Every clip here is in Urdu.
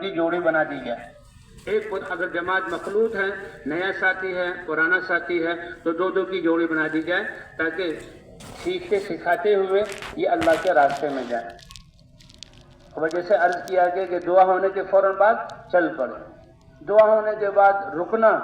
کی جوڑی بنا دی جائے. ایک اگر جماعت مخلوط ہے، نیا ساتھی ہے، پرانا ساتھی ہے، تو دو دو کی جوڑی بنا دی جائے تاکہ سیکھتے سکھاتے ہوئے یہ اللہ کے راستے میں جائیں. اور جیسے عرض کیا گیا کہ دعا ہونے کے فوراً بعد چل پڑے. دعا ہونے کے بعد رکنا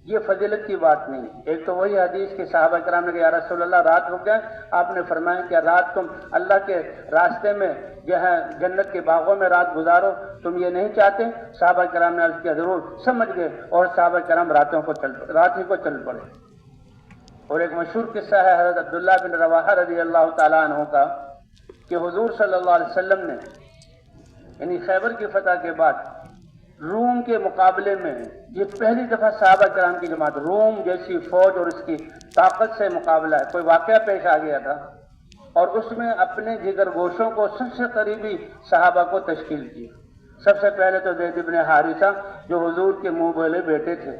یہ فضیلت کی بات نہیں. ایک تو وہی حدیث کہ صحابہ کرام نے کہا یا رسول اللہ رات رک جائیں. آپ نے فرمایا کہ رات تم اللہ کے راستے میں جو ہے جنت کے باغوں میں رات گزارو، تم یہ نہیں چاہتے؟ صحابہ کرام نے عرض کیا ضرور. سمجھ گئے اور صحابہ کرام رات ہی کو چل پڑے. اور ایک مشہور قصہ ہے حضرت عبداللہ بن رواحہ رضی اللہ تعالیٰ عنہ کا کہ حضور صلی اللہ علیہ وسلم نے یعنی خیبر کی فتح کے بعد روم کے مقابلے میں یہ پہلی دفعہ صحابہ کرام کی جماعت، روم جیسی فوج اور اس کی طاقت سے مقابلہ ہے، کوئی واقعہ پیش آ گیا تھا اور اس میں اپنے جگر گوشوں کو سب سے قریبی صحابہ کو تشکیل کی. سب سے پہلے تو زید بن حارثہ جو حضور کے منہ بولے بیٹے تھے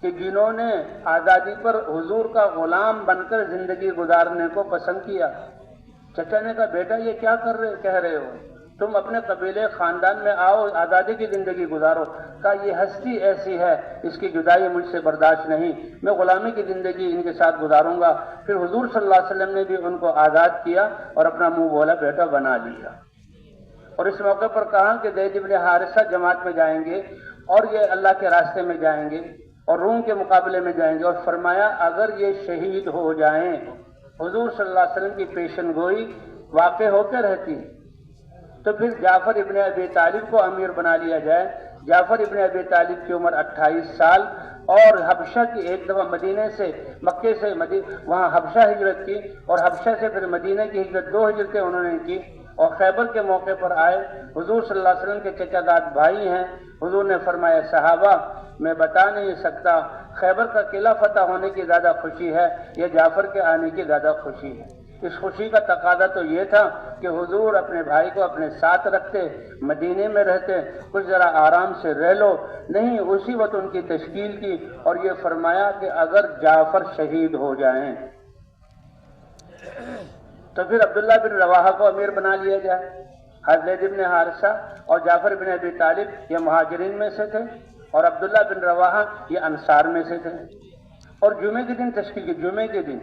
کہ جنہوں نے آزادی پر حضور کا غلام بن کر زندگی گزارنے کو پسند کیا. چچا نے کہا بیٹا یہ کیا کہہ رہے ہو، تم اپنے قبیلے خاندان میں آؤ، آزادی کی زندگی گزارو. کہا یہ ہستی ایسی ہے اس کی جدائی مجھ سے برداشت نہیں، میں غلامی کی زندگی ان کے ساتھ گزاروں گا. پھر حضور صلی اللہ علیہ وسلم نے بھی ان کو آزاد کیا اور اپنا منہ بولا بیٹا بنا لیا. اور اس موقع پر کہا کہ زید بن حارثہ جماعت میں جائیں گے اور یہ اللہ کے راستے میں جائیں گے اور روم کے مقابلے میں جائیں گے. اور فرمایا اگر یہ شہید ہو جائیں، حضور صلی اللہ علیہ وسلم کی پیشن گوئی واقع ہو کے رہتی تو پھر جعفر ابن ابی طالب کو امیر بنا لیا جائے. جعفر ابن ابی طالب کی عمر 28 سال اور حبشہ کی ایک دفعہ مدینے سے مکے سے وہاں حبشہ ہجرت کی اور حبشہ سے پھر مدینہ کی ہجرت، 2 ہجرتیں انہوں نے کی اور خیبر کے موقع پر آئے. حضور صلی اللہ علیہ وسلم کے چچا داد بھائی ہیں. حضور نے فرمایا صحابہ میں بتا نہیں سکتا خیبر کا قلعہ فتح ہونے کی زیادہ خوشی ہے یا جعفر کے آنے کی زیادہ خوشی ہے. اس خوشی کا تقاضا تو یہ تھا کہ حضور اپنے بھائی کو اپنے ساتھ رکھتے، مدینے میں رہتے، کچھ ذرا آرام سے رہ لو. نہیں، اسی وقت ان کی تشکیل کی اور یہ فرمایا کہ اگر جعفر شہید ہو جائیں تو پھر عبداللہ بن رواحہ کو امیر بنا لیا جائے. حضرت ابن حارثہ اور جعفر بن ابی طالب یہ مہاجرین میں سے تھے اور عبداللہ بن رواحہ یہ انصار میں سے تھے. اور جمعے کے دن تشکیل کی، جمعے کے دن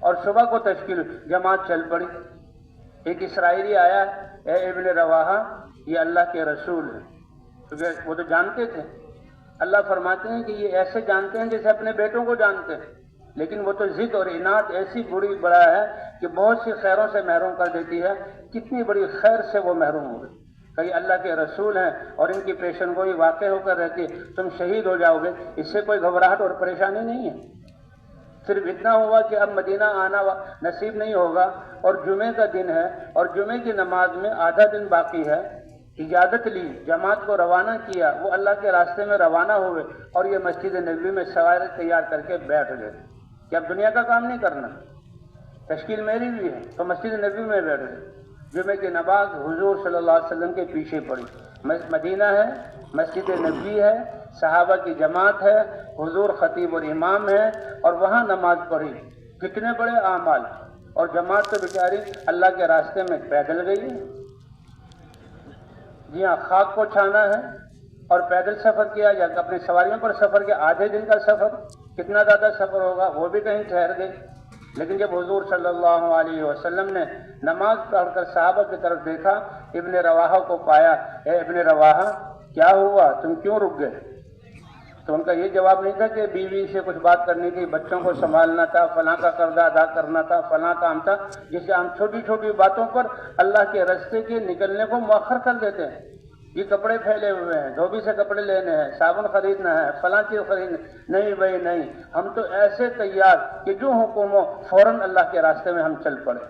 اور صبح کو تشکیل، جماعت چل پڑی. ایک اسرائیلی آیا، اے ابن رواحہ یہ اللہ کے رسول ہیں، کیونکہ وہ تو جانتے تھے. اللہ فرماتے ہیں کہ یہ ایسے جانتے ہیں جیسے اپنے بیٹوں کو جانتے ہیں، لیکن وہ تو ضد اور اناد ایسی بڑا ہے کہ بہت سی خیروں سے محروم کر دیتی ہے. کتنی بڑی خیر سے وہ محروم ہو گئی. کہ اللہ کے رسول ہیں اور ان کی پیشن گوئی واقع ہو کر رہتی ہے، تم شہید ہو جاؤ گے. اس سے کوئی گھبراہٹ اور پریشانی نہیں ہے. صرف اتنا ہوا کہ اب مدینہ آنا نصیب نہیں ہوگا اور جمعے کا دن ہے اور جمعے کی نماز میں آدھا دن باقی ہے. اجازت لی، جماعت کو روانہ کیا، وہ اللہ کے راستے میں روانہ ہوئے اور یہ مسجد نبوی میں سواری تیار کر کے بیٹھ گئے کہ اب دنیا کا کام نہیں کرنا، تشکیل میری بھی ہے. تو مسجد نبوی میں بیٹھ گئے. جمعے کی نماز حضور صلی اللہ علیہ وسلم کے پیچھے پڑی. مدینہ ہے، مسجد نبوی ہے، صحابہ کی جماعت ہے، حضور خطیب اور امام ہے اور وہاں نماز پڑھی. کتنے بڑے اعمال. اور جماعت تو بیچاری اللہ کے راستے میں پیدل گئی ہے. جی ہاں، خاک کو چھانا ہے اور پیدل سفر کیا یا اپنی سواریوں پر سفر کیا. آدھے دن کا سفر، کتنا زیادہ سفر ہوگا، وہ بھی کہیں ٹھہر گئے. لیکن جب حضور صلی اللہ علیہ وسلم نے نماز پڑھ کر صحابہ کی طرف دیکھا، ابن رواحہ کو پایا، اے ابن رواحہ کیا ہوا، تم کیوں رک گئے؟ تو ان کا یہ جواب نہیں تھا کہ بیوی سے کچھ بات کرنی تھی، بچوں کو سنبھالنا تھا، فلاں کا قرضہ ادا کرنا تھا، فلاں کام تھا، جس سے ہم چھوٹی چھوٹی باتوں پر اللہ کے راستے کے نکلنے کو مؤخر کر دیتے ہیں. یہ کپڑے پھیلے ہوئے ہیں، دھوبی سے کپڑے لینے ہیں، صابن خریدنا ہے، فلاں چیز خریدنا. نہیں بھائی نہیں، ہم تو ایسے تیار کہ جو حکم ہو فوراً اللہ کے راستے میں ہم چل پڑے.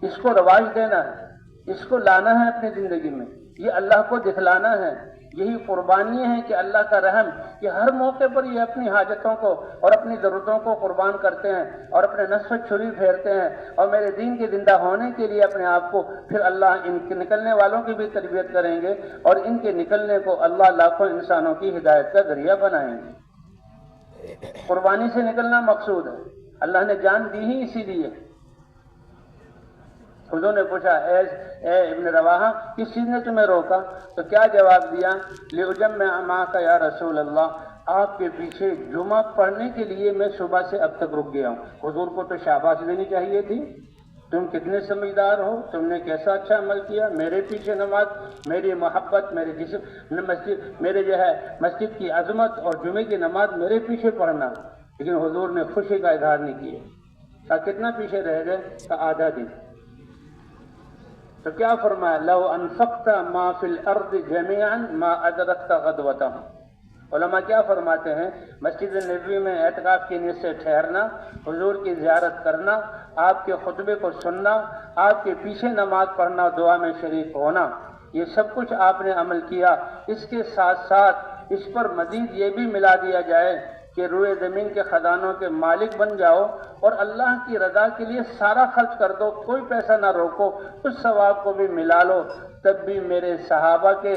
اس کو رواج دینا ہے، اس کو لانا ہے اپنی زندگی میں، یہ اللہ کو دکھلانا ہے. یہی قربانی ہے کہ اللہ کا رحم کہ ہر موقع پر یہ اپنی حاجتوں کو اور اپنی ضرورتوں کو قربان کرتے ہیں اور اپنے نفس چھری پھیرتے ہیں اور میرے دین کے زندہ ہونے کے لیے اپنے آپ کو، پھر اللہ ان کے نکلنے والوں کی بھی تربیت کریں گے اور ان کے نکلنے کو اللہ لاکھوں انسانوں کی ہدایت کا ذریعہ بنائیں گے. قربانی سے نکلنا مقصود ہے. اللہ نے جان دی ہی اسی لیے. حضور نے پوچھا اے ابن رواحہ کس چیز نے تمہیں روکا؟ تو کیا جواب دیا؟ لِأُجَمِّعَ مَعَكَ یا رسول اللہ، آپ کے پیچھے جمعہ پڑھنے کے لیے میں صبح سے اب تک رک گیا ہوں۔ حضور کو تو شاباش دینی چاہیے تھی، تم کتنے سمجھدار ہو، تم نے کیسا اچھا عمل کیا، میرے پیچھے نماز، میری محبت، میرے جسم مسجد، میرے مسجد کی عظمت اور جمعے کی نماز میرے پیچھے پڑھنا۔ لیکن حضور نے خوشی کا اظہار نہیں کیا۔ کتنا پیچھے رہ گئے؟ آدھا دن۔ تو کیا فرمایا؟ لو انفقت ما فی الارض جميعا ما ادرکت غدوتهم۔ علماء کیا فرماتے ہیں؟ مسجد نبوی میں اعتکاف کی نیت سے ٹھہرنا، حضور کی زیارت کرنا، آپ کے خطبے کو سننا، آپ کے پیچھے نماز پڑھنا اور دعا میں شریک ہونا، یہ سب کچھ آپ نے عمل کیا۔ اس کے ساتھ ساتھ اس پر مزید یہ بھی ملا دیا جائے کہ روئے زمین کے خزانوں کے مالک بن جاؤ اور اللہ کی رضا کے لیے سارا خرچ کر دو، کوئی پیسہ نہ روکو، اس ثواب کو بھی ملا لو، تب بھی میرے صحابہ کے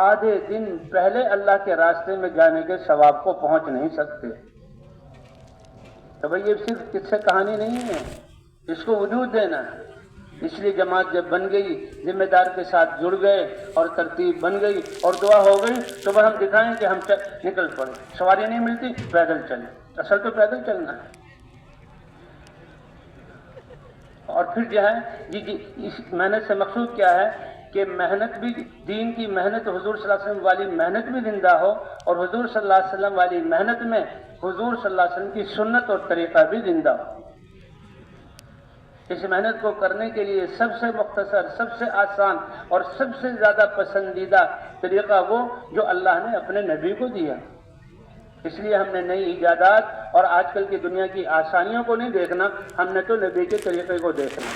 آدھے دن پہلے اللہ کے راستے میں جانے کے ثواب کو پہنچ نہیں سکتے۔ تو بھئی یہ صرف قصہ کہانی نہیں ہے، اس کو وجود دینا ہے۔ اس لیے جماعت جب بن گئی، ذمہ دار کے ساتھ جڑ گئے اور ترتیب بن گئی اور دعا ہو گئی، تو بس ہم دکھائیں کہ ہم نکل پڑے۔ سواری نہیں ملتی، پیدل چلیں، اصل تو پیدل چلنا ہے۔ اور پھر جو ہے اس محنت سے مقصود کیا ہے کہ محنت بھی، دین کی محنت، حضور صلی اللہ علیہ وسلم والی محنت بھی زندہ ہو، اور حضور صلی اللہ علیہ وسلم والی محنت میں حضور صلی اللہ علیہ وسلم کی سنت اور طریقہ بھی زندہ ہو۔ اس محنت کو کرنے کے لیے سب سے مختصر، سب سے آسان اور سب سے زیادہ پسندیدہ طریقہ وہ جو اللہ نے اپنے نبی کو دیا۔ اس لیے ہم نے نئی ایجادات اور آج کل کی دنیا کی آسانیوں کو نہیں دیکھنا، ہم نے تو نبی کے طریقے کو دیکھنا۔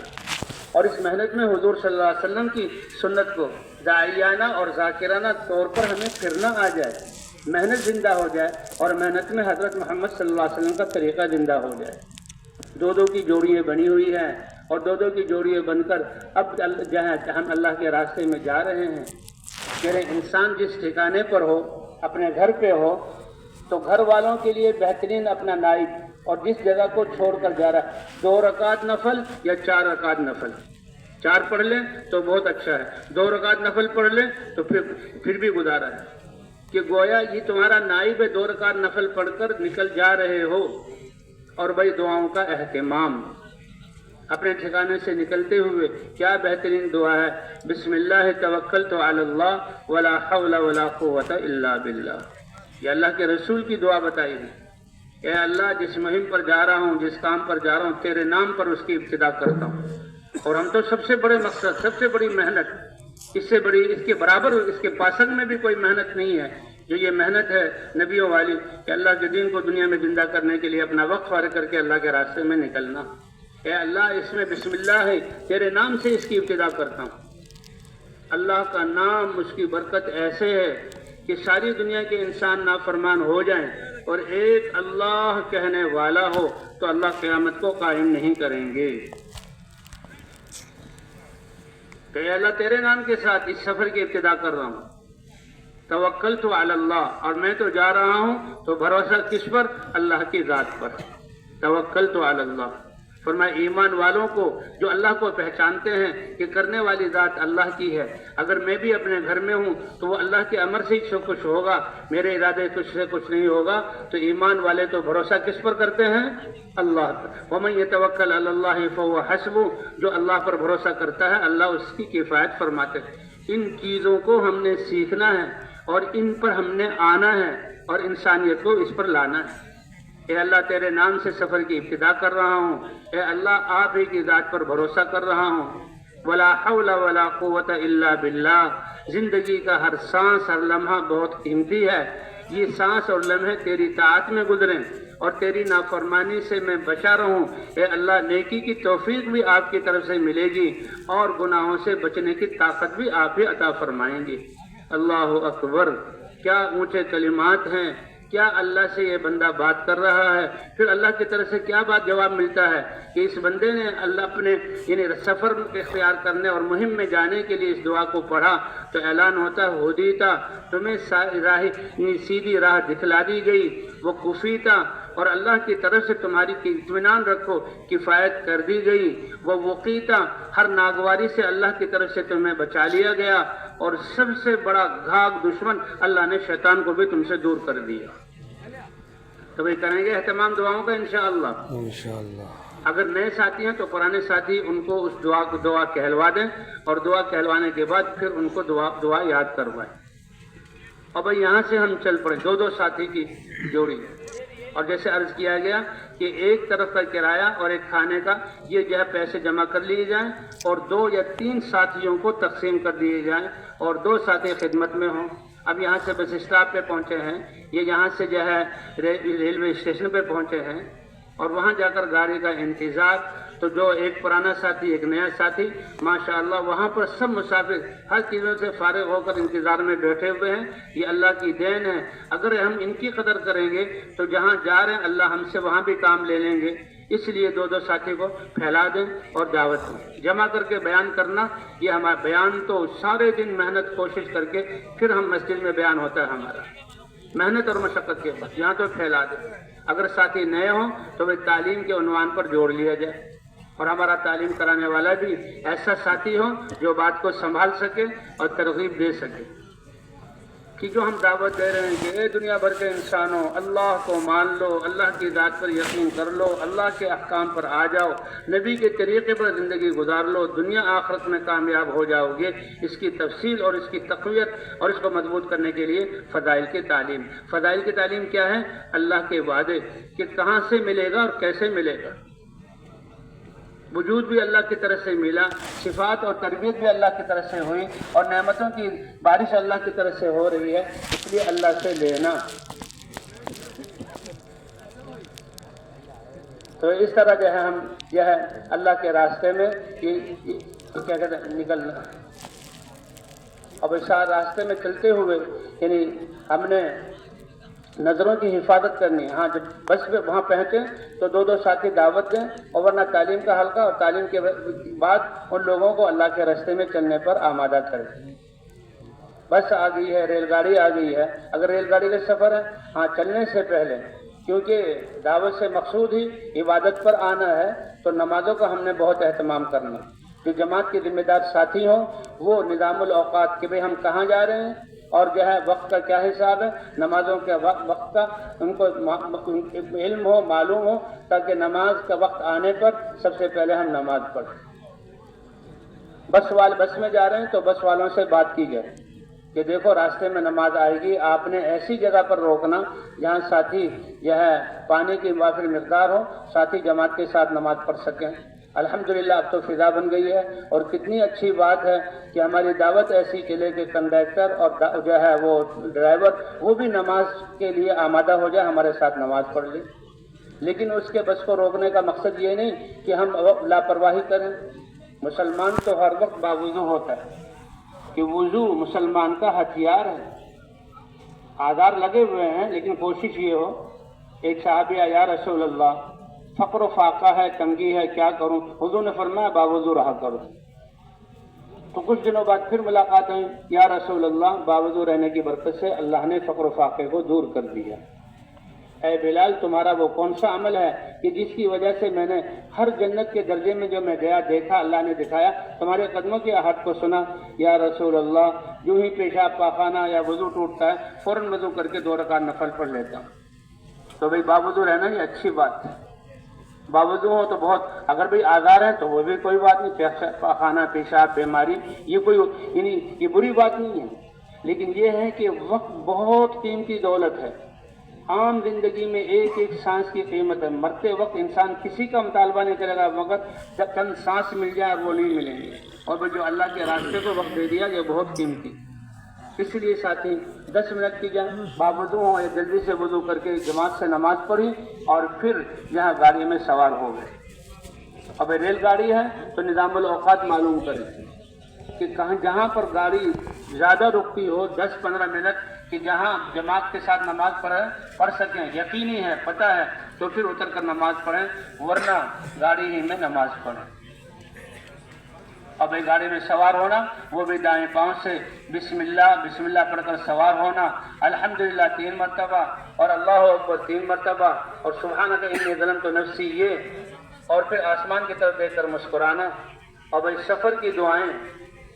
اور اس محنت میں حضور صلی اللہ علیہ وسلم کی سنت کو داعیانہ اور ذاکرانہ طور پر ہمیں پھرنا آ جائے، محنت زندہ ہو جائے، اور محنت میں حضرت محمد صلی اللہ علیہ وسلم کا طریقہ زندہ ہو جائے۔ دو دو کی جوڑیاں بنی ہوئی ہیں، اور دو دو کی جوڑیاں بن کر اب جہاں ہم اللہ کے راستے میں جا رہے ہیں۔ میرے انسان جس ٹھکانے پر ہو، اپنے گھر پہ ہو، تو گھر والوں کے لیے بہترین اپنا نائب، اور جس جگہ کو چھوڑ کر جا رہا ہے، 2 رکعت نفل یا 4 رکعت نفل، 4 پڑھ لیں تو بہت اچھا ہے، 2 رکعت نفل پڑھ لیں تو پھر بھی گزارا ہے، کہ گویا یہ تمہارا نائب ہے، 2 رکعت نفل پڑھ کر نکل جا رہے ہو۔ اور بھائی دعاؤں کا اہتمام، اپنے ٹھکانے سے نکلتے ہوئے کیا بہترین دعا ہے؟ بسم اللہ توکلت علی اللہ ولا حول ولا قوت الا باللہ۔ یہ اللہ کے رسول کی دعا بتائی ہے، اے اللہ جس مہم پر جا رہا ہوں، جس کام پر جا رہا ہوں، تیرے نام پر اس کی ابتدا کرتا ہوں۔ اور ہم تو سب سے بڑے مقصد، سب سے بڑی محنت، اس سے بڑی، اس کے برابر، اس کے پاسنگ میں بھی کوئی محنت نہیں ہے جو یہ محنت ہے نبیوں والی، کہ اللہ کے دین کو دنیا میں زندہ کرنے کے لیے اپنا وقت فارغ کر کے اللہ کے راستے میں نکلنا۔ اے اللہ اس میں بسم اللہ ہے، تیرے نام سے اس کی ابتدا کرتا ہوں۔ اللہ کا نام، اس کی برکت ایسے ہے کہ ساری دنیا کے انسان نافرمان ہو جائیں اور ایک اللہ کہنے والا ہو تو اللہ قیامت کو قائم نہیں کریں گے۔ کہ اے اللہ تیرے نام کے ساتھ اس سفر کی ابتدا کر رہا ہوں، توکلت علی اللہ، اور میں تو جا رہا ہوں تو بھروسہ کس پر؟ اللہ کی ذات پر۔ توکلت علی اللہ، فرمایا ایمان والوں کو جو اللہ کو پہچانتے ہیں کہ کرنے والی ذات اللہ کی ہے، اگر میں بھی اپنے گھر میں ہوں تو وہ اللہ کے امر سے ہی سب کچھ ہوگا، میرے ارادے کچھ سے کچھ نہیں ہوگا، تو ایمان والے تو بھروسہ کس پر کرتے ہیں؟ اللہ پر۔ وَمَن يَتَوَكَّلْ عَلَى اللَّهِ فَهُوَ حَسْبُهُ، جو اللہ پر بھروسہ کرتا ہے اللہ اس کی کفایت فرماتے ہیں۔ ان چیزوں کو ہم نے سیکھنا ہے اور ان پر ہم نے آنا ہے اور انسانیت کو اس پر لانا ہے۔ اے اللہ تیرے نام سے سفر کی ابتدا کر رہا ہوں، اے اللہ آپ ہی کی ذات پر بھروسہ کر رہا ہوں۔ ولا حول ولا قوت الا باللہ، زندگی کا ہر سانس، ہر لمحہ بہت قیمتی ہے، یہ سانس اور لمحے تیری طاعت میں گزریں اور تیری نافرمانی سے میں بچا رہوں۔ اے اللہ نیکی کی توفیق بھی آپ کی طرف سے ملے گی اور گناہوں سے بچنے کی طاقت بھی آپ ہی عطا فرمائیں گے۔ اللہ اکبر، کیا اونچے کلمات ہیں، کیا اللہ سے یہ بندہ بات کر رہا ہے، پھر اللہ کی طرف سے کیا بات جواب ملتا ہے کہ اس بندے نے اللہ اپنے یعنی سفر اختیار کرنے اور مہم میں جانے کے لیے اس دعا کو پڑھا تو اعلان ہوتا ہدیتا، تمہیں سیدھی راہ دکھلا دی گئی، وہ کفیتا، اور اللہ کی طرف سے تمہاری اطمینان رکھو، کفایت کر دی گئی، وہ وقیتا ہر ناگواری سے اللہ کی طرف سے تمہیں بچا لیا گیا، اور سب سے بڑا گھاگ دشمن اللہ نے شیطان کو بھی تم سے دور کر دیا۔ تو بھائی کریں گے اہتمام دعاؤں کا انشاءاللہ۔ انشاءاللہ اگر نئے ساتھی ہیں تو پرانے ساتھی ان کو اس دعا کو دعا کہلوا دیں، اور دعا کہلوانے کے بعد پھر ان کو دعا یاد کروائیں۔ اور بھائی یہاں سے ہم چل پڑے، دو ساتھی کی جوڑی، اور جیسے عرض کیا گیا کہ ایک طرف کا کرایہ اور ایک کھانے کا یہ جو ہے پیسے جمع کر لیے جائیں، اور 2 یا 3 ساتھیوں کو تقسیم کر دیے جائیں، اور 2 ساتھی خدمت میں ہوں۔ اب یہاں سے بس اسٹاپ پہ پہنچے ہیں، یہ یہاں سے جو ہے ریلوے اسٹیشن پہ پہنچے ہیں، اور وہاں جا کر گاڑی کا انتظار، تو جو ایک پرانا ساتھی ایک نیا ساتھی ماشاءاللہ وہاں پر سب مسافر ہر چیزوں سے فارغ ہو کر انتظار میں بیٹھے ہوئے ہیں۔ یہ اللہ کی دین ہے، اگر ہم ان کی قدر کریں گے تو جہاں جا رہے ہیں اللہ ہم سے وہاں بھی کام لے لیں گے۔ اس لیے 2 ساتھی کو پھیلا دیں اور دعوت دیں، جمع کر کے بیان کرنا۔ یہ ہمارا بیان تو سارے دن محنت کوشش کر کے پھر ہم مسجد میں بیان ہوتا ہے ہمارا، محنت اور مشقت کے بعد، یہاں تو پھیلا دیں۔ اگر ساتھی نئے ہوں تو وہ تعلیم کے عنوان پر جوڑ لیا جائے، اور ہمارا تعلیم کرانے والا بھی ایسا ساتھی ہو جو بات کو سنبھال سکے اور ترغیب دے سکے کہ جو ہم دعوت دے رہے ہیں کہ اے دنیا بھر کے انسانوں، اللہ کو مان لو، اللہ کی ذات پر یقین کر لو، اللہ کے احکام پر آ جاؤ، نبی کے طریقے پر زندگی گزار لو، دنیا آخرت میں کامیاب ہو جاؤ گے۔ اس کی تفصیل اور اس کی تقویت اور اس کو مضبوط کرنے کے لیے فضائل کی تعلیم۔ فضائل کی تعلیم کیا ہے؟ اللہ کے وعدے کہ کہاں سے ملے گا اور کیسے ملے گا۔ وجود بھی اللہ کی طرف سے ملا، صفات اور تربیت بھی اللہ کی طرف سے ہوئی، اور نعمتوں کی بارش اللہ کی طرف سے ہو رہی ہے، اس لیے اللہ سے لینا۔ تو اس طرح جو ہے ہم جو ہے اللہ کے راستے میں کیا کہتے ہیں نکلنا۔ اب اس راستے میں چلتے ہوئے یعنی ہم نے نظروں کی حفاظت کرنی ہے۔ ہاں جب بس پہ وہاں پہنچے تو 2 ساتھی دعوت دیں، اور ورنہ تعلیم کا حلقہ، اور تعلیم کے بعد ان لوگوں کو اللہ کے راستے میں چلنے پر آمادہ کریں۔ بس آ گئی ہے، ریل گاڑی آ گئی ہے، اگر ریل گاڑی کا سفر ہے، ہاں چلنے سے پہلے، کیونکہ دعوت سے مقصود ہی عبادت پر آنا ہے، تو نمازوں کا ہم نے بہت اہتمام کرنا۔ جو جماعت کے ذمہ دار ساتھی ہوں وہ نظام الاوقات کہ بھئی ہم کہاں جا رہے ہیں، اور جو ہے وقت کا کیا حساب ہے، نمازوں کے وقت کا ان کو علم ہو، معلوم ہو، تاکہ نماز کا وقت آنے پر سب سے پہلے ہم نماز پڑھیں۔ بس میں جا رہے ہیں تو بس والوں سے بات کی جائے کہ دیکھو راستے میں نماز آئے گی، آپ نے ایسی جگہ پر روکنا جہاں ساتھی جو ہے پانی کی وافر مقدار ہو، ساتھی جماعت کے ساتھ نماز پڑھ سکیں۔ الحمدللہ اب تو فضا بن گئی ہے، اور کتنی اچھی بات ہے کہ ہماری دعوت ایسی چلے کہ کنڈکٹر اور جو ہے وہ ڈرائیور وہ بھی نماز کے لیے آمادہ ہو جائے، ہمارے ساتھ نماز پڑھ لے۔ لیکن اس کے بس کو روکنے کا مقصد یہ نہیں کہ ہم لاپرواہی کریں۔ مسلمان تو ہر وقت باوضو ہوتا ہے کہ وضو مسلمان کا ہتھیار ہے۔ آزار لگے ہوئے ہیں لیکن کوشش یہ ہو۔ ایک صحابی یا رسول اللہ فقر و فاقہ ہے، تنگی ہے، کیا کروں؟ حضور نے فرمایا باوضو رہا کرو۔ تو کچھ دنوں بعد پھر ملاقات ہوئی، یا رسول اللہ باوضو رہنے کی برکت سے اللہ نے فقر و فاقے کو دور کر دیا۔ اے بلال تمہارا وہ کون سا عمل ہے کہ جس کی وجہ سے میں نے ہر جنت کے درجے میں جو میں گیا دیکھا، اللہ نے دکھایا، تمہارے قدموں کی آہٹ کو سنا۔ یا رسول اللہ جو ہی پیشاب پاخانہ یا وضو ٹوٹتا ہے فوراً وضو کر کے 2 رکعت نفل پڑھ لیتا ہوں۔ تو بھئی باوضو رہنا یہ اچھی بات ہے۔ باوضو ہو تو بہت، اگر بھئی آزار ہے تو وہ بھی کوئی بات نہیں، پاخانہ پیشاب بیماری یہ کوئی یعنی یہ بری بات نہیں ہے، لیکن یہ ہے کہ وقت بہت قیمتی دولت ہے۔ عام زندگی میں ایک ایک سانس کی قیمت ہے۔ مرتے وقت انسان کسی کا مطالبہ نہیں کرے گا، مگر جب چند سانس مل جائے وہ نہیں ملیں گے، اور جو اللہ کے راستے کو وقت دے دیا یہ بہت قیمتی۔ اس لیے ساتھی 10 منٹ کی جائیں، باوضو ہوں یا جلدی سے وضو کر کے جماعت سے نماز پڑھی، اور پھر یہاں گاڑی میں سوار ہو گئے۔ اب ریل گاڑی ہے تو نظام الاوقات معلوم کریں کہ جہاں پر گاڑی زیادہ رکتی ہو 10-15 منٹ کہ جہاں جماعت کے ساتھ نماز پڑھ سکیں، یقینی ہے، پتہ ہے، تو پھر اتر کر نماز پڑھیں، ورنہ گاڑی ہی میں نماز پڑھیں۔ اور بھائی گاڑی میں سوار ہونا وہ بھی دائیں پاؤں سے بسم اللہ پڑھ کر سوار ہونا، الحمدللہ 3 مرتبہ اور اللہ اکبر 3 مرتبہ اور سبحانک انی ظلمت نفسی یہ، اور پھر آسمان کی طرف دیکھ کر مسکرانا۔ اور بھائی سفر کی دعائیں،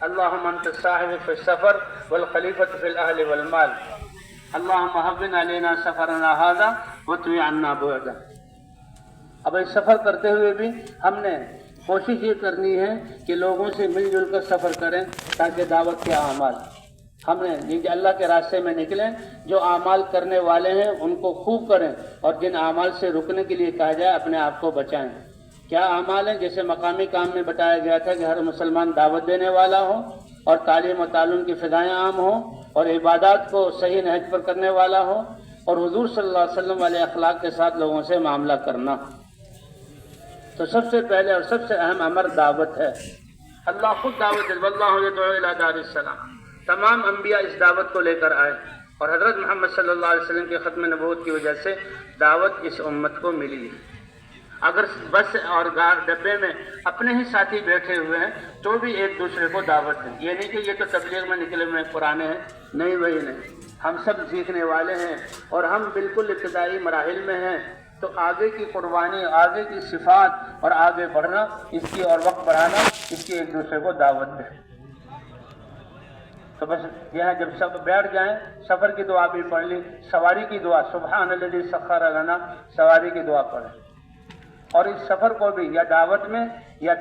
اللہم انت الصاحب فی السفر والخلیفۃ فی الاہل والمال، اللہم ہون علینا سفرنا ھذا واطوی عنا بعدا۔ اب اس سفر کرتے ہوئے بھی ہم نے کوشش یہ کرنی ہے کہ لوگوں سے مل جل کر سفر کریں تاکہ دعوت کے اعمال ہم نے اللہ کے راستے میں نکلیں، جو اعمال کرنے والے ہیں ان کو خوب کریں، اور جن اعمال سے رکنے کے لیے کہا جائے اپنے آپ کو بچائیں۔ کیا اعمال ہیں؟ جیسے مقامی کام میں بتایا گیا تھا کہ ہر مسلمان دعوت دینے والا ہو اور تعلیم و تعلم کی فضائیں عام ہوں اور عبادات کو صحیح نہج پر کرنے والا ہو اور حضور صلی اللہ علیہ وسلم والے اخلاق کے ساتھ لوگوں سے معاملہ کرنا۔ تو سب سے پہلے اور سب سے اہم امر دعوت ہے۔ اللہ خود دعوت دے، واللہ یدعو الی دار السلام۔ تمام انبیاء اس دعوت کو لے کر آئے اور حضرت محمد صلی اللہ علیہ وسلم کے ختم نبوت کی وجہ سے دعوت اس امت کو ملی ہے۔ اگر بس اور ڈبے میں اپنے ہی ساتھی بیٹھے ہوئے ہیں تو بھی ایک دوسرے کو دعوت دیں، یہ نہیں کہ یہ تو تبلیغ میں نکلے ہوئے پرانے ہیں، نہیں وہی نہیں، ہم سب سیکھنے والے ہیں اور ہم بالکل ابتدائی مراحل میں ہیں، تو آگے کی قربانی، آگے کی صفات اور آگے بڑھنا اس کی اور وقت بڑھانا اس کی ایک دوسرے کو دعوت دیں۔ تو بس یہ ہے، جب سب بیٹھ جائیں سفر کی دعا بھی پڑھ لی، سواری کی دعا سبحان الذی سخر لنا، سواری کی دعا پڑھیں، اور اس سفر کو بھی یا دعوت میں یا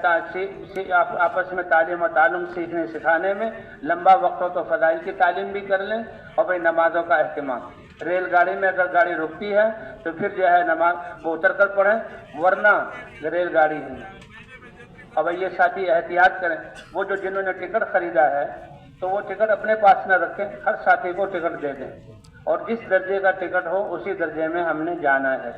آپس میں تعلیم و تعلم سیکھنے سکھانے میں لمبا وقت ہو تو فضائل کی تعلیم بھی کر لیں، اور بھائی نمازوں کا اہتمام، ریل گاڑی میں اگر گاڑی رکتی ہے تو پھر جو ہے نماز وہ اتر کر پڑھیں، ورنہ ریل گاڑی ہے۔ اب یہ ساتھی احتیاط کریں، وہ جو جنہوں نے ٹکٹ خریدا ہے تو وہ ٹکٹ اپنے پاس نہ رکھیں، ہر ساتھی کو ٹکٹ دے دیں، اور جس درجے کا ٹکٹ ہو اسی درجے میں ہم نے جانا ہے۔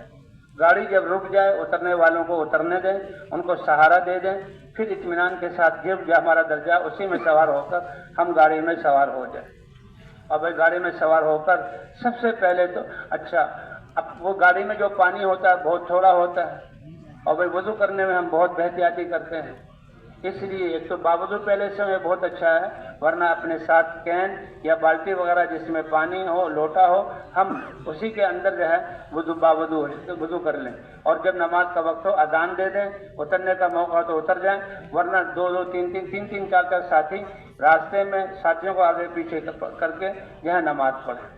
گاڑی جب رک جائے اترنے والوں کو اترنے دیں، ان کو سہارا دے دیں، پھر اطمینان کے ساتھ جب ہمارا درجہ اسی میں سوار ہو کر ہم گاڑی میں سوار ہو جائیں۔ اب گاڑی میں سوار ہو کر سب سے پہلے تو اب وہ گاڑی میں جو پانی ہوتا ہے بہت تھوڑا ہوتا ہے، اور بھائی وضو کرنے میں ہم بہت احتیاطی کرتے ہیں، اس لیے ایک تو باوضو پہلے سے ہمیں بہت اچھا ہے، ورنہ اپنے ساتھ کین یا بالٹی وغیرہ جس میں پانی ہو، لوٹا ہو، ہم اسی کے اندر جو ہے وضو کر لیں، اور جب نماز کا وقت ہو اذان دے دیں، اترنے کا موقع ہو تو اتر جائیں، ورنہ دو تین چار ساتھی راستے میں ساتھیوں کو آگے پیچھے کر کے جو ہے نماز پڑھیں۔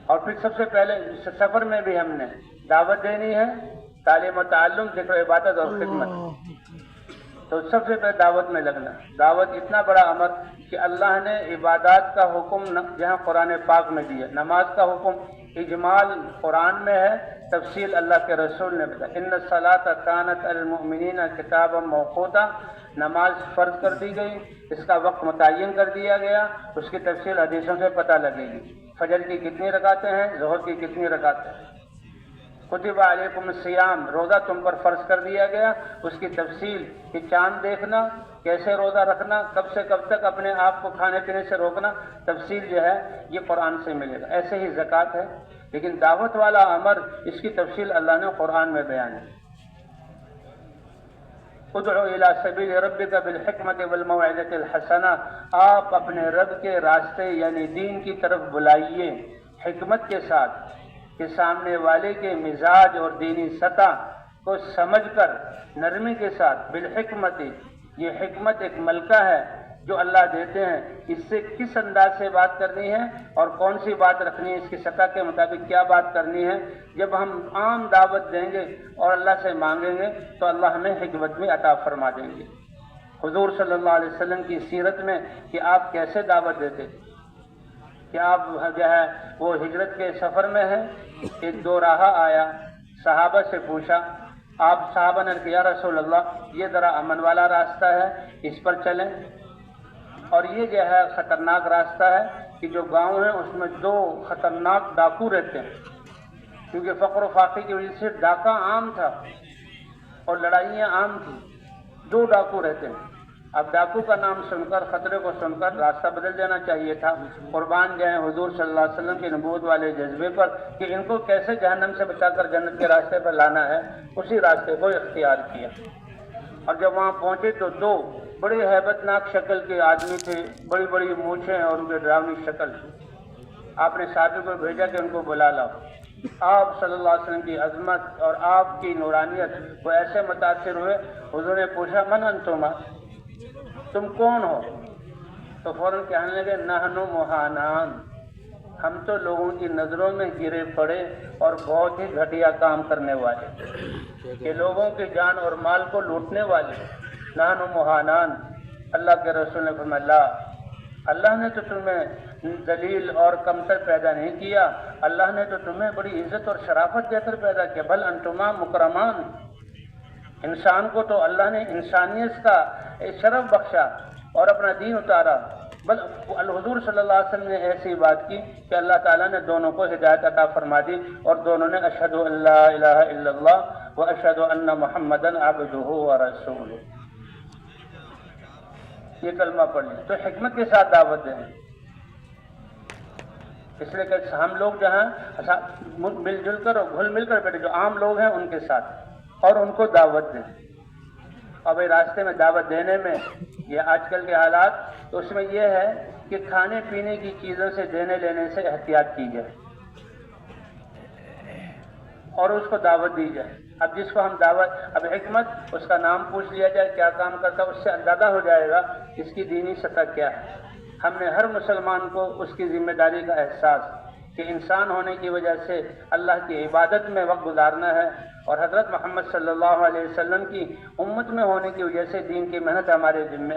اور پھر سب سے پہلے سفر میں بھی ہم نے دعوت دینی ہے، تعلیم و تعلم، ذکر و عبادت اور خدمت، تو سب سے پہلے دعوت میں لگنا۔ دعوت اتنا بڑا امر کہ اللہ نے عبادات کا حکم جہاں قرآن پاک میں دیا، نماز کا حکم اجمال قرآن میں ہے، تفصیل اللہ کے رسول نے بتایا، ان الصلاۃ کانت علی المؤمنین کتابا موقوتا، نماز فرض کر دی گئی، اس کا وقت متعین کر دیا گیا، اس کی تفصیل حدیثوں سے پتہ لگے گی، فجر کی کتنی رکعتیں ہیں، ظہر کی کتنی رکعتیں ہیں، کتب علیکم الصیام، روزہ تم پر فرض کر دیا گیا، اس کی تفصیل کہ چاند دیکھنا، کیسے روزہ رکھنا، کب سے کب تک اپنے آپ کو کھانے پینے سے روکنا، تفصیل جو ہے یہ قرآن سے ملے گا۔ ایسے ہی زکوٰۃ ہے، لیکن دعوت والا امر اس کی تفصیل اللہ نے قرآن میں بیان ہے۔ ادعو الی سبیل ربک بالحکمت والموعظۃ الحسنہ، آپ اپنے رب کے راستے یعنی دین کی طرف بلائیے حکمت کے ساتھ، کہ سامنے والے کے مزاج اور دینی سطح کو سمجھ کر نرمی کے ساتھ، بالحکمت، یہ حکمت ایک ملکہ ہے جو اللہ دیتے ہیں، اس سے کس انداز سے بات کرنی ہے اور کون سی بات رکھنی ہے، اس کی سطح کے مطابق کیا بات کرنی ہے۔ جب ہم عام دعوت دیں گے اور اللہ سے مانگیں گے تو اللہ ہمیں حکمت بھی عطا فرما دیں گے۔ حضور صلی اللہ علیہ وسلم کی سیرت میں کہ آپ کیسے دعوت دیتے تھے، کہ آپ جو ہے وہ ہجرت کے سفر میں ہیں، ایک دو راہا آیا، صحابہ سے پوچھا، آپ صحابہ نے کہا یا رسول اللہ یہ ذرا امن والا راستہ ہے، اس پر چلیں، اور یہ جو ہے خطرناک راستہ ہے کہ جو گاؤں ہیں اس میں 2 خطرناک ڈاکو رہتے ہیں، کیونکہ فقر و فاقے کی وجہ سے ڈاکہ عام تھا اور لڑائیاں عام تھیں، 2 ڈاکو رہتے ہیں۔ اب ڈاکو کا نام سن کر، خطرے کو سن کر راستہ بدل دینا چاہیے تھا، قربان جائیں حضور صلی اللہ علیہ وسلم کی نبوت والے جذبے پر کہ ان کو کیسے جہنم سے بچا کر جنت کے راستے پر لانا ہے، اسی راستے کو اختیار کیا۔ اور جب وہاں پہنچے تو دو بڑے ہیبت ناک شکل کے آدمی تھے، بڑی بڑی مونچھیں اور ان کی ڈراؤنی شکل تھی۔ آپ نے صحابی کو بھیجا کہ ان کو بلا لاؤ۔ آپ صلی اللہ علیہ وسلم کی عظمت اور آپ کی نورانیت وہ ایسے متاثر ہوئے، حضور نے پوچھا من انتما، تم کون ہو؟ تو فوراً کہنے لگے نحن مہانان، ہم تو لوگوں کی نظروں میں گرے پڑے اور بہت ہی گھٹیا کام کرنے والے، کہ لوگوں کی جان اور مال کو لوٹنے والے۔ نحن مہانان، اللہ کے رسول نے فرمایا اللہ نے تو تمہیں ذلیل اور کمتر پیدا نہیں کیا، اللہ نے تو تمہیں بڑی عزت اور شرافت دے کر پیدا کیا، بل انتما مکرمان، انسان کو تو اللہ نے انسانیت کا شرف بخشا اور اپنا دین اتارا۔ بل الحضور صلی اللہ علیہ وسلم نے ایسی بات کی کہ اللہ تعالیٰ نے دونوں کو ہدایت عطا فرما دی اور دونوں نے اشہد ان لا الہ الا اللہ و اشہد ان محمدا عبدہ و رسولہ یہ کلمہ پڑھ لیں تو حکمت کے ساتھ دعوت دیں۔ اس لیے کہ ہم لوگ جہاں مل جل کر اور گھل مل کر بیٹھے، جو عام لوگ ہیں ان کے ساتھ اور ان کو دعوت دیں۔ اب راستے میں دعوت دینے میں یہ آج کل کے حالات تو اس میں یہ ہے کہ کھانے پینے کی چیزوں سے دینے لینے سے احتیاط کی جائے اور اس کو دعوت دی جائے۔ اب جس کو ہم دعوت، اب حکمت اس کا نام پوچھ لیا جائے کیا کام کرتا ہے، اس سے اندازہ ہو جائے گا اس کی دینی سطح کیا ہے۔ ہم نے ہر مسلمان کو اس کی ذمہ داری کا احساس کہ انسان ہونے کی وجہ سے اللہ کی عبادت میں وقت گزارنا ہے اور حضرت محمد صلی اللہ علیہ وسلم کی امت میں ہونے کی وجہ سے دین کی محنت ہمارے ذمہ،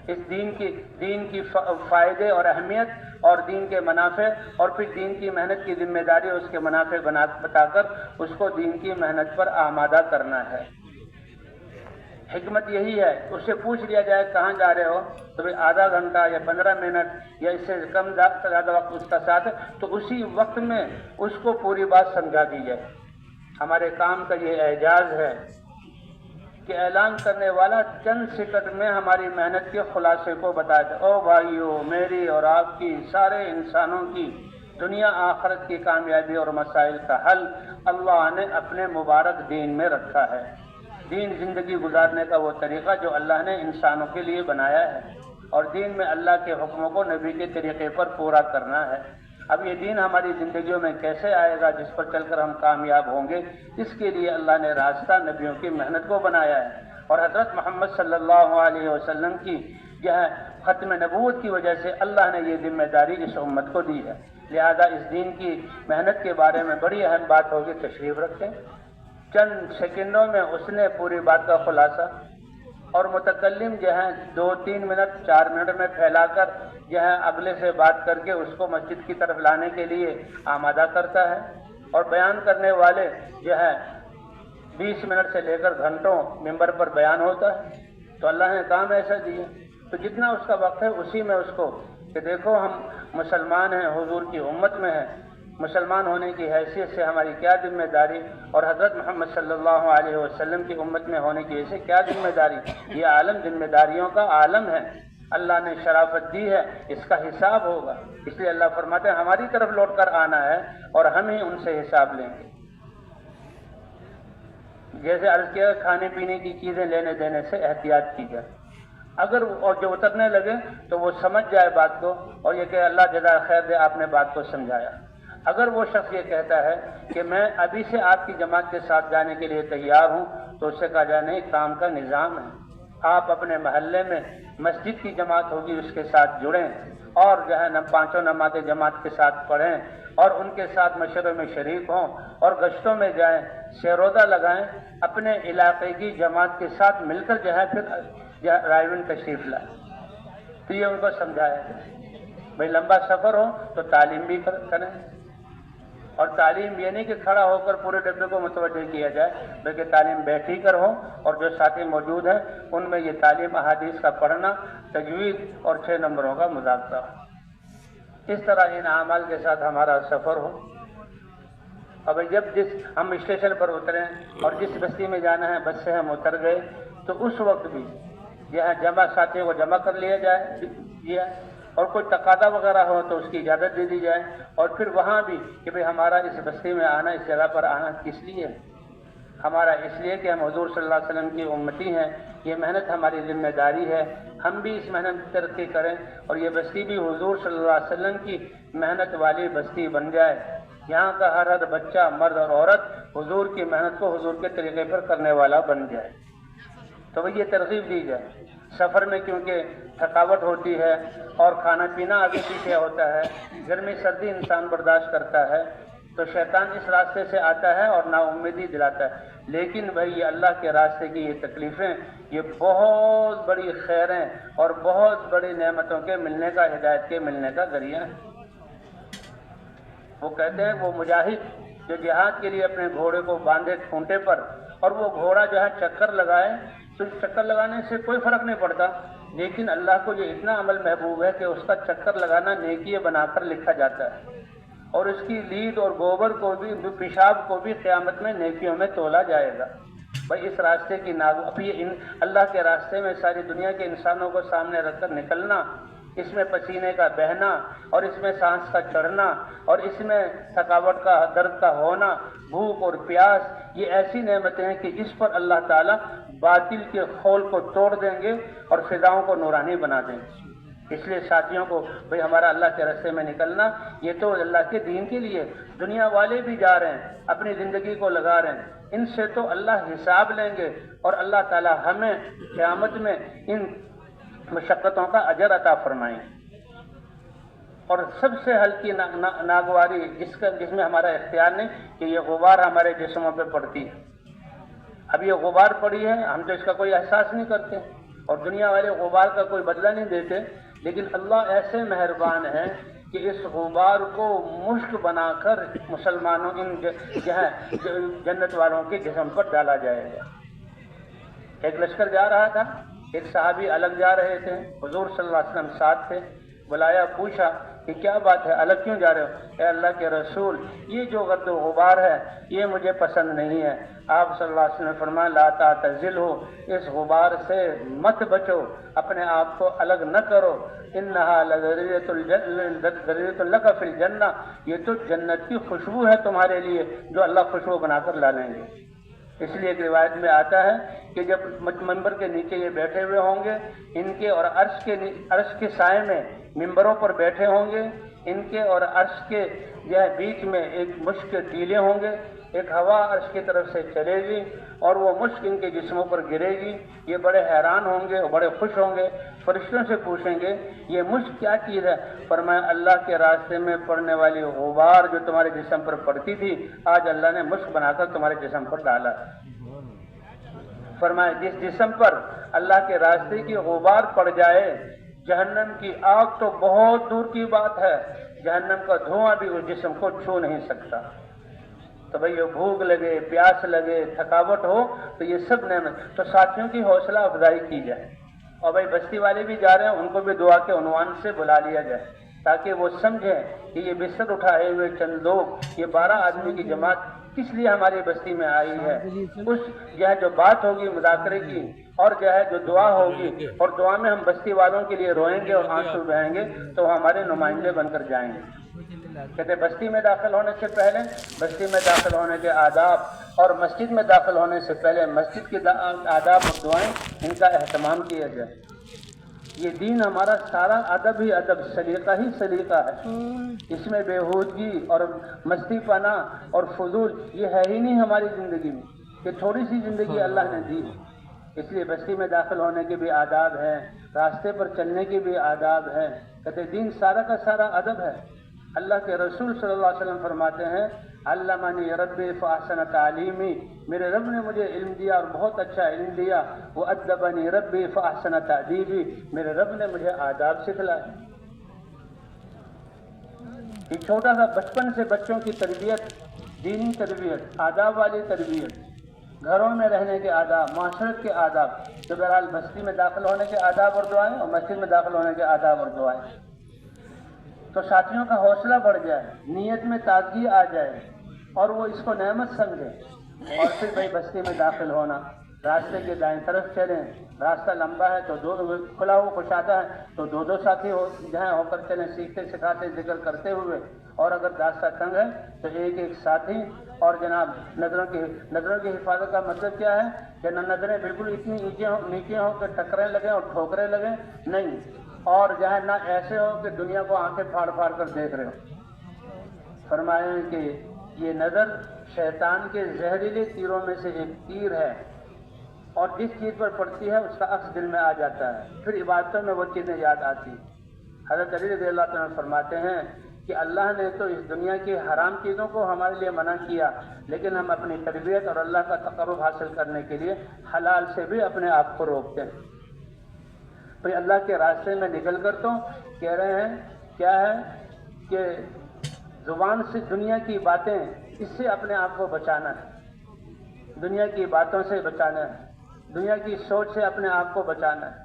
اس دین کی فائدے اور اہمیت اور دین کے منافع اور پھر دین کی محنت کی ذمہ داری اور اس کے منافع بتا کر اس کو دین کی محنت پر آمادہ کرنا ہے۔ حکمت یہی ہے، اس سے پوچھ لیا جائے کہاں جا رہے ہو تو بھئی آدھا گھنٹہ یا 15 منٹ یا اس سے کم زیادہ وقت اس کا ساتھ ہے تو اسی وقت میں اس کو پوری بات سمجھا دی جائے۔ ہمارے کام کا یہ اعجاز ہے کہ اعلان کرنے والا چند سیکنڈ میں ہماری محنت کے خلاصے کو بتاتا ہے۔ او بھائیو، میری اور آپ کی، سارے انسانوں کی دنیا آخرت کی کامیابی اور مسائل کا حل اللہ نے اپنے مبارک دین میں رکھا ہے۔ دین زندگی گزارنے کا وہ طریقہ جو اللہ نے انسانوں کے لیے بنایا ہے، اور دین میں اللہ کے حکموں کو نبی کے طریقے پر پورا کرنا ہے۔ اب یہ دین ہماری زندگیوں میں کیسے آئے گا جس پر چل کر ہم کامیاب ہوں گے، اس کے لیے اللہ نے راستہ نبیوں کی محنت کو بنایا ہے، اور حضرت محمد صلی اللہ علیہ وسلم کی جو ہے ختم نبوت کی وجہ سے اللہ نے یہ ذمہ داری اس امت کو دی ہے۔ لہذا اس دین کی محنت کے بارے میں بڑی اہم بات ہوگی، تشریف رکھیں۔ چند سیکنڈوں میں اس نے پوری بات کا خلاصہ، اور متکلم جو ہے 2-3 منٹ 4 منٹ میں پھیلا کر جو ہے اگلے سے بات کر کے اس کو مسجد کی طرف لانے کے لیے آمادہ کرتا ہے، اور بیان کرنے والے جو ہے 20 منٹ سے لے کر گھنٹوں ممبر پر بیان ہوتا ہے۔ تو اللہ نے کام ایسا دیا تو جتنا اس کا وقت ہے اسی میں اس کو کہ دیکھو ہم مسلمان ہیں، حضور کی امت میں ہیں، مسلمان ہونے کی حیثیت سے ہماری کیا ذمہ داری، اور حضرت محمد صلی اللہ علیہ وسلم کی امت میں ہونے کی وجہ سے کیا ذمہ داری۔ یہ عالم ذمہ داریوں کا عالم ہے، اللہ نے شرافت دی ہے، اس کا حساب ہوگا۔ اس لیے اللہ فرماتے ہیں ہماری طرف لوٹ کر آنا ہے اور ہم ہی ان سے حساب لیں گے۔ جیسے عرض کیا کھانے پینے کی چیزیں لینے دینے سے احتیاط کی جائے، اگر اور جو اترنے لگے تو وہ سمجھ جائے بات کو اور یہ کہ اللہ جزائے خیر دے آپ نے بات کو سمجھایا۔ اگر وہ شخص یہ کہتا ہے کہ میں ابھی سے آپ کی جماعت کے ساتھ جانے کے لیے تیار ہوں تو اس سے کہا جائے نہیں، کام کا نظام ہے، آپ اپنے محلے میں مسجد کی جماعت ہوگی اس کے ساتھ جڑیں اور جو ہے 5 نمازیں جماعت کے ساتھ پڑھیں اور ان کے ساتھ مشورے میں شریک ہوں اور گشتوں میں جائیں، سیروزہ لگائیں، اپنے علاقے کی جماعت کے ساتھ مل کر جو ہے پھر رائے تشریف لائیں۔ تو یہ ان کو سمجھایا بھائی لمبا سفر ہو تو تعلیم بھی کریں، اور تعلیم یہ نہیں کہ کھڑا ہو کر پورے ڈبے کو متوجہ کیا جائے بلکہ تعلیم بیٹھی کر ہو، اور جو ساتھی موجود ہیں ان میں یہ تعلیم احادیث کا پڑھنا، تجوید اور 6 نمبروں کا مذاکرہ ہو۔ اس طرح ان اعمال کے ساتھ ہمارا سفر ہو۔ اب جب ہم اسٹیشن پر اتریں اور جس بستی میں جانا ہے بس سے ہم اتر گئے تو اس وقت بھی یہاں جمع ساتھیوں کو جمع کر لیا جائے اور کوئی تقاضا وغیرہ ہو تو اس کی اجازت دے دی جائے، اور پھر وہاں بھی کہ بھئی ہمارا اس بستی میں آنا، اس جگہ پر آنا کس لیے ہے، ہمارا اس لیے کہ ہم حضور صلی اللہ علیہ وسلم کی امتی ہیں، یہ محنت ہماری ذمہ داری ہے، ہم بھی اس محنت کی ترقی کریں اور یہ بستی بھی حضور صلی اللہ علیہ وسلم کی محنت والی بستی بن جائے، یہاں کا ہر بچہ مرد اور عورت حضور کی محنت کو حضور کے طریقے پر کرنے والا بن جائے۔ تو یہ ترغیب دی جائے۔ سفر میں کیونکہ تھکاوٹ ہوتی ہے اور کھانا پینا آگے پیچھے ہوتا ہے، گرمی سردی انسان برداشت کرتا ہے، تو شیطان اس راستے سے آتا ہے اور نا امیدی دلاتا ہے، لیکن بھائی یہ اللہ کے راستے کی یہ تکلیفیں، یہ بہت بڑی خیریں اور بہت بڑی نعمتوں کے ملنے کا، ہدایت کے ملنے کا ذریعہ ہے۔ وہ کہتے ہیں وہ مجاہد جو جہاد کے لیے اپنے گھوڑے کو باندھے کھونٹے پر اور وہ گھوڑا جو ہے چکر لگائے، تو چکر لگانے سے کوئی فرق نہیں پڑتا، لیکن اللہ کو یہ اتنا عمل محبوب ہے کہ اس کا چکر لگانا نیکی بنا کر لکھا جاتا ہے، اور اس کی لید اور گوبر کو بھی، پیشاب کو بھی قیامت میں نیکیوں میں تولا جائے گا۔ بھائی اس راستے کی اللہ کے راستے میں ساری دنیا کے انسانوں کو سامنے رکھ کر نکلنا، اس میں پسینے کا بہنا اور اس میں سانس کا چڑھنا اور اس میں تھکاوٹ کا، درد کا ہونا، بھوک اور پیاس، یہ ایسی نعمتیں ہیں کہ اس پر اللہ تعالیٰ باطل کے خول کو توڑ دیں گے اور فضاؤں کو نورانی بنا دیں گے۔ اس لیے ساتھیوں کو بھئی ہمارا اللہ کے راستے میں نکلنا، یہ تو اللہ کے دین کے لیے، دنیا والے بھی جا رہے ہیں، اپنی زندگی کو لگا رہے ہیں، ان سے تو اللہ حساب لیں گے اور اللہ تعالیٰ ہمیں قیامت میں ان مشقتوں کا اجر عطا فرمائیں۔ اور سب سے ہلکی ناگواری جس میں ہمارا اختیار نہیں کہ یہ غبار ہمارے جسموں پہ پڑتی ہے۔ اب یہ غبار پڑی ہے، ہم تو اس کا کوئی احساس نہیں کرتے اور دنیا والے غبار کا کوئی بدلہ نہیں دیتے، لیکن اللہ ایسے مہربان ہے کہ اس غبار کو مشک بنا کر مسلمانوں جنت والوں کے جسم پر ڈالا جائے گا۔ ایک لشکر جا رہا تھا، ایک صحابی الگ جا رہے تھے، حضور صلی اللہ علیہ وسلم ساتھ تھے، بلایا، پوچھا کہ کیا بات ہے، الگ کیوں جا رہے ہو؟ اے اللہ کے رسول، یہ جو گرد و غبار ہے یہ مجھے پسند نہیں ہے۔ آپ صلی اللہ علیہ وسلم نے فرمایا لا تعتزلہ، اس غبار سے مت بچو، اپنے آپ کو الگ نہ کرو، انہا لذریۃ لک فی الجنہ، یہ تو جنت کی خوشبو ہے تمہارے لیے جو اللہ خوشبو بنا کر لا لیں گے۔ اس لیے ایک روایت میں آتا ہے کہ جب منبر کے نیچے یہ بیٹھے ہوئے ہوں گے، ان کے اور عرش کے سائے میں منبروں پر بیٹھے ہوں گے، ان کے اور عرش کے بیچ میں ایک مشک کے ٹیلے ہوں گے، ایک ہوا عرش کی طرف سے چلے گی اور وہ مشک ان کے جسموں پر گرے گی، یہ بڑے حیران ہوں گے اور بڑے خوش ہوں گے، فرشتوں سے پوچھیں گے یہ مشک کیا چیز ہے؟ فرمایا اللہ کے راستے میں پڑنے والی غبار جو تمہارے جسم پر پڑتی تھی، آج اللہ نے مشک بنا کر تمہارے جسم پر ڈالا۔ فرمایا جس جسم پر اللہ کے راستے کی غبار پڑ جائے، جہنم کی آگ تو بہت دور کی بات ہے، جہنم کا دھواں بھی اس جسم کو چھو نہیں سکتا۔ تو بھئی یہ بھوک لگے، پیاس لگے، تھکاوٹ ہو تو یہ سب نعمت، تو ساتھیوں کی حوصلہ افزائی کی جائے، اور بھئی بستی والے بھی جا رہے ہیں ان کو بھی دعا کے عنوان سے بلا لیا جائے تاکہ وہ سمجھیں کہ یہ بستر اٹھائے ہوئے چند لوگ، یہ 12 آدمی کی جماعت کس لیے ہماری بستی میں آئی ہے۔ اس جو بات ہوگی مذاکرے کی اور جو دعا ہوگی، اور دعا میں ہم بستی والوں کے لیے روئیں گے اور آنسو بہائیں گے تو وہ ہمارے نمائندے بن کر جائیں گے۔ کہتے بستی میں داخل ہونے سے پہلے بستی میں داخل ہونے کے آداب اور مسجد میں داخل ہونے سے پہلے مسجد کے آداب اور دعائیں، ان کا اہتمام کیا جائے۔ یہ دین ہمارا سارا ادب ہی ادب، سلیقہ ہی سلیقہ ہے، اس میں بےہودگی اور مستی پنا اور فضول یہ ہے ہی نہیں ہماری زندگی میں، یہ تھوڑی سی زندگی اللہ نے دی۔ اس لیے بستی میں داخل ہونے کے بھی آداب ہیں، راستے پر چلنے کے بھی آداب ہیں، کہتے دین سارا کا سارا ادب ہے۔ اللہ کے رسول صلی اللہ علیہ وسلم فرماتے ہیں علمنی ربی فاحسن تعلیمی، میرے رب نے مجھے علم دیا اور بہت اچھا علم دیا، وادبنی ربی فاحسن تادیبی، میرے رب نے مجھے آداب سکھلائے۔ یہ چھوٹا سا بچپن سے بچوں کی تربیت، دینی تربیت، آداب والی تربیت، گھروں میں رہنے کے آداب، معاشرت کے آداب، تو بہرحال بستی میں داخل ہونے کے آداب اور دعائیں اور مسجد میں داخل ہونے کے آداب اور دعائیں، تو ساتھیوں کا حوصلہ بڑھ جائے، نیت میں تازگی آ جائے اور وہ اس کو نعمت سمجھے، اور پھر بھائی بستی میں داخل ہونا، راستے کے دائیں طرف چلیں، راستہ لمبا ہے تو کھلا ہوا کشادہ ہے تو دو ساتھی جہاں ہو کر چلیں، سیکھتے سکھاتے ذکر کرتے ہوئے، اور اگر راستہ تنگ ہے تو ایک ساتھی، اور جناب نظروں کی حفاظت کا مطلب کیا ہے کہ نہ نظریں بالکل اتنی نیچے ہوں کہ ٹکریں لگیں اور ٹھوکریں لگیں، نہیں، اور جہاں نہ ایسے ہو کہ دنیا کو آنکھیں پھاڑ پھاڑ کر دیکھ رہے ہو۔ فرمایا کہ یہ نظر شیطان کے زہریلے تیروں میں سے ایک تیر ہے، اور جس چیز پر پڑتی ہے اس کا عکس دل میں آ جاتا ہے، پھر عبادتوں میں وہ چیزیں یاد آتی۔ حضرت علی رضی اللہ عنہ فرماتے ہیں کہ اللہ نے تو اس دنیا کی حرام چیزوں کو ہمارے لیے منع کیا، لیکن ہم اپنی تربیت اور اللہ کا تقرب حاصل کرنے کے لیے حلال سے بھی اپنے آپ کو روکتے ہیں۔ بھئی اللہ کے راستے میں نکل کر تو کہہ رہے ہیں کیا ہے کہ زبان سے دنیا کی باتیں، اس سے اپنے آپ کو بچانا ہے، دنیا کی باتوں سے بچانا ہے، دنیا کی سوچ سے اپنے آپ کو بچانا ہے۔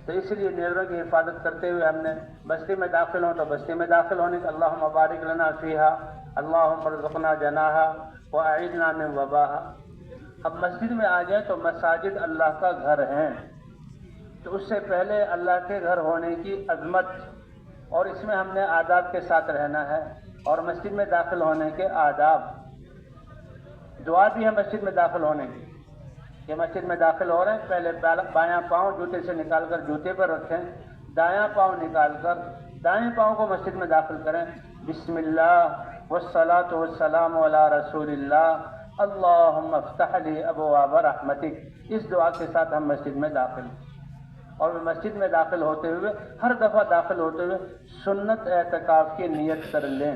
تو اس لیے نیزوں کی حفاظت کرتے ہوئے ہم نے بستی میں داخل ہوں تو بستی میں داخل ہونے کا اللہم بارک لنا فیہا، اللہم ارزقنا جناہا واعذنا من وباہا۔ اب مسجد میں آ جائیں تو مساجد اللہ کا گھر ہیں، تو اس سے پہلے اللہ کے گھر ہونے کی عظمت، اور اس میں ہم نے آداب کے ساتھ رہنا ہے، اور مسجد میں داخل ہونے کے آداب، دعا بھی ہے مسجد میں داخل ہونے کی کہ مسجد میں داخل ہو رہے ہیں، پہلے بایاں پاؤں جوتے سے نکال کر جوتے پر رکھیں، دایاں پاؤں نکال کر دائیں پاؤں کو مسجد میں داخل کریں، بسم اللہ والصلاۃ والسلام علی رسول اللہ اللہم افتح لی ابواب رحمتک، اس دعا کے ساتھ ہم مسجد میں داخل ہیں۔ اور مسجد میں داخل ہوتے ہوئے ہر دفعہ داخل ہوتے ہوئے سنت اعتکاف کی نیت کر لیں،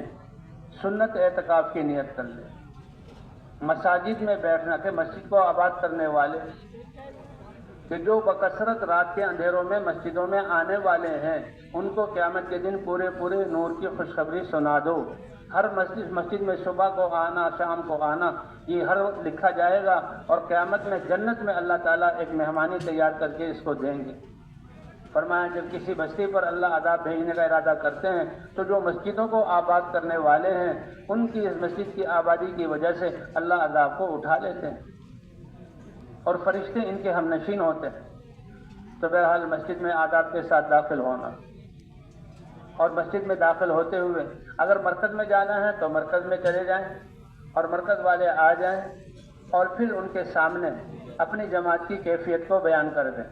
سنت اعتکاف کی نیت کر لیں۔ مساجد میں بیٹھنا کہ مسجد کو آباد کرنے والے کہ جو بکثرت رات کے اندھیروں میں مسجدوں میں آنے والے ہیں، ان کو قیامت کے دن پورے نور کی خوشخبری سنا دو۔ ہر مسجد میں صبح کو آنا، شام کو آنا، یہ ہر وقت لکھا جائے گا، اور قیامت میں جنت میں اللہ تعالیٰ ایک مہمانی تیار کر کے اس کو دیں گے۔ فرمایا جب کسی بستی پر اللہ عذاب بھیجنے کا ارادہ کرتے ہیں تو جو مسجدوں کو آباد کرنے والے ہیں ان کی اس مسجد کی آبادی کی وجہ سے اللہ عذاب کو اٹھا لیتے ہیں، اور فرشتے ان کے ہم نشین ہوتے ہیں۔ تو بہرحال مسجد میں آداب کے ساتھ داخل ہونا، اور مسجد میں داخل ہوتے ہوئے اگر مرکز میں جانا ہے تو مرکز میں چلے جائیں، اور مرکز والے آ جائیں، اور پھر ان کے سامنے اپنی جماعت کی کیفیت کو بیان کر دیں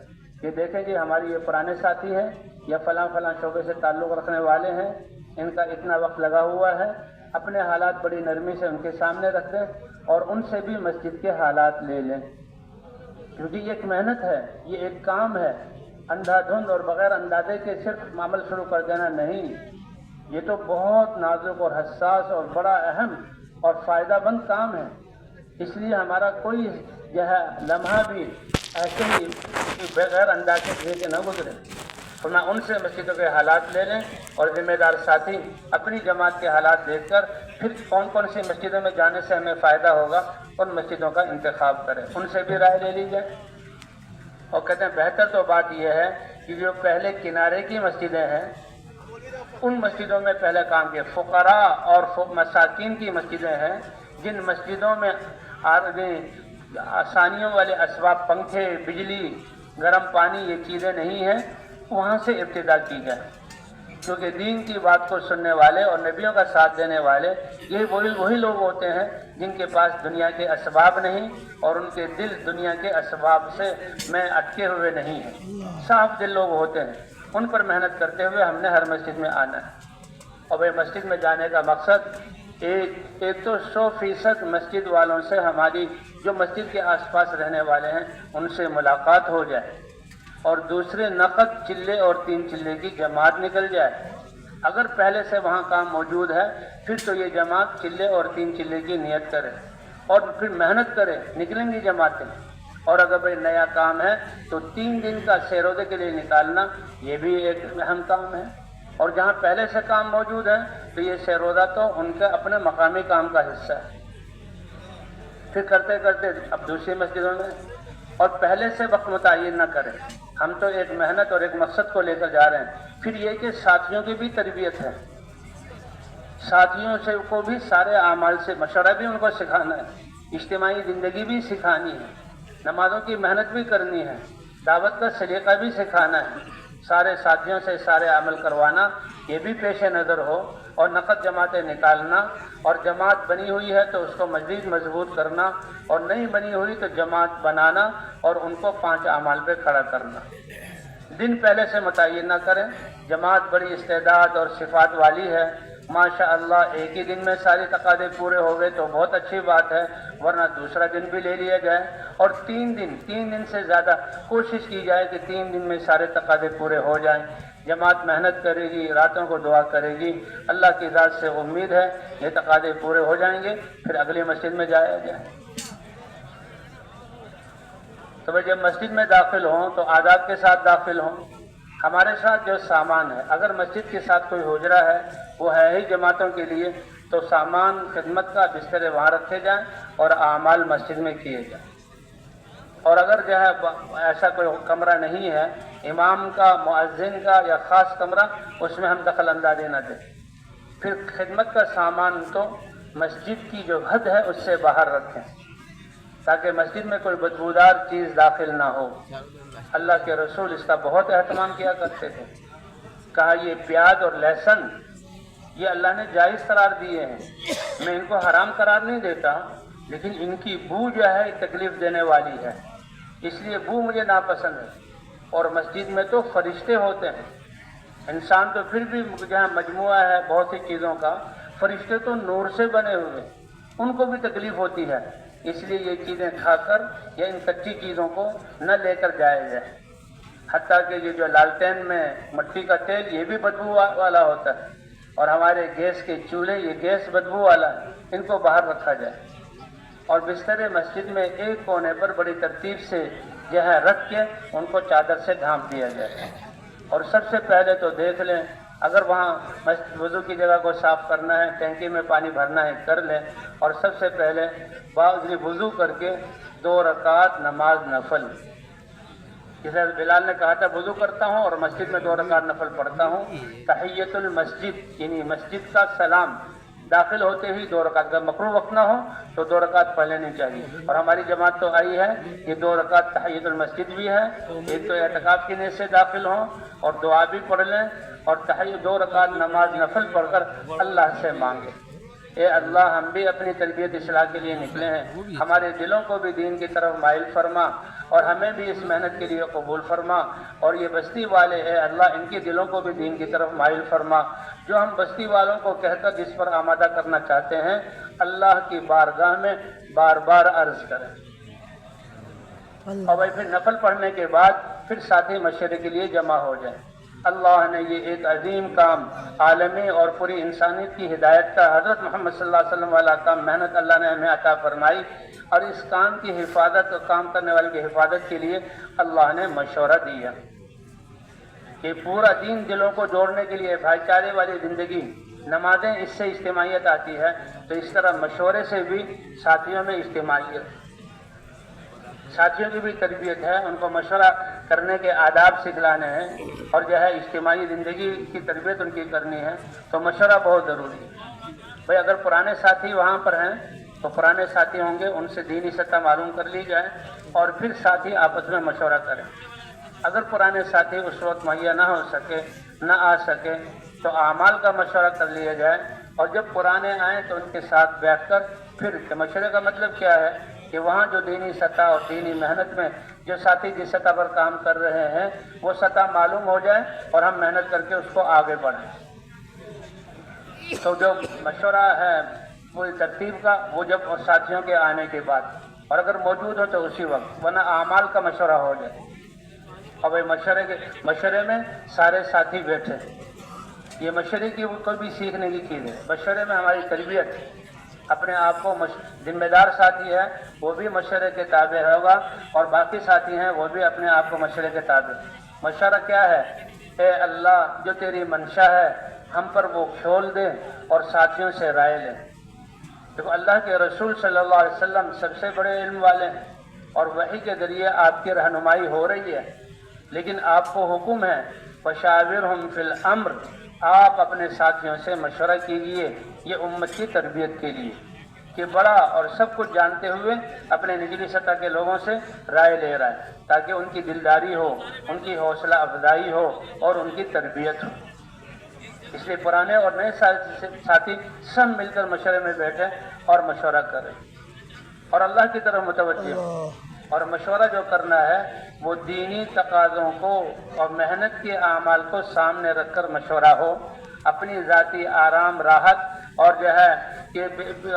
کہ دیکھیں جی ہماری یہ پرانے ساتھی ہیں یا فلاں شعبے سے تعلق رکھنے والے ہیں، ان کا اتنا وقت لگا ہوا ہے، اپنے حالات بڑی نرمی سے ان کے سامنے رکھ دیں، اور ان سے بھی مسجد کے حالات لے لیں، کیونکہ یہ ایک محنت ہے، یہ ایک کام ہے، اندھا دھند اور بغیر اندازے کے صرف عمل شروع کر دینا نہیں، یہ تو بہت نازک اور حساس اور بڑا اہم اور فائدہ مند کام ہے۔ اس لیے ہمارا کوئی جو ہے لمحہ بھی ایسے ہی بغیر اندازے سے نہ گزرے، ورنہ ان سے مسجدوں کے حالات لے لیں، اور ذمہ دار ساتھی اپنی جماعت کے حالات دیکھ کر پھر کون سی مسجدوں میں جانے سے ہمیں فائدہ ہوگا ان مسجدوں کا انتخاب کریں، ان سے بھی رائے لے لی جائے۔ اور کہتے ہیں بہتر تو بات یہ ہے کہ جو پہلے کنارے کی مسجدیں ہیں ان مسجدوں میں پہلے کام کیا، فقراء اور مساکین کی مسجدیں ہیں، جن مسجدوں میں آسانیوں والے اسباب، پنکھے، بجلی، گرم پانی، یہ چیزیں نہیں ہیں، وہاں سے ابتدا کی جائے، کیونکہ دین کی بات کو سننے والے اور نبیوں کا ساتھ دینے والے یہ وہی لوگ ہوتے ہیں جن کے پاس دنیا کے اسباب نہیں اور ان کے دل دنیا کے اسباب سے میں اٹکے ہوئے نہیں ہیں، صاف دل لوگ ہوتے ہیں، ان پر محنت کرتے ہوئے ہم نے ہر مسجد میں آنا ہے۔ اور بھائی مسجد میں جانے کا مقصد ایک تو 100% مسجد والوں سے، ہماری جو مسجد کے آس پاس رہنے والے ہیں ان سے ملاقات ہو جائے، اور دوسرے نقد چلے اور 3 چلے کی جماعت نکل جائے۔ اگر پہلے سے وہاں کام موجود ہے پھر تو یہ جماعت چلے اور 3 چلے کی نیت کرے اور پھر محنت کرے، نکلیں گی جماعتیں۔ اور اگر بھائی نیا کام ہے تو 3 دن کا سیرودے کے لیے نکالنا یہ بھی ایک اہم کام ہے، اور جہاں پہلے سے کام موجود ہے تو یہ سیرودہ تو ان کے اپنے مقامی کام کا حصہ ہے۔ پھر کرتے کرتے اب دوسری مسجدوں میں، اور پہلے سے وقت متعین نہ کریں، ہم تو ایک محنت اور ایک مقصد کو لے کر جا رہے ہیں۔ پھر یہ کہ ساتھیوں کی بھی تربیت ہے، ساتھیوں سے کو بھی سارے اعمال سے مشورہ بھی ان کو سکھانا ہے، اجتماعی زندگی بھی سکھانی ہے، نمازوں کی محنت بھی کرنی ہے، دعوت کا سلیقہ بھی سکھانا ہے، سارے ساتھیوں سے سارے عمل کروانا یہ بھی پیش نظر ہو، اور نقد جماعتیں نکالنا، اور جماعت بنی ہوئی ہے تو اس کو مزید مضبوط کرنا، اور نہیں بنی ہوئی تو جماعت بنانا اور ان کو 5 اعمال پہ کھڑا کرنا۔ دن پہلے سے متعین نہ کریں، جماعت بڑی استعداد اور صفات والی ہے، ماشاء اللہ ایک ہی دن میں ساری تقاضے پورے ہو گئے تو بہت اچھی بات ہے، ورنہ دوسرا دن بھی لے لیا جائے، اور 3 دن سے زیادہ کوشش کی جائے کہ 3 دن میں سارے تقاضے پورے ہو جائیں۔ جماعت محنت کرے گی، راتوں کو دعا کرے گی، اللہ کی ذات سے امید ہے یہ تقاضے پورے ہو جائیں گے، پھر اگلی مسجد میں جایا جائے۔ تو جب مسجد میں داخل ہوں تو آداب کے ساتھ داخل ہوں۔ ہمارے ساتھ جو سامان ہے، اگر مسجد کے ساتھ کوئی حجرہ ہے وہ ہے ہی جماعتوں کے لیے، تو سامان خدمت کا بسترے وہاں رکھے جائیں اور اعمال مسجد میں کیے جائیں۔ اور اگر جو ہے ایسا کوئی کمرہ نہیں ہے، امام کا، مؤذن کا یا خاص کمرہ، اس میں ہم دخل اندازی نہ دیں۔ پھر خدمت کا سامان تو مسجد کی جو حد ہے اس سے باہر رکھیں، تاکہ مسجد میں کوئی بدبودار چیز داخل نہ ہو۔ اللہ کے رسول اس کا بہت اہتمام کیا کرتے تھے، کہا یہ پیاز اور لہسن یہ اللہ نے جائز قرار دیے ہیں، میں ان کو حرام قرار نہیں دیتا، لیکن ان کی بو جو ہے تکلیف دینے والی ہے، اس لیے بو مجھے ناپسند ہے۔ اور مسجد میں تو فرشتے ہوتے ہیں، انسان تو پھر بھی جہاں مجموعہ ہے بہت سی چیزوں کا، فرشتے تو نور سے بنے ہوئے، ان کو بھی تکلیف ہوتی ہے، اس لیے یہ چیزیں کھا کر یا ان کچی چیزوں کو نہ لے کر جایا جائے۔ حتیٰ کہ یہ جو لالٹین میں مٹی کا تیل یہ بھی بدبو والا ہوتا ہے، اور ہمارے گیس کے چولہے یہ گیس بدبو والا ہے، ان کو باہر رکھا جائے۔ اور بستر مسجد میں ایک کونے پر بڑی ترتیب سے جو ہے رکھ کے ان کو چادر سے ڈھانپ دیا جائے۔ اور سب سے پہلے تو دیکھ لیں، اگر وہاں وضو کی جگہ کو صاف کرنا ہے، ٹینکی میں پانی بھرنا ہے کر لیں، اور سب سے پہلے وضو کر کے 2 رکعت نماز نفل، جیسے بلال نے کہا تھا وضو کرتا ہوں اور مسجد میں 2 رکعت نفل پڑھتا ہوں، تحیت المسجد یعنی مسجد کا سلام، داخل ہوتے ہی 2 رکعت، اگر مکروہ وقت نہ ہو تو 2 رکعت پڑھ لینی چاہیے۔ اور ہماری جماعت تو آئی ہے، یہ 2 رکعت تحیت المسجد بھی ہے، ایک تو اعتکاف کی نیت سے داخل ہوں اور دعا بھی پڑھ لیں، اور 2 رکعت نماز نفل پڑھ کر اللہ سے مانگے، اے اللہ ہم بھی اپنی تربیت اصلاح کے لیے نکلے ہیں، ہمارے دلوں کو بھی دین کی طرف مائل فرما، اور ہمیں بھی اس محنت کے لیے قبول فرما، اور یہ بستی والے اے اللہ ان کے دلوں کو بھی دین کی طرف مائل فرما، جو ہم بستی والوں کو کہہ کر جس پر آمادہ کرنا چاہتے ہیں، اللہ کی بارگاہ میں بار بار عرض کریں۔ اور بھائی پھر نفل پڑھنے کے بعد پھر ساتھی مشورے کے لیے جمع ہو جائیں۔ اللہ نے یہ ایک عظیم کام، عالمی اور پوری انسانیت کی ہدایت کا، حضرت محمد صلی اللہ علیہ وسلم والا کام، محنت اللہ نے ہمیں عطا فرمائی، اور اس کام کی حفاظت اور کام کرنے والے کی حفاظت کے لیے اللہ نے مشورہ دیا کہ پورا دین دلوں کو جوڑنے کے لیے بھائی چارے والی زندگی، نمازیں اس سے اجتماعیت آتی ہے، تو اس طرح مشورے سے بھی ساتھیوں میں اجتماعیت، ساتھیوں کی بھی تربیت ہے، ان کو مشورہ کرنے کے آداب سکھلانے ہیں، اور جو ہے اجتماعی زندگی کی تربیت ان کی کرنی ہے، تو مشورہ بہت ضروری ہے۔ بھائی اگر پرانے ساتھی وہاں پر ہیں تو پرانے ساتھی ہوں گے، ان سے دینی سطح معلوم کر لی جائے، اور پھر ساتھی آپس میں مشورہ کریں۔ اگر پرانے ساتھی اس وقت مہیا نہ ہو سکے، نہ آ سکے، تو اعمال کا مشورہ کر لیا جائے، اور جب پرانے آئیں تو ان کے ساتھ بیٹھ کر پھر مشورے کا مطلب کیا ہے کہ وہاں جو دینی سطح اور دینی محنت میں جو ساتھی جس سطح پر کام کر رہے ہیں وہ سطح معلوم ہو جائے، اور ہم محنت کر کے اس کو آگے بڑھیں۔ تو جو مشورہ ہے پوری ترتیب کا، وہ جب اور ساتھیوں کے آنے کے بعد، اور اگر موجود ہو تو اسی وقت، ورنہ اعمال کا مشورہ ہو جائے۔ اور بھائی مشورے میں سارے ساتھی بیٹھے، یہ مشورے کی کوئی بھی سیکھنے کی چیز ہے، مشورے میں ہماری تربیت، اپنے آپ کو ذمہ دار ساتھی ہے وہ بھی مشورے کے تابع ہوگا، اور باقی ساتھی ہیں وہ بھی اپنے آپ کو مشورے کے تابع۔ مشورہ کیا ہے؟ اے اللہ جو تیری منشا ہے ہم پر وہ کھول دے، اور ساتھیوں سے رائے لیں۔ دیکھو اللہ کے رسول صلی اللہ علیہ وسلم سب سے بڑے علم والے ہیں، اور وحی کے ذریعے آپ کی رہنمائی ہو رہی ہے، لیکن آپ کو حکم ہے فشاورہم فی الامر، آپ اپنے ساتھیوں سے مشورہ کیجیے، یہ امت کی تربیت کے لیے۔ کہ بڑا اور سب کچھ جانتے ہوئے اپنے نچلی سطح کے لوگوں سے رائے لے رہا ہے تاکہ ان کی دلداری ہو، ان کی حوصلہ افزائی ہو اور ان کی تربیت ہو۔ اس لیے پرانے اور نئے ساتھی سب مل کر مشورے میں بیٹھے اور مشورہ کریں اور اللہ کی طرف متوجہ ہو۔ اور مشورہ جو کرنا ہے وہ دینی تقاضوں کو اور محنت کے اعمال کو سامنے رکھ کر مشورہ ہو، اپنی ذاتی آرام راحت اور جو ہے کہ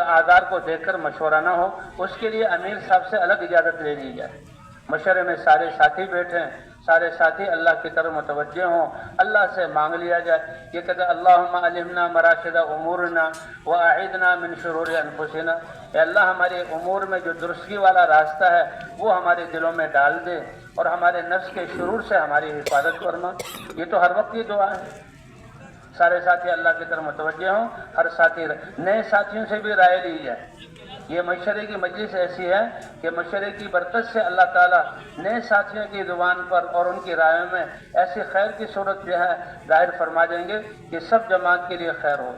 آزار کو دیکھ کر مشورہ نہ ہو۔ اس کے لیے امیر صاحب سے الگ اجازت لے لی جائے، مشورے میں سارے ساتھی بیٹھیں، سارے ساتھی اللہ کی طرف متوجہ ہوں، اللہ سے مانگ لیا جائے۔ یہ کہتے ہیں اللہم علمنا مراشد امورنا واعذنا من شرور انفسنا، اے اللہ ہمارے امور میں جو درستگی والا راستہ ہے وہ ہمارے دلوں میں ڈال دے اور ہمارے نفس کے شرور سے ہماری حفاظت فرما۔ یہ تو ہر وقت کی دعا ہے۔ سارے ساتھی اللہ کی طرف متوجہ ہوں، ہر ساتھی نئے ساتھیوں سے بھی رائے لی جائے۔ یہ مشورے کی مجلس ایسی ہے کہ مشورے کی برکت سے اللہ تعالیٰ نئے ساتھیوں کی زبان پر اور ان کی رائے میں ایسی خیر کی صورت جو ہے ظاہر فرما دیں گے کہ سب جماعت کے لیے خیر ہو۔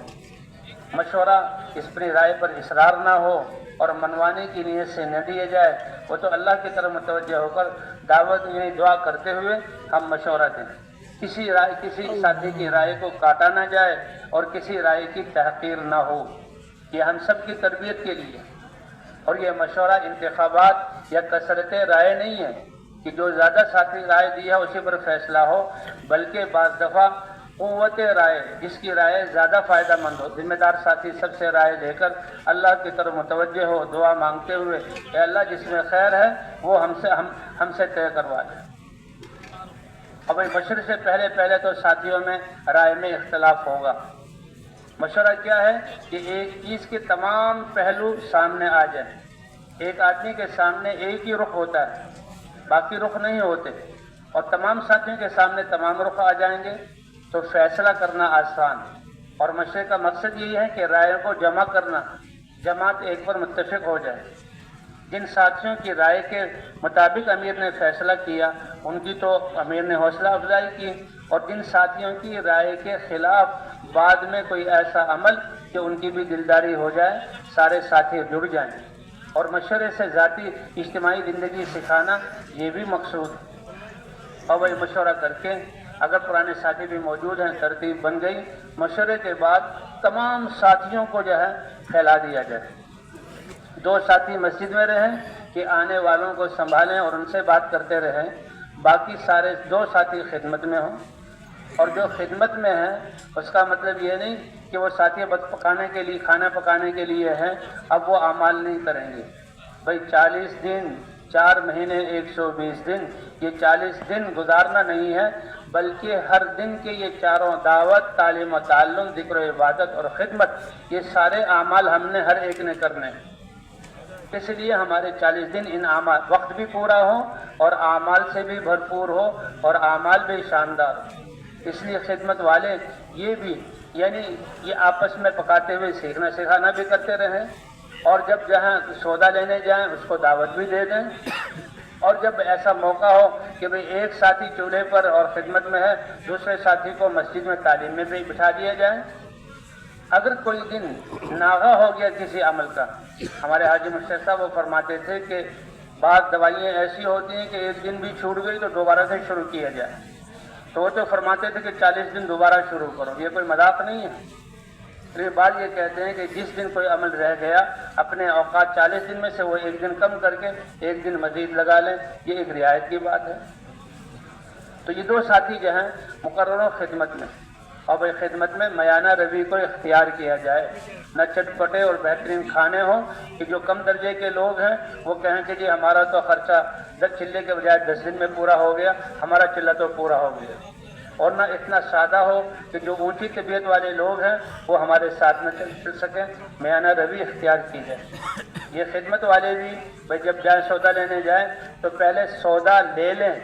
مشورہ اپنی رائے پر اصرار نہ ہو اور منوانے کی نیت سے نہ دیے جائے، وہ تو اللہ کی طرف متوجہ ہو کر دعوت یعنی دعا کرتے ہوئے ہم مشورہ دیں۔ کسی ساتھی کی رائے کو کاٹا نہ جائے اور کسی رائے کی تحقیر نہ ہو، یہ ہم سب کی تربیت کے لیے۔ اور یہ مشورہ انتخابات یا کثرت رائے نہیں ہے کہ جو زیادہ ساتھی رائے دی ہے اسی پر فیصلہ ہو، بلکہ بعض دفعہ قوت رائے، جس کی رائے زیادہ فائدہ مند ہو، ذمہ دار ساتھی سب سے رائے لے کر اللہ کی طرف متوجہ ہو، دعا مانگتے ہوئے کہ اللہ جس میں خیر ہے وہ ہم سے طے کروا دے۔ اب مشورے سے پہلے تو ساتھیوں میں رائے میں اختلاف ہوگا۔ مشورہ کیا ہے کہ ایک چیز کے تمام پہلو سامنے آ جائیں۔ ایک آدمی کے سامنے ایک ہی رخ ہوتا ہے، باقی رخ نہیں ہوتے، اور تمام ساتھیوں کے سامنے تمام رخ آ جائیں گے تو فیصلہ کرنا آسان۔ اور مشورے کا مقصد یہی ہے کہ رائے کو جمع کرنا، جماعت ایک پر متفق ہو جائے۔ جن ساتھیوں کی رائے کے مطابق امیر نے فیصلہ کیا ان کی تو امیر نے حوصلہ افزائی کی، اور جن ساتھیوں کی رائے کے خلاف بعد میں کوئی ایسا عمل کہ ان کی بھی دلداری ہو جائے، سارے ساتھی جڑ جائیں۔ اور مشورے سے ذاتی اجتماعی زندگی سکھانا یہ بھی مقصود ہے۔ اور وہی مشورہ کر کے اگر پرانے ساتھی بھی موجود ہیں، ترتیب بن گئی، مشورے کے بعد تمام ساتھیوں کو جو ہے پھیلا دیا جائے۔ 2 ساتھی مسجد میں رہیں کہ آنے والوں کو سنبھالیں اور ان سے بات کرتے رہیں، باقی سارے 2 ساتھی خدمت میں ہوں۔ اور جو خدمت میں ہیں اس کا مطلب یہ نہیں کہ وہ ساتھی بس پکانے کے لیے، کھانا پکانے کے لیے ہیں، اب وہ اعمال نہیں کریں گے۔ بھئی 40 دن 4 مہینے 120 دن، یہ 40 دن گزارنا نہیں ہے، بلکہ ہر دن کے یہ 4 دعوت، تعلیم و تعلم، ذکر و عبادت اور خدمت، یہ سارے اعمال ہم نے ہر ایک نے کرنے ہیں۔ اس لیے ہمارے 40 دن ان اعمال وقت بھی پورا ہو اور اعمال سے بھی بھرپور ہو اور اعمال بھی شاندار ہو۔ اس لیے خدمت والے یہ بھی یعنی یہ آپس میں پکاتے ہوئے سیکھنا سکھانا بھی کرتے رہیں، اور جب جہاں سودا لینے جائیں اس کو دعوت بھی دے دیں، اور جب ایسا موقع ہو کہ بھئی ایک ساتھی چولہے پر اور خدمت میں ہے، دوسرے ساتھی کو مسجد میں تعلیم میں بھی بٹھا دیا جائے۔ اگر کوئی دن ناغہ ہو گیا کسی عمل کا، ہمارے حاجی مشتاق صاحب وہ فرماتے تھے کہ بعض دوائیاں ایسی ہوتی ہیں کہ ایک دن بھی چھوٹ گئی تو دوبارہ سے شروع کیا جائے، تو وہ تو فرماتے تھے کہ 40 دن دوبارہ شروع کرو، یہ کوئی مذاق نہیں ہے۔ پھر بعد یہ کہتے ہیں کہ جس دن کوئی عمل رہ گیا اپنے اوقات 40 دن میں سے وہ ایک دن کم کر کے ایک دن مزید لگا لیں، یہ ایک رعایت کی بات ہے۔ تو یہ 2 ساتھی جو ہیں مقررہ خدمت میں، اور بھائی خدمت میں میانہ روی کو اختیار کیا جائے، نہ چٹپٹے اور بہترین کھانے ہوں کہ جو کم درجے کے لوگ ہیں وہ کہیں کہ جی ہمارا تو خرچہ 10 چلے کے بجائے 10 دن میں پورا ہو گیا، ہمارا چلہ تو پورا ہو گیا، اور نہ اتنا سادہ ہو کہ جو اونچی طبیعت والے لوگ ہیں وہ ہمارے ساتھ نہ چل سکیں، میانہ روی اختیار کی جائے۔ یہ خدمت والے بھی بھائی جب جائیں سودا لینے جائیں تو پہلے سودا لے لیں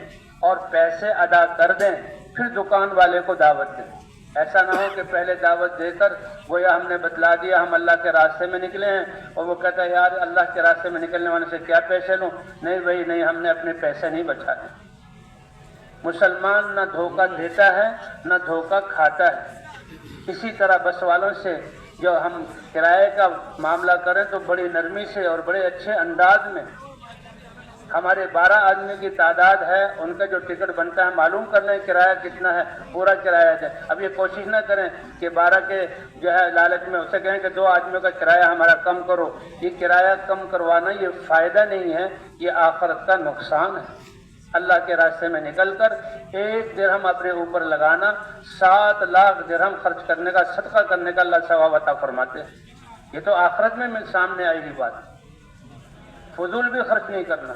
اور پیسے ادا کر دیں، پھر دکان والے کو دعوت دیں۔ ایسا نہ ہو کہ پہلے دعوت دے کر گویا ہم نے بتلا دیا ہم اللہ کے راستے میں نکلے ہیں، اور وہ کہتا ہے یار اللہ کے راستے میں نکلنے والے سے کیا پیسے لوں، نہیں بھائی نہیں، ہم نے اپنے پیسے نہیں بچائے۔ مسلمان نہ دھوکہ دیتا ہے نہ دھوکہ کھاتا ہے۔ اسی طرح بس والوں سے جو ہم کرائے کا معاملہ کریں تو بڑی نرمی سے اور بڑے اچھے انداز میں ہمارے 12 آدمی کی تعداد ہے، ان کا جو ٹکٹ بنتا ہے معلوم کر لیں کرایہ کتنا ہے، پورا کرایہ ہے۔ اب یہ کوشش نہ کریں کہ 12 کے جو ہے لالچ میں اسے کہیں کہ 2 آدمیوں کا کرایہ ہمارا کم کرو۔ یہ کرایہ کم کروانا یہ فائدہ نہیں ہے، یہ آخرت کا نقصان ہے۔ اللہ کے راستے میں نکل کر 1 درہم اپنے اوپر لگانا 7 لاکھ درہم خرچ کرنے کا، صدقہ کرنے کا اللہ ثواب عطا فرماتے ہیں۔ یہ تو آخرت میں سامنے آئی ہوئی بات، فضول بھی خرچ نہیں کرنا۔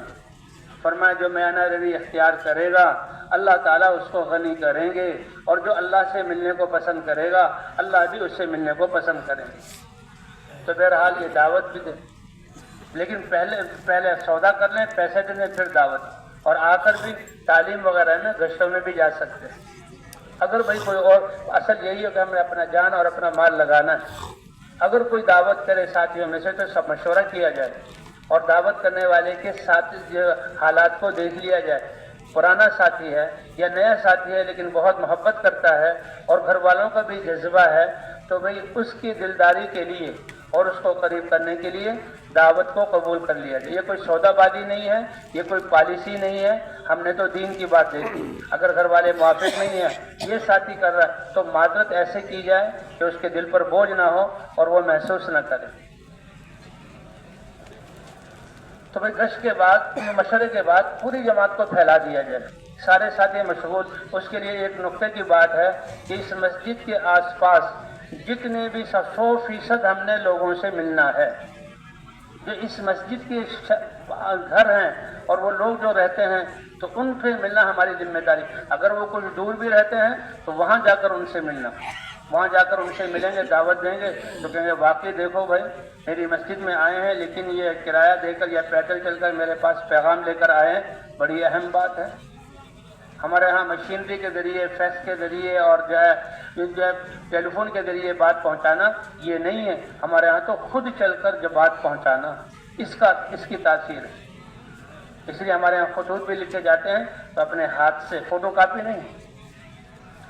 فرمایا جو میانہ روی اختیار کرے گا اللہ تعالیٰ اس کو غنی کریں گے، اور جو اللہ سے ملنے کو پسند کرے گا اللہ بھی اس سے ملنے کو پسند کریں گے۔ تو بہرحال یہ دعوت بھی دیں، لیکن پہلے سودا کر لیں، پیسے دیں گے پھر دعوت، اور آ کر بھی تعلیم وغیرہ میں گشتوں میں بھی جا سکتے ہیں۔ اگر بھائی کوئی اور اصل یہی ہے کہ ہمیں اپنا جان اور اپنا مال لگانا ہے، اگر کوئی دعوت کرے ساتھیوں میں سے تو سب مشورہ کیا جائے اور دعوت کرنے والے کے ساتھ حالات کو دیکھ لیا جائے۔ پرانا ساتھی ہے یا نیا ساتھی ہے لیکن بہت محبت کرتا ہے اور گھر والوں کا بھی جذبہ ہے، تو بھئی اس کی دلداری کے لیے اور اس کو قریب کرنے کے لیے دعوت کو قبول کر لیا جائے۔ یہ کوئی سودا بازی نہیں ہے، یہ کوئی پالیسی نہیں ہے، ہم نے تو دین کی بات دیکھی۔ اگر گھر والے موافق نہیں ہیں، یہ ساتھی کر رہا ہے تو معذرت ایسے کی جائے کہ اس کے دل پر بوجھ نہ ہو اور وہ محسوس نہ کرے۔ تو بھائی گشت کے بعد، مشورے کے بعد پوری جماعت کو پھیلا دیا جائے، سارے ساتھی مشغول۔ اس کے لیے ایک نقطے کی بات ہے کہ اس مسجد کے آس پاس جتنے بھی 100% ہم نے لوگوں سے ملنا ہے، جو اس مسجد کے گھر ہیں اور وہ لوگ جو رہتے ہیں تو ان سے ملنا ہماری ذمہ داری۔ اگر وہ کچھ دور بھی رہتے ہیں تو وہاں جا کر ان سے ملنا، وہاں جا کر ان سے ملیں گے، دعوت دیں گے تو کہیں گے واقعی دیکھو بھائی میری مسجد میں آئے ہیں لیکن یہ کرایہ دے کر یا پیدل چل کر میرے پاس پیغام لے کر آئے ہیں، بڑی اہم بات ہے۔ ہمارے ہاں مشینری کے ذریعے، فیکس کے ذریعے اور جو ہے ٹیلی فون کے ذریعے بات پہنچانا یہ نہیں ہے، ہمارے ہاں تو خود چل کر جو بات پہنچانا اس کی تاثیر ہے۔ اس لیے ہمارے ہاں خطوط بھی لکھے جاتے ہیں تو اپنے ہاتھ سے، فوٹو کاپی نہیں۔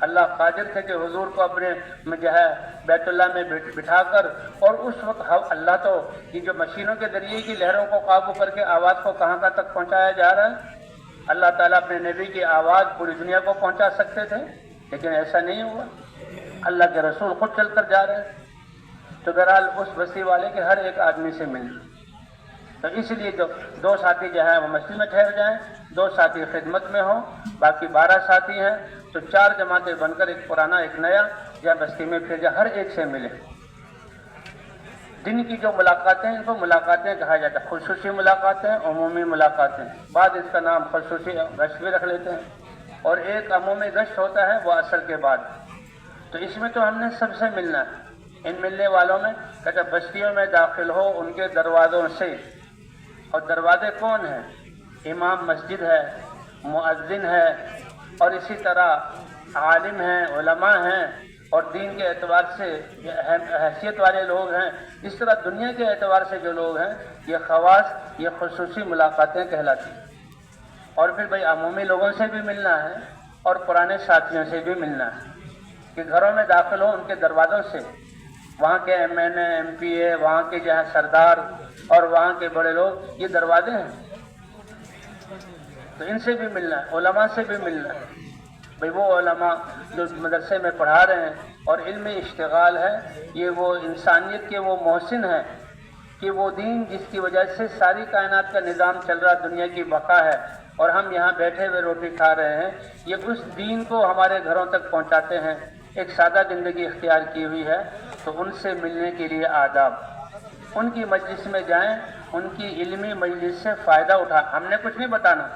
اللہ قادر تھے کہ حضور کو اپنے جو ہے بیت اللہ میں بٹھا کر، اور اس وقت اللہ تو یہ جو مشینوں کے ذریعے کی لہروں کو قابو کر کے آواز کو کہاں تک پہنچایا جا رہا ہے۔ اللہ تعالیٰ اپنے نبی کی آواز پوری دنیا کو پہنچا سکتے تھے لیکن ایسا نہیں ہوا، اللہ کے رسول خود چل کر جا رہے ہیں۔ تو بہرحال اس بستی والے کے ہر ایک آدمی سے ملنا، تو اس لیے جو 2 ساتھی جو ہیں وہ مسجد میں ٹھہر جائیں، 2 ساتھی خدمت میں ہوں، باقی 12 ساتھی ہیں تو 4 جماعتیں بن کر ایک پرانا ایک نیا یا بستی میں پھر ہر ایک سے ملے۔ دن کی جو ملاقاتیں ان کو ملاقاتیں کہا جاتا ہے، خصوصی ملاقاتیں، عمومی ملاقاتیں، بعد اس کا نام خصوصی گشت بھی رکھ لیتے ہیں، اور ایک عمومی گشت ہوتا ہے وہ عصر کے بعد۔ تو اس میں تو ہم نے سب سے ملنا ہے۔ ان ملنے والوں میں کہتے بستیوں میں داخل ہو ان کے دروازوں سے، اور دروازے کون ہیں؟ امام مسجد ہے، مؤذن ہے، اور اسی طرح عالم ہیں، علماء ہیں، اور دین کے اعتبار سے حیثیت والے لوگ ہیں۔ اس طرح دنیا کے اعتبار سے جو لوگ ہیں یہ خواص، یہ خصوصی ملاقاتیں کہلاتی ہیں۔ اور پھر بھائی عمومی لوگوں سے بھی ملنا ہے اور پرانے ساتھیوں سے بھی ملنا ہے، کہ گھروں میں داخل ہو ان کے دروازوں سے، وہاں کے MNA MPA، وہاں کے جو ہے سردار اور وہاں کے بڑے لوگ، یہ دروازے ہیں، تو ان سے بھی ملنا ہے، علماء سے بھی ملنا ہے۔ بھئی وہ علماء جو مدرسے میں پڑھا رہے ہیں اور علمی اشتغال ہے، یہ وہ انسانیت کے وہ محسن ہیں کہ وہ دین جس کی وجہ سے ساری کائنات کا نظام چل رہا، دنیا کی بقا ہے، اور ہم یہاں بیٹھے ہوئے روٹی کھا رہے ہیں، یہ اس دین کو ہمارے گھروں تک پہنچاتے ہیں، ایک سادہ زندگی اختیار کی ہوئی ہے۔ تو ان سے ملنے کے لیے آداب، ان کی مجلس میں جائیں، ان کی علمی مجلس سے فائدہ ہم نے کچھ نہیں بتانا،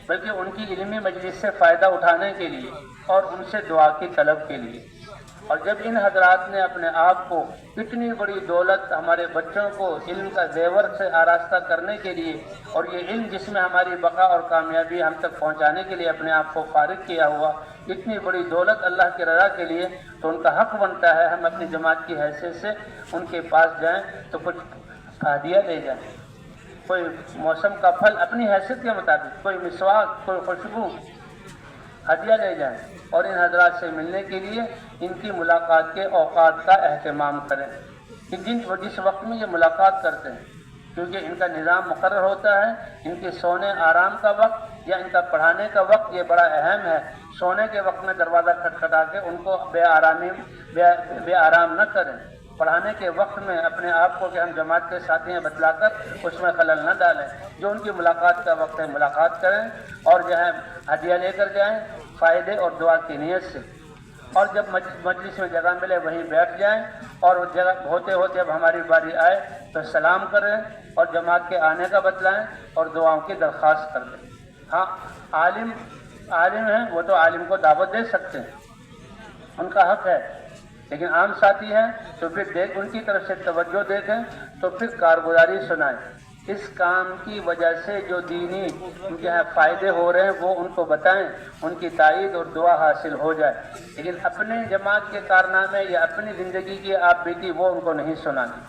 بلکہ ان کی علمی مجلس سے فائدہ اٹھانے کے لیے اور ان سے دعا کی طلب کے لیے۔ اور جب ان حضرات نے اپنے آپ کو اتنی بڑی دولت ہمارے بچوں کو علم کا زیور سے آراستہ کرنے کے لیے، اور یہ علم جس میں ہماری بقا اور کامیابی ہم تک پہنچانے کے لیے اپنے آپ کو فارغ کیا ہوا، اتنی بڑی دولت اللہ کی رضا کے لیے، تو ان کا حق بنتا ہے ہم اپنی جماعت کی حیثیت سے ان کے پاس جائیں تو کچھ ہدیہ لے جائیں، کوئی موسم کا پھل اپنی حیثیت کے مطابق، کوئی مسواک، کوئی خوشبو، ہدیہ لے جائیں، اور ان حضرات سے ملنے کے لیے ان کی ملاقات کے اوقات کا اہتمام کریں۔ کہ جس وقت میں یہ ملاقات کرتے ہیں، کیونکہ ان کا نظام مقرر ہوتا ہے، ان کے سونے آرام کا وقت یا ان کا پڑھانے کا وقت یہ بڑا اہم ہے۔ سونے کے وقت میں دروازہ کھٹکھٹا کے ان کو بے آرام نہ کریں، پڑھانے کے وقت میں اپنے آپ کو کہ ہم جماعت کے ساتھی ہیں بتلا کر اس میں خلل نہ ڈالیں۔ جو ان کی ملاقات کا وقت ہے ملاقات کریں اور جو ہے ہدیہ لے کر جائیں فائدے اور دعا کی نیت سے، اور جب مجلس میں جگہ ملے وہیں بیٹھ جائیں، اور وہ جگہ ہوتے ہوتے اب ہماری باری آئے تو سلام کریں اور جماعت کے آنے کا بتلائیں اور دعاؤں کی درخواست کر دیں۔ ہاں عالم ہیں وہ تو عالم کو دعوت دے سکتے ہیں، ان کا حق ہے، لیکن عام ساتھی ہیں تو پھر ان کی طرف سے توجہ دیکھیں تو پھر کارگزاری سنائیں۔ اس کام کی وجہ سے جو دینی جو ہے فائدے ہو رہے ہیں وہ ان کو بتائیں، ان کی تائید اور دعا حاصل ہو جائے، لیکن اپنے جماعت کے کارنامے یا اپنی زندگی کی آپ بیتی وہ ان کو نہیں سنانی،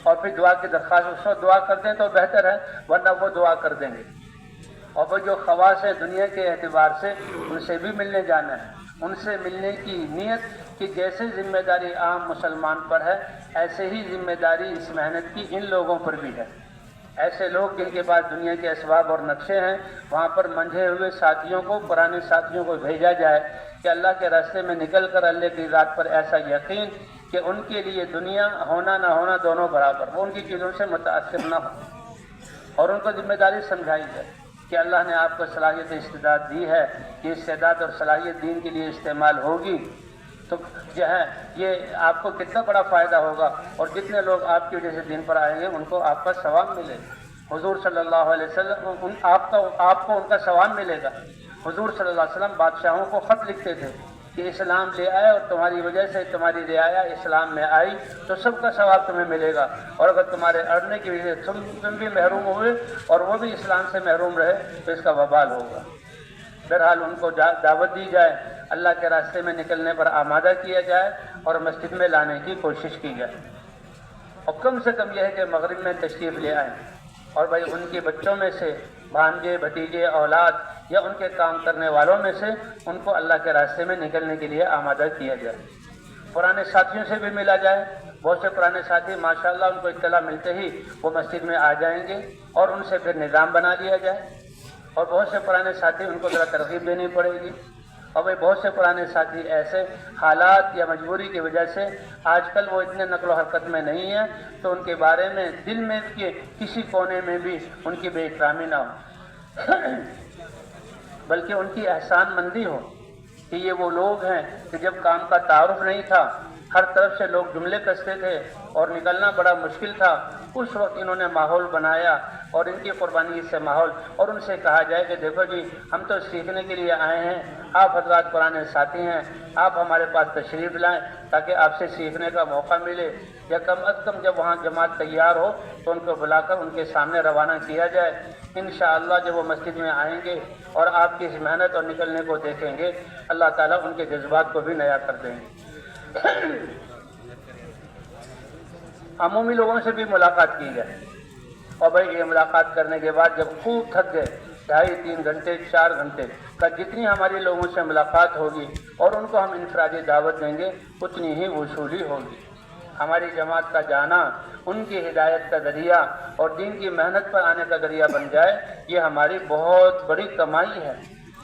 اور پھر دعا کی درخواست اس وقت دعا کر دیں تو بہتر ہے، ورنہ وہ دعا کر دیں گے۔ اور وہ جو خواص ہیں دنیا کے اعتبار سے ان سے بھی ملنے جانا ہے، ان سے ملنے کی نیت کہ جیسے ذمہ داری عام مسلمان پر ہے ایسے ہی ذمہ داری اس محنت کی ان لوگوں پر بھی ہے۔ ایسے لوگ جن کے پاس دنیا کے اسباب اور نقشے ہیں وہاں پر منجھے ہوئے ساتھیوں کو، پرانے ساتھیوں کو بھیجا جائے کہ اللہ کے راستے میں نکل کر اللہ کی ذات پر ایسا یقین کہ ان کے لیے دنیا ہونا نہ ہونا دونوں برابر، وہ ان کی چیزوں سے متاثر نہ ہو، اور ان کو ذمہ داری سمجھائی جائے کہ اللہ نے آپ کو صلاحیت استعداد دی ہے، یہ استعداد اور صلاحیت دین کے لیے استعمال ہوگی تو جو ہے یہ آپ کو کتنا بڑا فائدہ ہوگا، اور جتنے لوگ آپ کی وجہ سے دین پر آئیں گے ان کو آپ کا ثواب ملے گا۔ حضور صلی اللہ علیہ وسلم آپ کو ان کا ثواب ملے گا۔ حضور صلی اللہ علیہ وسلم بادشاہوں کو خط لکھتے تھے کہ اسلام لے آئے اور تمہاری وجہ سے تمہاری رعایا اسلام میں آئی تو سب کا ثواب تمہیں ملے گا، اور اگر تمہارے اڑنے کی وجہ سے تم بھی محروم ہوئے اور وہ بھی اسلام سے محروم رہے تو اس کا وبال ہوگا۔ بہرحال ان کو دعوت دی جائے، اللہ کے راستے میں نکلنے پر آمادہ کیا جائے اور مسجد میں لانے کی کوشش کی جائے، اور کم سے کم یہ ہے کہ مغرب میں تشریف لے آئیں، اور بھائی ان کے بچوں میں سے بھانجے بھتیجے اولاد یا ان کے کام کرنے والوں میں سے ان کو اللہ کے راستے میں نکلنے کے لیے آمادہ کیا جائے۔ پرانے ساتھیوں سے بھی ملا جائے، بہت سے پرانے ساتھی ماشاءاللہ ان کو اطلاع ملتے ہی وہ مسجد میں آ جائیں گے، اور ان سے پھر نظام بنا لیا جائے، اور بہت سے پرانے ساتھی ان کو ذرا ترغیب دینی پڑے گی، اور بھائی بہت سے پرانے ساتھی ایسے حالات یا مجبوری کی وجہ سے آج کل وہ اتنے نقل و حرکت میں نہیں ہیں تو ان کے بارے میں دل میں کے کسی کونے میں بھی ان کی بے احترامی نہ ہو، بلکہ ان کی احسان مندی ہو کہ یہ وہ لوگ ہیں کہ جب کام کا تعارف نہیں تھا، ہر طرف سے لوگ جملے کستے تھے اور نکلنا بڑا مشکل تھا، اس وقت انہوں نے ماحول بنایا اور ان کی قربانی سے ماحول، اور ان سے کہا جائے کہ دیکھو جی ہم تو سیکھنے کے لیے آئے ہیں، آپ حضرات پرانے ساتھی ہیں، آپ ہمارے پاس تشریف لائیں تاکہ آپ سے سیکھنے کا موقع ملے، یا کم از کم جب وہاں جماعت تیار ہو تو ان کو بلا کر ان کے سامنے روانہ کیا جائے۔ انشاءاللہ جب وہ مسجد میں آئیں گے اور آپ کی اس محنت اور نکلنے کو دیکھیں گے اللہ تعالیٰ ان کے جذبات کو بھی نیا کر دیں گے۔ عمومی لوگوں سے بھی ملاقات کی جائے، اور بھائی یہ ملاقات کرنے کے بعد جب خوب تھک گئے 2.5-3 گھنٹے 4 گھنٹے کا جتنی ہماری لوگوں سے ملاقات ہوگی اور ان کو ہم انفرادی دعوت دیں گے اتنی ہی وصولی ہوگی۔ ہماری جماعت کا جانا ان کی ہدایت کا ذریعہ اور دین کی محنت پر آنے کا ذریعہ بن جائے، یہ ہماری بہت بڑی کمائی ہے۔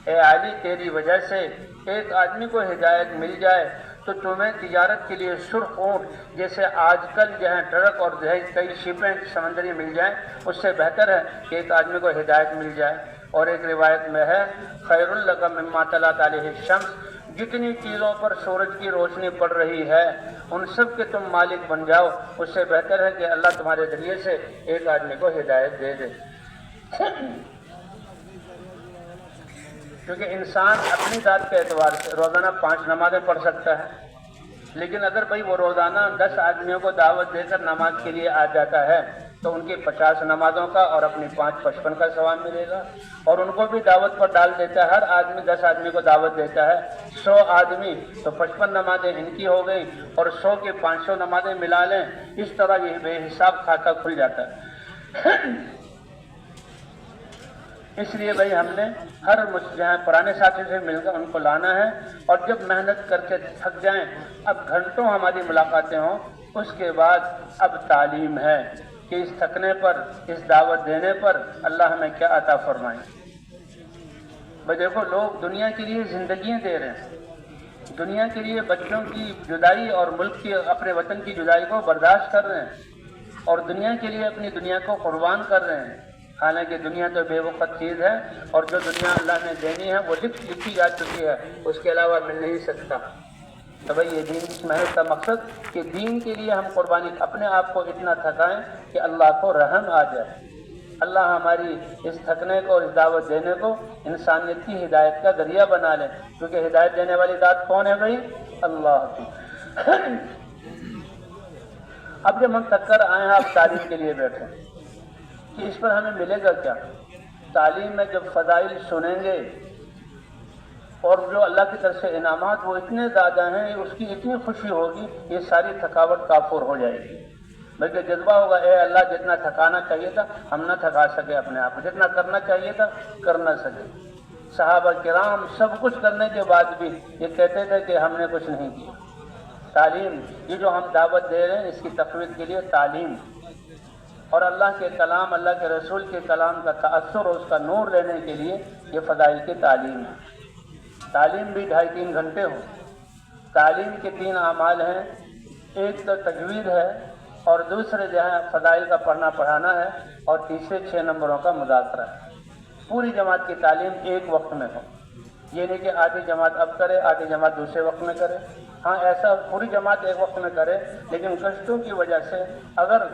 اے علی تیری وجہ سے ایک آدمی کو ہدایت مل جائے تو تمہیں تجارت کے لیے سرخ اونٹ جیسے آج کل جو ہے ٹرک اور کئی شپیں سمندری مل جائیں، اس سے بہتر ہے کہ ایک آدمی کو ہدایت مل جائے۔ اور ایک روایت میں ہے خیر لک مما طلعت علیہ الشمس، جتنی چیزوں پر سورج کی روشنی پڑ رہی ہے ان سب کے تم مالک بن جاؤ، اس سے بہتر ہے کہ اللہ تمہارے ذریعے سے ایک آدمی کو ہدایت دے دے۔ کیونکہ انسان اپنی ذات کے اعتبار سے روزانہ 5 نمازیں پڑھ سکتا ہے، لیکن اگر بھائی وہ روزانہ 10 آدمیوں کو دعوت دے کر نماز کے لیے آ جاتا ہے تو ان کی 50 نمازوں کا اور اپنی 5 55 کا ثواب ملے گا، اور ان کو بھی دعوت پر ڈال دیتا ہے، ہر آدمی 10 آدمی کو دعوت دیتا ہے، 100 آدمی تو 55 نمازیں ان کی ہو گئی، اور 100 کے 500 نمازیں ملا لیں، اس طرح یہ بے حساب کھاتا کھل جاتا ہے۔ اس لیے بھائی ہم نے ہر جہاں پرانے ساتھی سے مل کر ان کو لانا ہے، اور جب محنت کر کے تھک جائیں، اب گھنٹوں ہماری ملاقاتیں ہوں، اس کے بعد اب تعلیم ہے کہ اس تھکنے پر، اس دعوت دینے پر اللہ ہمیں کیا عطا فرمائیں۔ بھئی دیکھو، لوگ دنیا کے لیے زندگیاں دے رہے ہیں، دنیا کے لیے بچوں کی جدائی اور ملک کی، اپنے وطن کی جدائی کو برداشت کر رہے ہیں، اور دنیا کے لیے اپنی دنیا کو قربان کر رہے ہیں۔ حالانکہ دنیا تو بے وقت چیز ہے، اور جو دنیا اللہ نے دینی ہے وہ لکھی جا چکی ہے، اس کے علاوہ مل نہیں سکتا۔ تو بھائی یہ دین کی محنت کا مقصد کہ دین کے لیے ہم قربانی، اپنے آپ کو اتنا تھکائیں کہ اللہ کو رحم آ جائے، اللہ ہماری اس تھکنے کو اور اس دعوت دینے کو انسانیت کی ہدایت کا ذریعہ بنا لے، کیونکہ ہدایت دینے والی ذات کون ہے بھائی؟ اللہ کی۔ اب جب ہم تھک کر آئے ہیں، اب تعلیم کے لیے بیٹھے کہ اس پر ہمیں ملے گا کیا؟ تعلیم میں جب فضائل سنیں گے اور جو اللہ کی طرف سے انعامات وہ اتنے زیادہ ہیں، اس کی اتنی خوشی ہوگی، یہ ساری تھکاوٹ کافور ہو جائے گی، بلکہ جذبہ ہوگا، اے اللہ جتنا تھکانا چاہیے تھا ہم نہ تھکا سکے اپنے آپ کو، جتنا کرنا چاہیے تھا کر نہ سکے۔ صحابہ کرام سب کچھ کرنے کے بعد بھی یہ کہتے تھے کہ ہم نے کچھ نہیں کیا۔ تعلیم، یہ جو ہم دعوت دے رہے ہیں، اس کی تقویت کے لیے تعلیم اور اللہ کے کلام، اللہ کے رسول کے کلام کا تأثر اور اس کا نور لینے کے لیے یہ فضائل کی تعلیم ہے۔ تعلیم بھی 2.5-3 گھنٹے ہو۔ تعلیم کے 3 اعمال ہیں، ایک تو تجوید ہے، اور دوسرے جو ہے فضائل کا پڑھنا پڑھانا ہے، اور تیسرے 6 نمبروں کا مذاکرہ ہے۔ پوری جماعت کی تعلیم ایک وقت میں ہو، یہ نہیں کہ آدھی جماعت اب کرے، آدھی جماعت دوسرے وقت میں کرے۔ ہاں ایسا پوری جماعت ایک وقت میں کرے، لیکن کشتوں کی وجہ سے اگر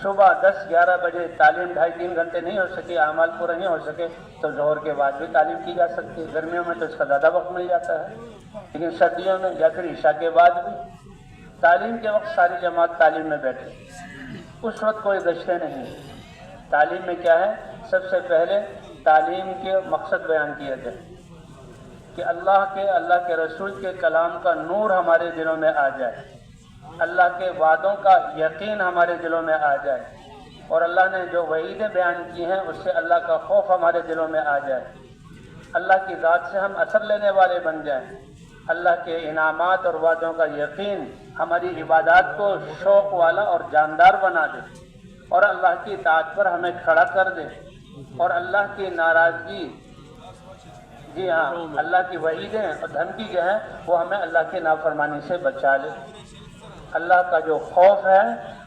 صبح 10-11 بجے تعلیم 2.5-3 گھنٹے نہیں ہو سکی، اعمال پورے نہیں ہو سکے، تو ظہر کے بعد بھی تعلیم کی جا سکتی ہے۔ گرمیوں میں تو اس کا زیادہ وقت مل جاتا ہے، لیکن سردیوں میں یا پھر عشاء کے بعد بھی تعلیم کے وقت ساری جماعت تعلیم میں بیٹھے، اس وقت کوئی گشتے نہیں۔ تعلیم میں کیا ہے؟ سب سے پہلے تعلیم کے مقصد بیان کیا جائے کہ اللہ کے رسول کے کلام کا نور ہمارے دلوں میں آ جائے، اللہ کے وعدوں کا یقین ہمارے دلوں میں آ جائے، اور اللہ نے جو وعیدیں بیان کی ہیں اس سے اللہ کا خوف ہمارے دلوں میں آ جائے، اللہ کی ذات سے ہم اثر لینے والے بن جائیں، اللہ کے انعامات اور وعدوں کا یقین ہماری عبادات کو شوق والا اور جاندار بنا دے، اور اللہ کی اطاعت پر ہمیں کھڑا کر دے، اور اللہ کی ناراضگی، جی ہاں اللہ کی وعیدیں اور دھمکی جو ہے وہ ہمیں اللہ کی نافرمانی سے بچا لے۔ اللہ کا جو خوف ہے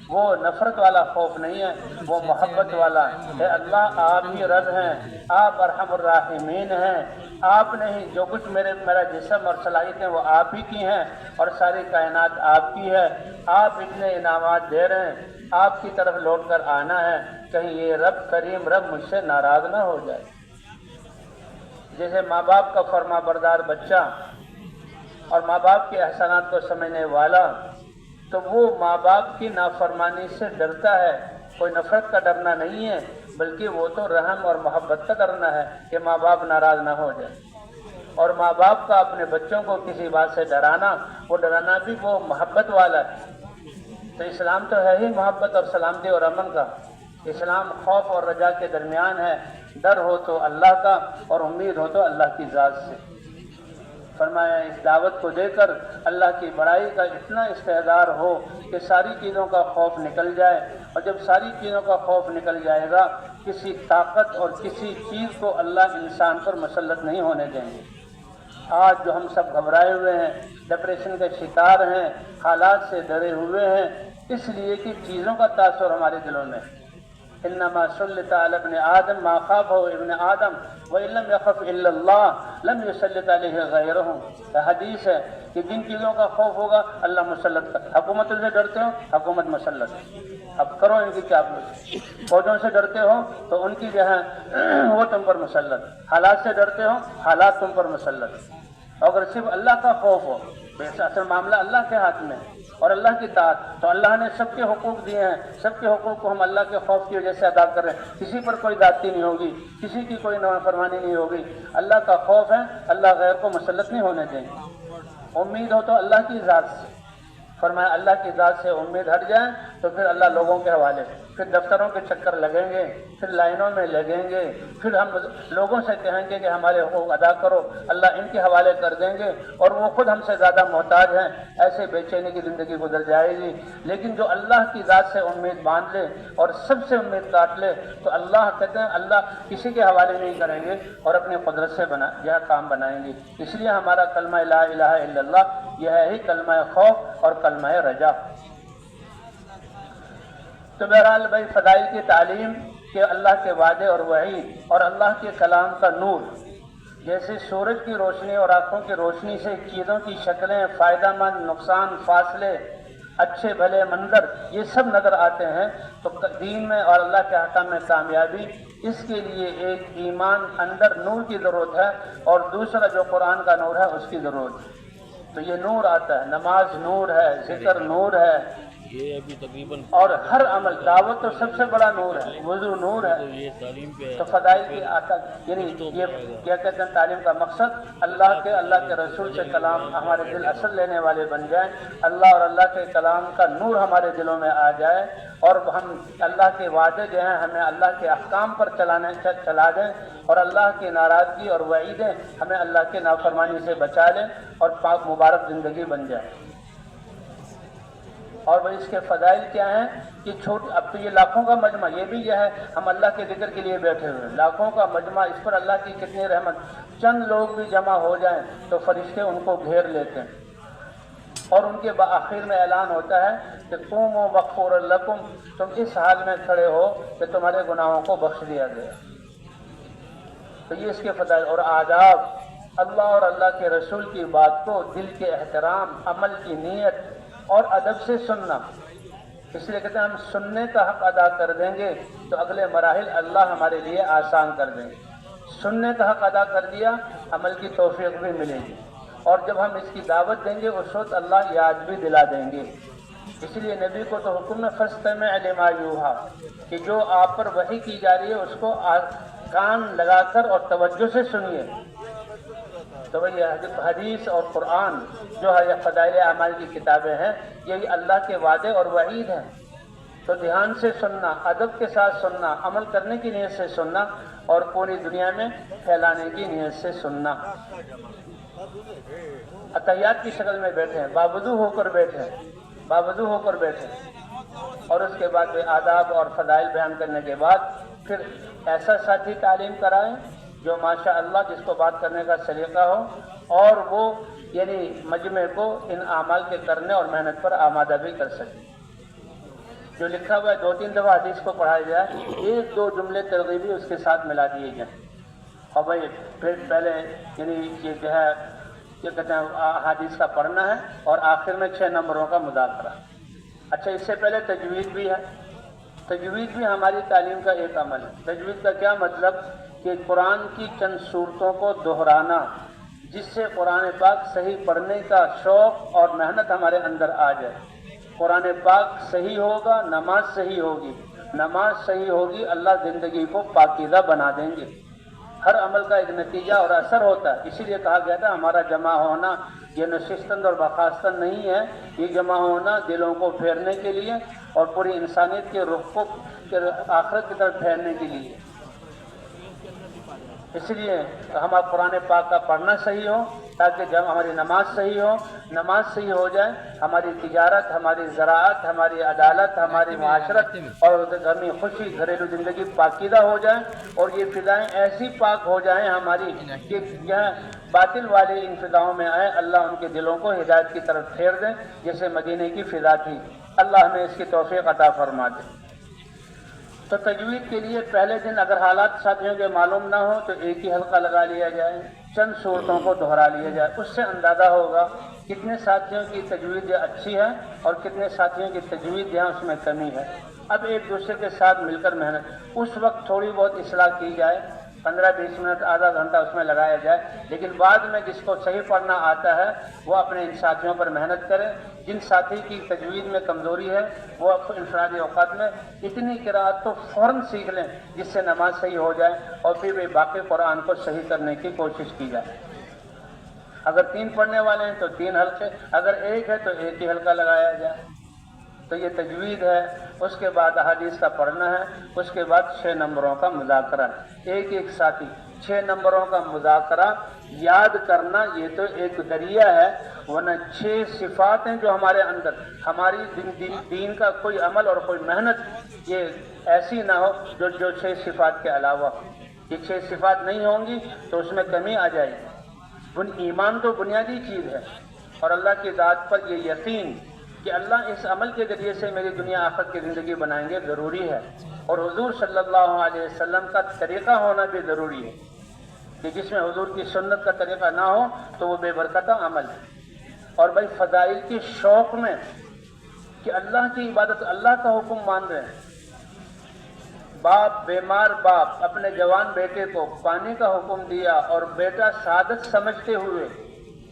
وہ نفرت والا خوف نہیں ہے، وہ محبت والا ہے۔ اللہ آپ ہی رب ہیں، آپ ارحم الراحمین ہیں، آپ نے ہی جو کچھ میرا جسم اور صلاحیتیں وہ آپ ہی کی ہیں، اور ساری کائنات آپ کی ہے، آپ اتنے انعامات دے رہے ہیں، آپ کی طرف لوٹ کر آنا ہے، کہیں یہ رب کریم رب مجھ سے ناراض نہ ہو جائے۔ جیسے ماں باپ کا فرما بردار بچہ اور ماں باپ کے احسانات کو سمجھنے والا، تو وہ ماں باپ کی نافرمانی سے ڈرتا ہے، کوئی نفرت کا ڈرنا نہیں ہے، بلکہ وہ تو رحم اور محبت کا ڈرنا ہے کہ ماں باپ ناراض نہ ہو جائے۔ اور ماں باپ کا اپنے بچوں کو کسی بات سے ڈرانا، وہ ڈرانا بھی وہ محبت والا ہے۔ تو اسلام تو ہے ہی محبت اور سلامتی اور امن کا۔ اسلام خوف اور رجا کے درمیان ہے، ڈر ہو تو اللہ کا اور امید ہو تو اللہ کی ذات سے۔ فرمایا اس دعوت کو دے کر اللہ کی بڑائی کا اتنا استحضار ہو کہ ساری چیزوں کا خوف نکل جائے، اور جب ساری چیزوں کا خوف نکل جائے گا، کسی طاقت اور کسی چیز کو اللہ انسان پر مسلط نہیں ہونے دیں گے۔ آج جو ہم سب گھبرائے ہوئے ہیں، ڈپریشن کے شکار ہیں، حالات سے ڈرے ہوئے ہیں، اس لیے کہ چیزوں کا تاثر ہمارے دلوں میں۔ انما سلط علی ابن آدم ما خافہ ابن آدم وان لم یخف الا اللہ لم یسلط علیہ غیرہ۔ حدیث ہے کہ جن چیزوں کا خوف ہوگا اللہ مسلط کر۔ حکومتوں سے ڈرتے ہو، حکومت مسلط، اب کرو ان کی کیا پوچھ۔ فوجوں سے ڈرتے ہو تو ان کی جو ہے وہ تم پر مسلط، حالات سے ڈرتے ہو حالات تم پر مسلط۔ اگر صرف اللہ کا خوف ہو، اصل معاملہ اللہ کے ہاتھ میں اور اللہ کی اطاعت، تو اللہ نے سب کے حقوق دیے ہیں، سب کے حقوق کو ہم اللہ کے خوف کی وجہ سے ادا کر رہے ہیں۔ کسی پر کوئی زیادتی نہیں ہوگی، کسی کی کوئی نافرمانی نہیں ہوگی، اللہ کا خوف ہے، اللہ غیر کو مسلط نہیں ہونے دیں گے۔ امید ہو تو اللہ کی ذات سے، فرمایا اللہ کی ذات سے امید ہٹ جائے تو پھر اللہ لوگوں کے حوالے، پھر دفتروں کے چکر لگیں گے، پھر لائنوں میں لگیں گے، پھر ہم لوگوں سے کہیں گے کہ ہمارے حقوق ادا کرو، اللہ ان کے حوالے کر دیں گے اور وہ خود ہم سے زیادہ محتاج ہیں، ایسے بے چینی کی زندگی گزر جائے گی۔ لیکن جو اللہ کی ذات سے امید باندھ لے اور سب سے امید کاٹ لے تو اللہ کہتے ہیں اللہ کسی کے حوالے نہیں کریں گے اور اپنی قدرت سے یہ کام بنائیں گے۔ اس لیے ہمارا کلمہ لا الہ الا اللہ یہ ہے ہی کلمہ خوف اور کلمہ رجا۔ تو بہرحال بھائی فضائل کی تعلیم کہ اللہ کے وعدے اور وعید اور اللہ کے کلام کا نور، جیسے سورج کی روشنی اور آنکھوں کی روشنی سے چیزوں کی شکلیں، فائدہ مند، نقصان، فاصلے، اچھے بھلے منظر یہ سب نظر آتے ہیں، تو دین میں اور اللہ کے احکام میں کامیابی، اس کے لیے ایک ایمان اندر نور کی ضرورت ہے اور دوسرا جو قرآن کا نور ہے اس کی ضرورت ہے۔ تو یہ نور آتا ہے، نماز نور ہے، ذکر نور ہے، یہ ابھی تقریباً اور ہر عمل، دعوت تو سب سے بڑا نور ہے، وضو نور ہے۔ یہ تعلیم پہ تو فضائل کی یعنی یہ کیا کہتے ہیں تعلیم کا مقصد اللہ کے رسول سے کلام ہمارے دل اثر لینے والے بن جائیں، اللہ اور اللہ کے کلام کا نور ہمارے دلوں میں آ جائے اور ہم اللہ کے وعدے جو ہیں ہمیں اللہ کے احکام پر چلا دیں اور اللہ کی ناراضگی اور وعیدیں ہمیں اللہ کے نافرمانی سے بچا لیں اور پاک مبارک زندگی بن جائے۔ اور اس کے فضائل کیا ہیں کہ اب تو یہ لاکھوں کا مجمع، یہ بھی یہ ہے ہم اللہ کے ذکر کے لیے بیٹھے ہوئے ہیں، لاکھوں کا مجمع، اس پر اللہ کی کتنی رحمت، چند لوگ بھی جمع ہو جائیں تو فرشتے ان کو گھیر لیتے ہیں اور ان کے آخر میں اعلان ہوتا ہے کہ قوموا مغفور لکم، تم اس حال میں کھڑے ہو کہ تمہارے گناہوں کو بخش دیا گیا۔ تو یہ اس کے فضائل اور آداب، اللہ اور اللہ کے رسول کی بات کو دل کے احترام، عمل کی نیت اور ادب سے سننا، اس لیے کہتے ہیں ہم سننے کا حق ادا کر دیں گے تو اگلے مراحل اللہ ہمارے لیے آسان کر دیں گے۔ سننے کا حق ادا کر دیا، عمل کی توفیق بھی ملے گی، اور جب ہم اس کی دعوت دیں گے اس وقت اللہ یاد بھی دلا دیں گے۔ اس لیے نبی کو تو حکم میں فاستمع لما یوحیٰ کہ جو آپ پر وحی کی جا رہی ہے اس کو کان لگا کر اور توجہ سے سنیے۔ تو یہ حدیث اور قرآن جو ہے یہ فضائل اعمال کی کتابیں ہیں، یہی اللہ کے وعدے اور وعید ہیں۔ تو دھیان سے سننا، ادب کے ساتھ سننا، عمل کرنے کی نیت سے سننا اور پوری دنیا میں پھیلانے کی نیت سے سننا۔ اتحیات کی شکل میں بیٹھے ہیں، باوضو ہو کر بیٹھے ہیں، باوضو ہو کر بیٹھے ہیں، اور اس کے بعد آداب اور فضائل بیان کرنے کے بعد پھر ایسا ساتھی تعلیم کرائیں جو ماشاء اللہ جس کو بات کرنے کا سلیقہ ہو اور وہ یعنی مجمع کو ان اعمال کے کرنے اور محنت پر آمادہ بھی کر سکے۔ جو لکھا ہوا ہے 2-3 دفعہ حدیث کو پڑھایا جائے، 1-2 جملے ترغیبی اس کے ساتھ ملا دیے جائیں، اور بھائی پھر پہلے یعنی یہ جو ہے یہ کہتے ہیں حدیث کا پڑھنا ہے اور آخر میں 6 نمبروں کا مذاکرہ۔ اچھا اس سے پہلے تجوید بھی ہے، تجوید بھی ہماری تعلیم کا ایک عمل ہے۔ تجوید کا کیا مطلب کہ قرآن کی چند صورتوں کو دہرانا جس سے قرآن پاک صحیح پڑھنے کا شوق اور محنت ہمارے اندر آ جائے۔ قرآن پاک صحیح ہوگا، نماز صحیح ہوگی، نماز صحیح ہوگی، اللہ زندگی کو پاکیزہ بنا دیں گے۔ ہر عمل کا ایک نتیجہ اور اثر ہوتا ہے، اسی لیے کہا گیا تھا ہمارا جمع ہونا یہ نشستن اور بخاستن نہیں ہے، یہ جمع ہونا دلوں کو پھیرنے کے لیے اور پوری انسانیت کے رخ کو آخرت کی طرف پھیرنے کے لیے۔ اس لیے ہمارا قرآن پاک کا پڑھنا صحیح ہو تاکہ جب ہماری نماز صحیح ہو، نماز صحیح ہو جائے، ہماری تجارت، ہماری زراعت، ہماری عدالت، ہماری معاشرت اور گھر میں خوشی، گھریلو زندگی پاکیزہ ہو جائے اور یہ فضائیں ایسی پاک ہو جائیں ہماری کہ جہاں باطل والے ان فضاؤں میں آئے، اللہ ان کے دلوں کو ہدایت کی طرف پھیر دیں جیسے مدینے کی فضا تھی۔ اللہ ہمیں اس کی توفیق عطا فرما دے۔ تو تجوید کے لیے پہلے دن اگر حالات ساتھیوں کے معلوم نہ ہو تو ایک ہی حلقہ لگا لیا جائے، چند صورتوں کو دہرا لیا جائے، اس سے اندازہ ہوگا کتنے ساتھیوں کی تجوید اچھی ہے اور کتنے ساتھیوں کی تجوید یہاں اس میں کمی ہے۔ اب ایک دوسرے کے ساتھ مل کر محنت، اس وقت تھوڑی بہت اصلاح کی جائے، 15-20 منٹ، آدھا گھنٹہ اس میں لگایا جائے، لیکن بعد میں جس کو صحیح پڑھنا آتا ہے وہ اپنے ان ساتھیوں پر محنت کرے۔ جن ساتھی کی تجوید میں کمزوری ہے وہ انفرادی اوقات میں اتنی قرأت تو فوراً سیکھ لیں جس سے نماز صحیح ہو جائے اور پھر باقی قرآن کو صحیح کرنے کی کوشش کی جائے۔ اگر 3 پڑھنے والے ہیں تو 3 حلقے، اگر 1 ہے تو 1 ہی حلقہ لگایا جائے۔ تو یہ تجوید ہے، اس کے بعد احادیث کا پڑھنا ہے، اس کے بعد 6 نمبروں کا مذاکرہ، ایک ساتھی 6 نمبروں کا مذاکرہ یاد کرنا، یہ تو ایک ذریعہ ہے، ورنہ 6 صفات ہیں جو ہمارے اندر، ہماری دین کا کوئی عمل اور کوئی محنت یہ ایسی نہ ہو جو 6 صفات کے علاوہ، یہ 6 صفات نہیں ہوں گی تو اس میں کمی آ جائے گی۔ ایمان تو بنیادی چیز ہے، اور اللہ کی ذات پر یہ یقین کہ اللہ اس عمل کے ذریعے سے میری دنیا آخرت کی زندگی بنائیں گے ضروری ہے، اور حضور صلی اللہ علیہ وسلم کا طریقہ ہونا بھی ضروری ہے، کہ جس میں حضور کی سنت کا طریقہ نہ ہو تو وہ بے برکتہ عمل ہے۔ اور بھائی فضائل کی شوق میں کہ اللہ کی عبادت، اللہ کا حکم مان رہے ہیں، بیمار باپ اپنے جوان بیٹے کو پانی کا حکم دیا اور بیٹا سعادت سمجھتے ہوئے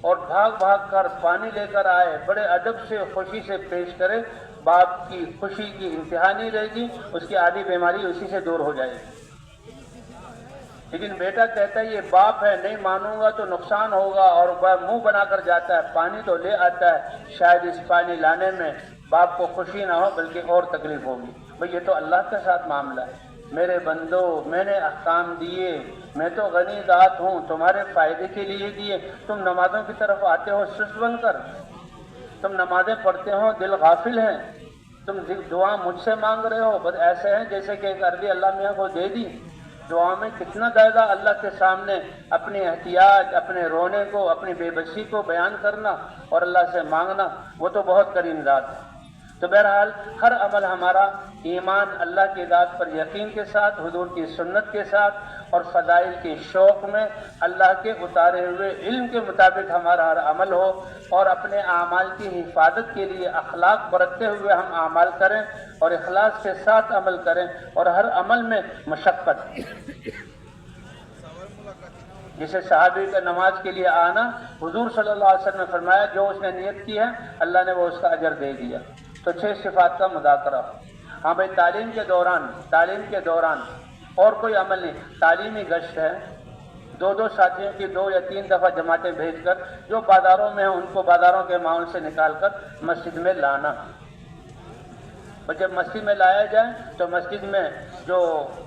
اور بھاگ کر پانی لے کر آئے، بڑے ادب سے خوشی سے پیش کرے، باپ کی خوشی کی انتہا نہیں رہے گی، اس کی آدھی بیماری اسی سے دور ہو جائے گی۔ لیکن بیٹا کہتا ہے یہ باپ ہے، نہیں مانوں گا تو نقصان ہوگا، اور منہ بنا کر جاتا ہے، پانی تو لے آتا ہے، شاید اس پانی لانے میں باپ کو خوشی نہ ہو بلکہ اور تکلیف ہوگی۔ بھئی یہ تو اللہ کے ساتھ معاملہ ہے، میرے بندو میں نے احکام دیے، میں تو غنی ذات ہوں، تمہارے فائدے کے لیے دیے، تم نمازوں کی طرف آتے ہو سست بن کر، تم نمازیں پڑھتے ہو دل غافل ہیں، تم دعا مجھ سے مانگ رہے ہو، بس ایسے ہیں جیسے کہ ایک عربی اللہ میاں کو دے دی۔ دعا میں کتنا زیادہ اللہ کے سامنے اپنی احتیاج، اپنے رونے کو، اپنی بے بسی کو بیان کرنا اور اللہ سے مانگنا، وہ تو بہت کریم ذات ہے۔ تو بہرحال ہر عمل ہمارا ایمان، اللہ کی ذات پر یقین کے ساتھ، حضور کی سنت کے ساتھ اور فضائل کے شوق میں اللہ کے اتارے ہوئے علم کے مطابق ہمارا ہر عمل ہو، اور اپنے اعمال کی حفاظت کے لیے اخلاق برتتے ہوئے ہم اعمال کریں اور اخلاص کے ساتھ عمل کریں، اور ہر عمل میں مشقت، جسے صحابی کا نماز کے لیے آنا، حضور صلی اللہ علیہ وسلم نے فرمایا جو اس نے نیت کی ہے اللہ نے وہ اس کا اجر دے دیا۔ تو 6 صفات کا مذاکرہ ہو۔ ہاں بھائی تعلیم کے دوران اور کوئی عمل نہیں، تعلیمی گشت ہے، 2 ساتھیوں کی 2 یا 3 دفعہ جماعتیں بھیج کر جو بازاروں میں ہیں ان کو بازاروں کے ماحول سے نکال کر مسجد میں لانا، اور جب مسجد میں لایا جائے تو مسجد میں جو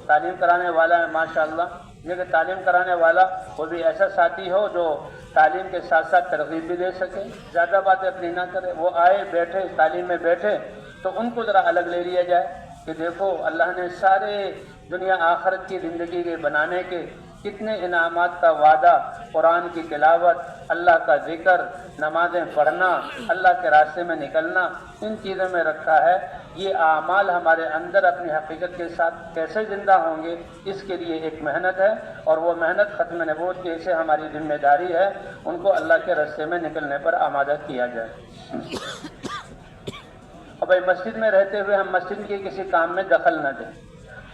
تعلیم کرانے والا ہے ماشاءاللہ، یہ کہ تعلیم کرانے والا وہ بھی ایسا ساتھی ہو جو تعلیم کے ساتھ ساتھ ترغیب بھی دے سکے، زیادہ باتیں اپنی نہ کرے، وہ آئے بیٹھے تعلیم میں بیٹھے تو ان کو ذرا الگ لے لیا جائے کہ دیکھو اللہ نے سارے دنیا آخرت کی زندگی کے بنانے کے کتنے انعامات کا وعدہ، قرآن کی تلاوت، اللہ کا ذکر، نمازیں پڑھنا، اللہ کے راستے میں نکلنا، ان چیزوں میں رکھا ہے۔ یہ اعمال ہمارے اندر اپنی حقیقت کے ساتھ کیسے زندہ ہوں گے، اس کے لیے ایک محنت ہے، اور وہ محنت ختم نبوت کی سے ہماری ذمہ داری ہے، ان کو اللہ کے راستے میں نکلنے پر آمادہ کیا جائے۔ اور بھائی مسجد میں رہتے ہوئے ہم مسجد کے کسی کام میں دخل نہ دیں،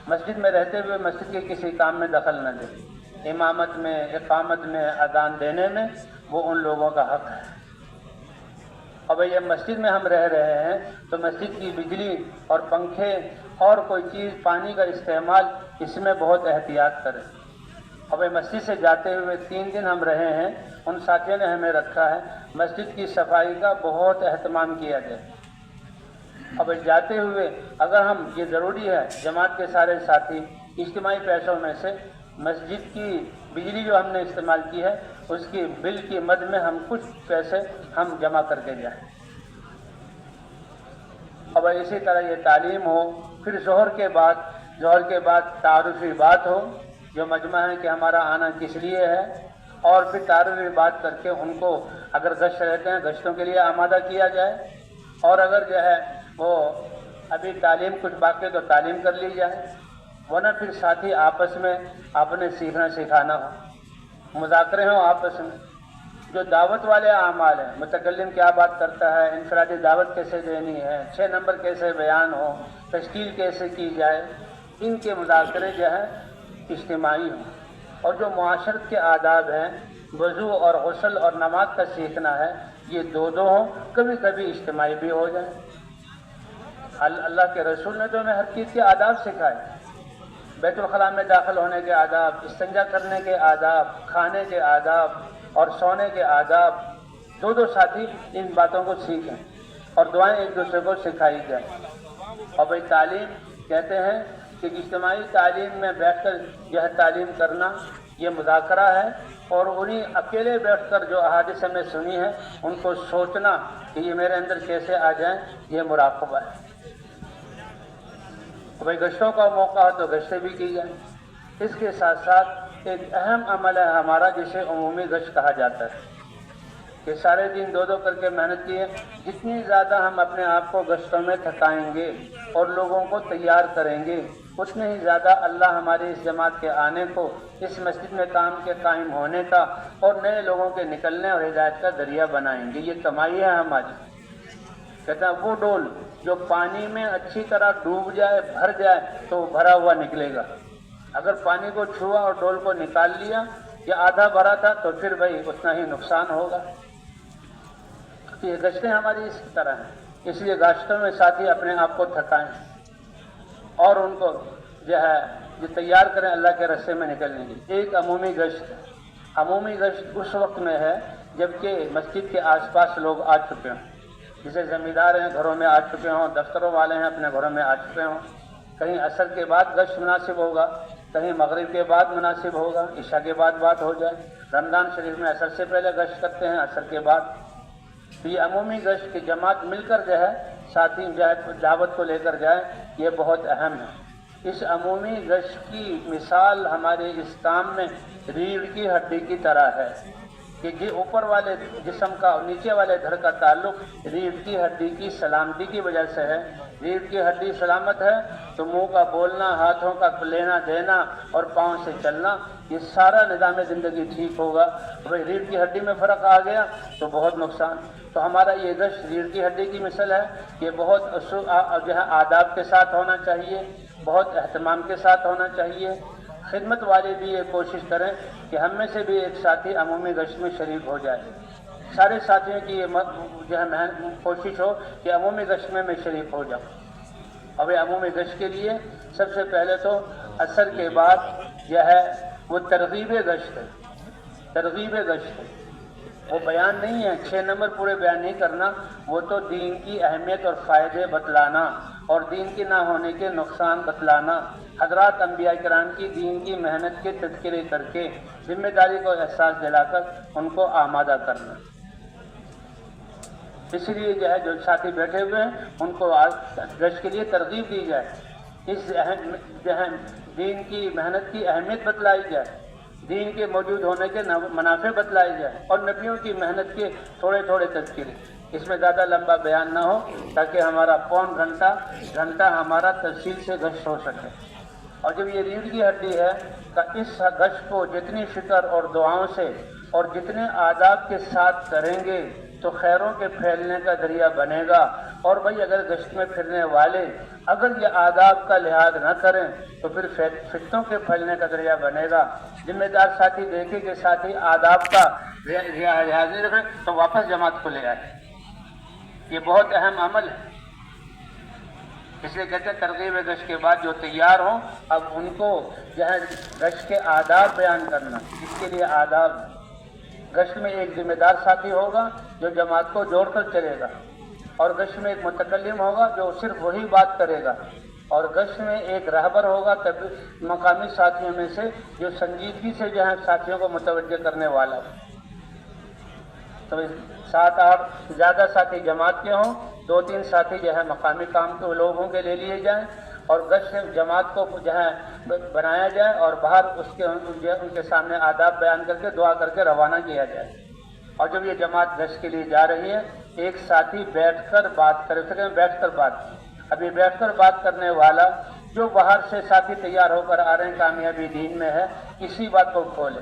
مسجد میں رہتے ہوئے مسجد کے کسی کام میں دخل نہ دیں، امامت میں، اقامت میں، اذان دینے میں، وہ ان لوگوں کا حق ہے۔ اب یہ مسجد میں ہم رہ رہے ہیں تو مسجد کی بجلی اور پنکھے اور کوئی چیز، پانی کا استعمال، اس میں بہت احتیاط کریں۔ اب مسجد سے جاتے ہوئے 3 دن ہم رہے ہیں، ان ساتھیوں نے ہمیں رکھا ہے مسجد کی صفائی کا بہت اہتمام کیا جائے۔ اب جاتے ہوئے اگر ہم، یہ ضروری ہے جماعت کے سارے ساتھی اجتماعی پیسوں میں سے مسجد کی بجلی جو ہم نے استعمال کی ہے اس کی بل کی مد میں ہم کچھ پیسے ہم جمع کر کے جائیں۔ اب اسی طرح یہ تعلیم ہو، پھر ظہر کے بعد تعارفی بات ہو، جو مجمع ہے کہ ہمارا آنا کس لیے ہے، اور پھر تعارفی بات کر کے ان کو اگر گشت رہتے ہیں گشتوں کے لیے آمادہ کیا جائے، اور اگر جو ہے وہ ابھی تعلیم کچھ باقی تو تعلیم کر لی جائے، ورنہ پھر ساتھی آپس میں اپنے سیکھنا سکھانا ہو، مذاکرے ہوں آپس میں۔ جو دعوت والے اعمال ہیں، متکلم کیا بات کرتا ہے، انفرادی دعوت کیسے دینی ہے، 6 نمبر کیسے بیان ہو، تشکیل کیسے کی جائے، ان کے مذاکرے جو ہے اجتماعی ہوں۔ اور جو معاشرت کے آداب ہیں، وضو اور غسل اور نماز کا سیکھنا ہے، یہ 2 ہوں، کبھی کبھی اجتماعی بھی ہو جائیں۔ اللہ کے رسول نے تو ہمیں ہر چیز کے آداب سکھائے، بیت الخلاء میں داخل ہونے کے آداب، استنجا کرنے کے آداب، کھانے کے آداب اور سونے کے آداب۔ 2 ساتھی ان باتوں کو سیکھیں۔ اور دعائیں ایک دوسرے کو سکھائی جائیں. اور بھائی تعلیم کہتے ہیں کہ اجتماعی تعلیم میں بیٹھ کر جو ہے تعلیم کرنا یہ مذاکرہ ہے، اور انہیں اکیلے بیٹھ کر جو احادیث ہم نے سنی ہے ان کو سوچنا کہ یہ میرے اندر کیسے آ جائیں، یہ مراقبہ ہے. بھائی گشتوں کا موقع ہے تو گشتیں بھی کی جائیں. اس کے ساتھ ساتھ ایک اہم عمل ہے ہمارا جسے عمومی گشت کہا جاتا ہے کہ سارے دن دو کر کے محنت کی ہے. جتنی زیادہ ہم اپنے آپ کو گشتوں میں تھکائیں گے اور لوگوں کو تیار کریں گے، اتنے ہی زیادہ اللہ ہماری اس جماعت کے آنے کو، اس مسجد میں کام کے قائم ہونے کا اور نئے لوگوں کے نکلنے اور ہدایت کا ذریعہ بنائیں گے. یہ کمائی ہے ہماری. کہتا ہے وہ ڈول جو پانی میں اچھی طرح ڈوب جائے، بھر جائے تو بھرا ہوا نکلے گا. اگر پانی کو چھوا اور ڈول کو نکال لیا یا آدھا بھرا تھا تو پھر بھائی اتنا ہی نقصان ہوگا. یہ گشتیں ہماری اس کی طرح ہیں. اس لیے گشتوں میں ساتھی اپنے آپ کو تھکائیں اور ان کو جو ہے جو تیار کریں اللہ کے راستے میں نکلنے کی. ایک عمومی گشت. عمومی گشت اس وقت میں ہے جبکہ مسجد کے آس پاس لوگ آ چکے ہوں، جسے زمیندار ہیں گھروں میں آ چکے ہوں، دفتروں والے ہیں اپنے گھروں میں آ چکے ہوں. کہیں عصر کے بعد گشت مناسب ہوگا، کہیں مغرب کے بعد مناسب ہوگا، عشاء کے بعد بات ہو جائے. رمضان شریف میں عصر سے پہلے گشت کرتے ہیں، عصر کے بعد. تو یہ عمومی گشت کی جماعت مل کر جو ہے ساتھی دعوت کو لے کر جائے، یہ بہت اہم ہے. اس عمومی گشت کی مثال ہمارے اسلام میں ریڑھ کی ہڈی کی طرح ہے کہ یہ اوپر والے جسم کا اور نیچے والے دھڑ کا تعلق ریڑھ کی ہڈی کی سلامتی کی وجہ سے ہے. ریڑھ کی ہڈی سلامت ہے تو منہ کا بولنا، ہاتھوں کا لینا دینا اور پاؤں سے چلنا، یہ سارا نظام زندگی ٹھیک ہوگا. بھائی ریڑھ کی ہڈی میں فرق آ گیا تو بہت نقصان. تو ہمارا یہ گشت ریڑھ کی ہڈی کی مثل ہے. یہ بہت جو ہے آداب کے ساتھ ہونا چاہیے، بہت اہتمام کے ساتھ ہونا چاہیے. خدمت والے بھی یہ کوشش کریں کہ ہم میں سے بھی ایک ساتھی عمومی گشت میں شریک ہو جائے. سارے ساتھیوں کی یہ جو ہے کوشش ہو کہ عمومی گشت میں شریک ہو جاؤں. اب عمومی گشت کے لیے سب سے پہلے تو عصر کے بعد جو ہے وہ ترغیب گشت ہے. ترغیب گشت ہے، وہ بیان نہیں ہے، 6 نمبر پورے بیان نہیں کرنا. وہ تو دین کی اہمیت اور فائدے بتلانا اور دین کے نہ ہونے کے نقصان بتلانا، حضرات انبیاء کرام کی دین کی محنت کے تذکرے کر کے ذمہ داری کو احساس دلا کر ان کو آمادہ کرنا. اس لیے جو ہے جو ساتھی بیٹھے ہوئے ہیں ان کو گشت کے لیے ترغیب دی جائے، اس دین کی محنت کی اہمیت بتلائی جائے، دین کے موجود ہونے کے منافع بتلائے جائے اور نبیوں کی محنت کے تھوڑے تھوڑے تذکرے. اس میں زیادہ لمبا بیان نہ ہو تاکہ ہمارا پون گھنٹہ ہمارا تفصیل سے گشت ہو سکے. اور جب یہ ریڑھ کی ہڈی ہے کہ اس گشت کو جتنی فکر اور دعاؤں سے اور جتنے آداب کے ساتھ کریں گے تو خیروں کے پھیلنے کا ذریعہ بنے گا. اور بھائی اگر گشت میں پھرنے والے اگر یہ آداب کا لحاظ نہ کریں تو پھر فتنوں کے پھیلنے کا ذریعہ بنے گا. ذمہ دار ساتھی دیکھیں کہ ساتھی آداب کا لحاظ نہیں رکھیں تو واپس جماعت کو لے آئے. یہ بہت اہم عمل ہے. اس لیے کہتے ہیں ترغیب گشت کے بعد جو تیار ہوں اب ان کو جو ہے گشت کے آداب بیان کرنا. اس کے لیے آداب گشت میں ایک ذمہ دار ساتھی ہوگا جو جماعت کو جوڑ کر چلے گا، اور گشت میں ایک متکلم ہوگا جو صرف وہی بات کرے گا، اور گشت میں ایک رہبر ہوگا مقامی ساتھیوں میں سے جو سنجیدگی سے جو ہے ساتھیوں کو متوجہ کرنے والا ہے. تو 7-8 زیادہ ساتھی جماعت کے ہوں، 2-3 ساتھی جو ہے مقامی کام کے لوگوں کے لے لیے جائیں اور گشت جماعت کو جو ہے بنایا جائے اور باہر ان کے سامنے آداب بیان کر کے دعا کر کے روانہ کیا جائے. اور جب یہ جماعت گشت کے لیے جا رہی ہے ایک ساتھی بیٹھ کر بات کرے. بیٹھ کر بات، اب یہ بیٹھ کر بات کرنے والا جو باہر سے ساتھی تیار ہو کر آ رہے ہیں کامیابی دین میں ہے، اسی بات کو کھولے.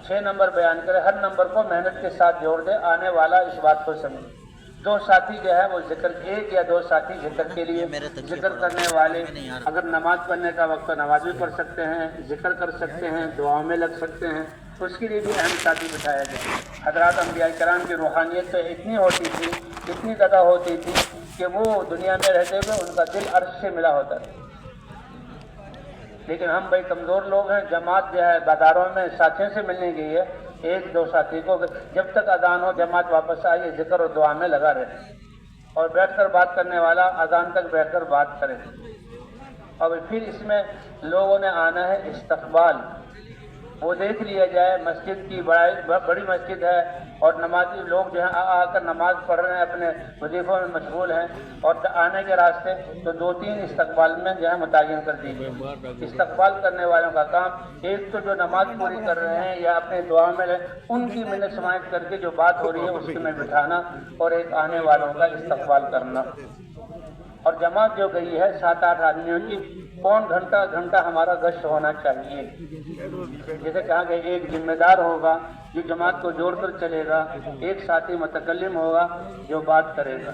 6 نمبر بیان کرے، ہر نمبر کو محنت کے ساتھ جوڑ دے، آنے والا اس بات کو سمجھے. 2 ساتھی جو ہے وہ ذکر، 1 یا 2 ساتھی ذکر کے لیے، ذکر کرنے والے اگر نماز پڑھنے کا وقت نماز بھی پڑھ سکتے ہیں، ذکر کر سکتے ہیں، دعاؤں میں لگ سکتے ہیں، اس کے لیے بھی اہم ساتھی بٹھایا جائے. حضرات انبیاء کرام کی روحانیت تو اتنی ہوتی تھی، اتنی زیادہ ہوتی تھی کہ وہ دنیا میں رہتے ہوئے ان کا دل عرش سے ملا ہوتا تھا. لیکن ہم بھائی کمزور لوگ ہیں، جماعت جو ہے بازاروں میں ساتھیوں سے ملنے گئی ہے ایک دو ساتھی کو جب تک اذان ہو جماعت واپس آئے ذکر و دعا میں لگا رہے، اور بیٹھ کر بات کرنے والا اذان تک بیٹھ کر بات کرے۔ اور پھر اس میں لوگوں نے آنا ہے استقبال، وہ دیکھ لیا جائے مسجد کی بڑی مسجد ہے اور نمازی لوگ جو ہیں آ کر نماز پڑھ رہے ہیں، اپنے وظیفوں میں مشغول ہیں، اور آنے کے راستے تو 2-3 استقبال میں جو ہے متعین کر دیجیے۔ استقبال کرنے والوں کا کام ایک تو جو نماز پوری کر رہے ہیں یا اپنے دعا میں ان کی منت سماعت کر کے جو بات ہو رہی ہے اس میں بٹھانا، اور ایک آنے والوں کا استقبال کرنا۔ اور جماعت جو گئی ہے 7-8 آدمیوں کی، پون گھنٹہ ہمارا گشت ہونا چاہیے۔ جیسے کہا کہ ایک ذمہ دار ہوگا جو جماعت کو جوڑ کر چلے گا، ایک ساتھی متکلم ہوگا جو بات کرے گا۔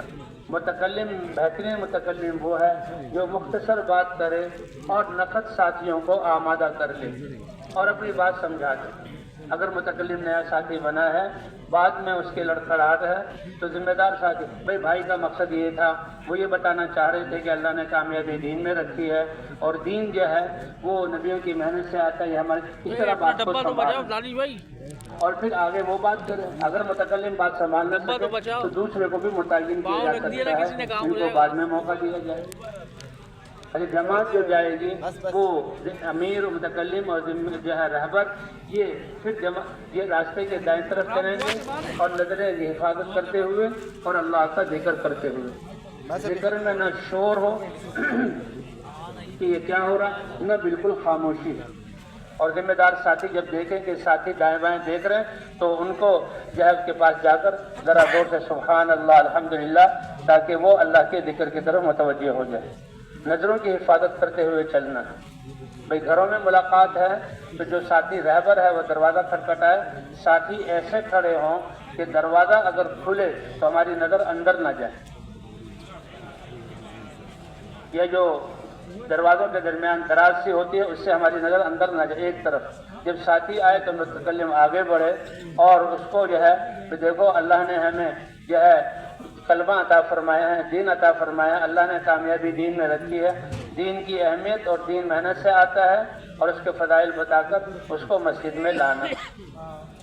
متکلم، بہترین متکلم وہ ہے جو مختصر بات کرے اور نقد ساتھیوں کو آمادہ کر لے اور اپنی بات سمجھا دے۔ اگر متکلم نیا ساتھی بنا ہے، بعد میں اس کے لڑکھڑاہٹ ہے، تو ذمہ دار ساتھی بھائی کا مقصد یہ تھا، وہ یہ بتانا چاہ رہے تھے کہ اللہ نے کامیابی دین میں رکھی ہے، اور دین جو ہے وہ نبیوں کی محنت سے آتا ہے ہمارے، اس طرح بات کو سنبھالیں اور پھر آگے وہ بات کریں۔ اگر متکلم بات سنبھال نہ سکے تو دوسرے کو بھی متعین کیا جا سکتا ہے، ان کو بعد میں موقع دیا جائے۔ جماعت جو جائے گی وہ امیر، متکلم اور جو ہے رہبر، یہ پھر یہ راستے کے دائیں طرف چلیں گے اور نظریں حفاظت کرتے ہوئے اور اللہ کا ذکر کرتے ہوئے۔ ذکر میں نہ شور ہو کہ یہ کیا ہو رہا، نہ بالکل خاموشی ہے۔ اور ذمہ دار ساتھی جب دیکھیں کہ ساتھی دائیں بائیں دیکھ رہے ہیں تو ان کو جو ہے اس کے پاس جا کر ذرا زور سے سبحان اللہ الحمدللہ، تاکہ وہ اللہ کے ذکر کی طرف متوجہ ہو جائے۔ نظروں کی حفاظت کرتے ہوئے چلنا ہے۔ بھئی گھروں میں ملاقات ہے تو جو ساتھی رہبر ہے وہ دروازہ کھٹکھٹائے، ساتھی ایسے کھڑے ہوں کہ دروازہ اگر کھلے تو ہماری نظر اندر نہ جائے۔ یہ جو دروازوں کے درمیان دراز سی ہوتی ہے اس سے ہماری نظر اندر نہ جائے ایک طرف۔ جب ساتھی آئے تو متکلم آگے بڑھے اور اس کو جو ہے کہ دیکھو اللہ نے ہمیں جو ہے کلمہ عطا فرمایا ہے، دین عطا فرمایا ہے، اللہ نے کامیابی دین میں رکھی ہے، دین کی اہمیت اور دین محنت سے آتا ہے، اور اس کے فضائل بتا کر اس کو مسجد میں لانا۔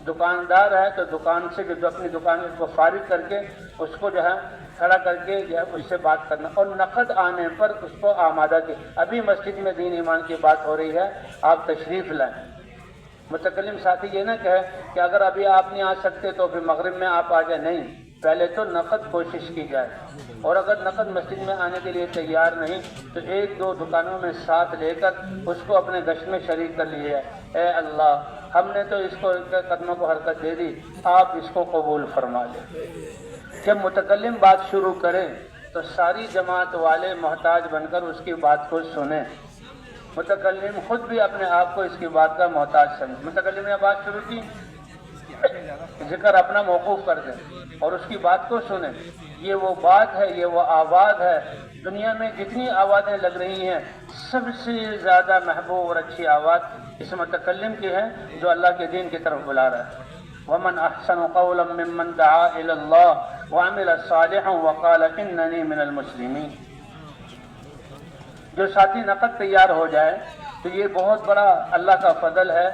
دکاندار ہے تو دکان سے جو اپنی دکان کو فارغ کر کے اس کو جو ہے کھڑا کر کے جو ہے اس سے بات کرنا، اور نقد آنے پر اس کو آمادہ کی، ابھی مسجد میں دین ایمان کی بات ہو رہی ہے، آپ تشریف لائیں۔ متکلم ساتھی یہ نہ کہے کہ اگر ابھی آپ نہیں آ سکتے تو پھر مغرب میں آپ آ جائیں، نہیں، پہلے تو نقد کوشش کی جائے، اور اگر نقد مسجد میں آنے کے لیے تیار نہیں تو 1-2 دکانوں میں ساتھ لے کر اس کو اپنے گشت میں شریک کر لیے۔ اے اللہ، ہم نے تو اس کو قدموں کو حرکت دے دی، آپ اس کو قبول فرما لیں۔ جب متکلم بات شروع کرے تو ساری جماعت والے محتاج بن کر اس کی بات کو سنیں، متکلم خود بھی اپنے آپ کو اس کی بات کا محتاج سمجھے۔ متکلم نے بات شروع کی، ذکر اپنا موقوف کر دیں اور اس کی بات کو سنیں۔ یہ وہ بات ہے، یہ وہ آواز ہے، دنیا میں جتنی آوازیں لگ رہی ہیں سب سے زیادہ محبوب اور اچھی آواز اس متکلم کی ہے جو اللہ کے دین کی طرف بلا رہا ہے۔ وَمَنْ أَحْسَنُ قَوْلًا مِّمَّنْ دَعَا إِلَى اللَّهِ وَعَمِلَ صَالِحًا وَقَالَ إِنَّنِي مِنَ الْمُسْلِمِينَ۔ جو ساتھی نقد تیار ہو جائے تو یہ بہت بڑا اللہ کا فضل ہے۔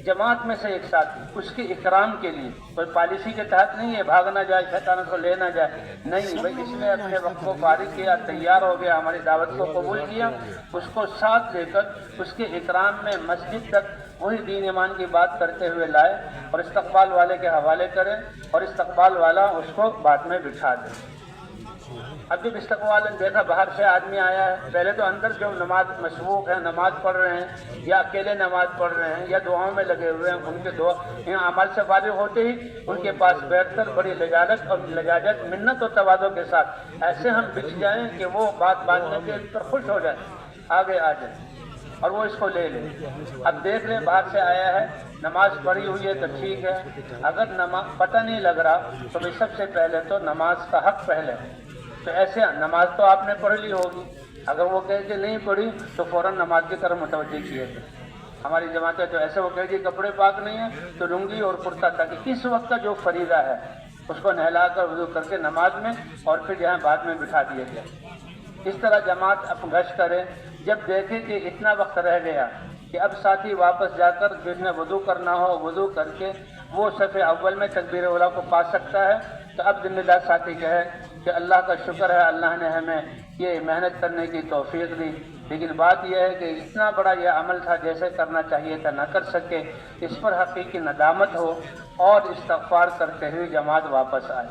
جماعت میں سے ایک ساتھی اس کے اکرام کے لیے، کوئی پالیسی کے تحت نہیں ہے بھاگ نہ جائے، شیطان کو لے نہ جائے، نہیں بھائی، اس نے اپنے وقت کو فارغ کیا، تیار ہو گیا، ہماری دعوت کو قبول کیا، اس کو ساتھ لے کر اس کے اکرام میں مسجد تک وہی دین ایمان کی بات کرتے ہوئے لائے اور استقبال والے کے حوالے کریں، اور استقبال والا اس کو بعد میں بٹھا دے۔ اب جب استقبال نے دیکھا باہر سے آدمی آیا ہے، پہلے تو اندر جو نماز مشغول ہے، نماز پڑھ رہے ہیں یا اکیلے نماز پڑھ رہے ہیں یا دعاؤں میں لگے ہوئے ہیں، ان کے دعا عمل سے فارغ ہوتے ہی ان کے پاس بیٹھ کر بڑی لجاجت منت اور تواضع کے ساتھ ایسے ہم بچ جائیں کہ وہ بات باندھنے کے پر خوش ہو جائیں، آگے آ جائیں اور وہ اس کو لے لیں۔ اب دیکھ لیں باہر سے آیا ہے، نماز پڑھی ہوئی ہے تو ٹھیک ہے، اگر نماز پتہ نہیں لگ رہا تو بھی سب سے پہلے تو نماز کا حق پہلے، تو ایسے نماز تو آپ نے پڑھ لی ہوگی، اگر وہ کہے کہ نہیں پڑھی تو فوراً نماز کی طرف متوجہ کیے تھے۔ ہماری جماعتیں تو ایسے وہ کہے کہ کپڑے پاک نہیں ہیں تو لنگی اور کرتا، تاکہ اس وقت کا جو فریضہ ہے اس کو نہلا کر وضو کر کے نماز میں اور پھر یہاں بعد میں بٹھا دیا گیا۔ اس طرح جماعت گشت کرے، جب دیکھے کہ اتنا وقت رہ گیا کہ اب ساتھی واپس جا کر جس نے وضو کرنا ہو وضو کر کے وہ صف اول میں تکبیر اولیٰ کو پا سکتا ہے۔ تو اب ذمہ دار ساتھی کہے کہ اللہ کا شکر ہے، اللہ نے ہمیں یہ محنت کرنے کی توفیق دی، لیکن بات یہ ہے کہ اتنا بڑا یہ عمل تھا، جیسے کرنا چاہیے تھا نہ کر سکے، اس پر حقیقی ندامت ہو اور استغفار کرتے ہوئے جماعت واپس آئے۔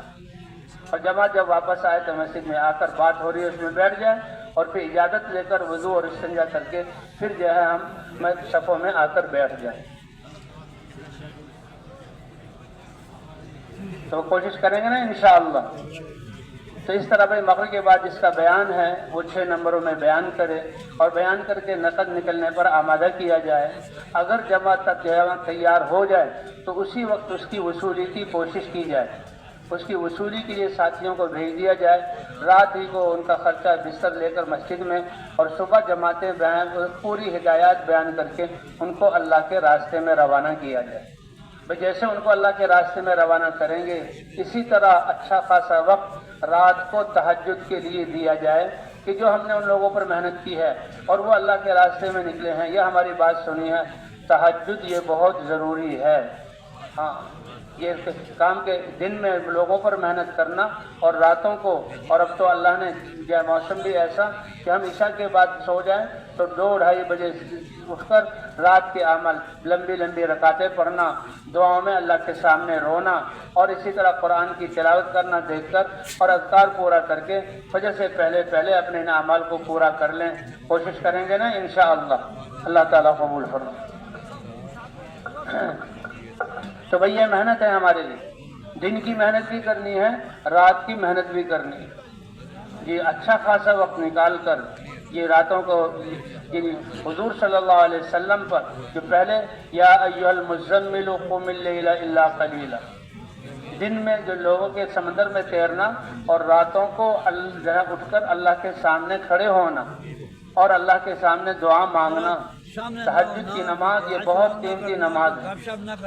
اور جماعت جب واپس آئے تو مسجد میں آ کر بات ہو رہی ہے اس میں بیٹھ جائے، اور پھر اجازت لے کر وضو اور استنجا کر کے پھر جو ہے ہم صفوں میں آ کر بیٹھ جائیں۔ تو کوشش کریں گے نا انشاءاللہ۔ تو اس طرح بھائی مغرب کے بعد جس کا بیان ہے وہ 6 نمبروں میں بیان کرے، اور بیان کر کے نقد نکلنے پر آمادہ کیا جائے۔ اگر جماعت تک تیار ہو جائے تو اسی وقت اس کی وصولی کی کوشش کی جائے، اس کی وصولی کے لیے ساتھیوں کو بھیج دیا جائے، رات ہی کو ان کا خرچہ بستر لے کر مسجد میں، اور صبح جماعتیں پوری ہدایات بیان کر کے ان کو اللہ کے راستے میں روانہ کیا جائے۔ جیسے ان کو اللہ کے راستے میں روانہ کریں گے، اسی طرح اچھا خاصا وقت رات کو تہجد کے لیے دیا جائے کہ جو ہم نے ان لوگوں پر محنت کی ہے اور وہ اللہ کے راستے میں نکلے ہیں، یہ ہماری بات سنی ہے، تہجد یہ بہت ضروری ہے۔ ہاں، یہ کام کے دن میں لوگوں پر محنت کرنا اور راتوں کو، اور اب تو اللہ نے یہ موسم بھی ایسا کہ ہم عشاء کے بعد سو جائیں تو 2-2:30 بجے اٹھ کر رات کے اعمال لمبی لمبی رکعتیں پڑھنا، دعاؤں میں اللہ کے سامنے رونا، اور اسی طرح قرآن کی تلاوت کرنا دیکھ کر، اور اذکار پورا کر کے فجر سے پہلے پہلے اپنے ان اعمال کو پورا کر لیں۔ کوشش کریں گے نا انشاءاللہ، اللہ تعالیٰ قبول فرمائے۔ تو بھئی یہ محنت ہے ہمارے لیے، دن کی محنت بھی کرنی ہے، رات کی محنت بھی کرنی ہے۔ یہ اچھا خاصا وقت نکال کر یہ راتوں کو حضور صلی اللہ علیہ وسلم پر جو پہلے یا ایھا المزمل قم اللیل الا قلیلا، دن میں جو لوگوں کے سمندر میں تیرنا، اور راتوں کو اٹھ کر اللہ کے سامنے کھڑے ہونا اور اللہ کے سامنے دعا مانگنا۔ تہجد کی نماز یہ بہت قیمتی نماز ہے،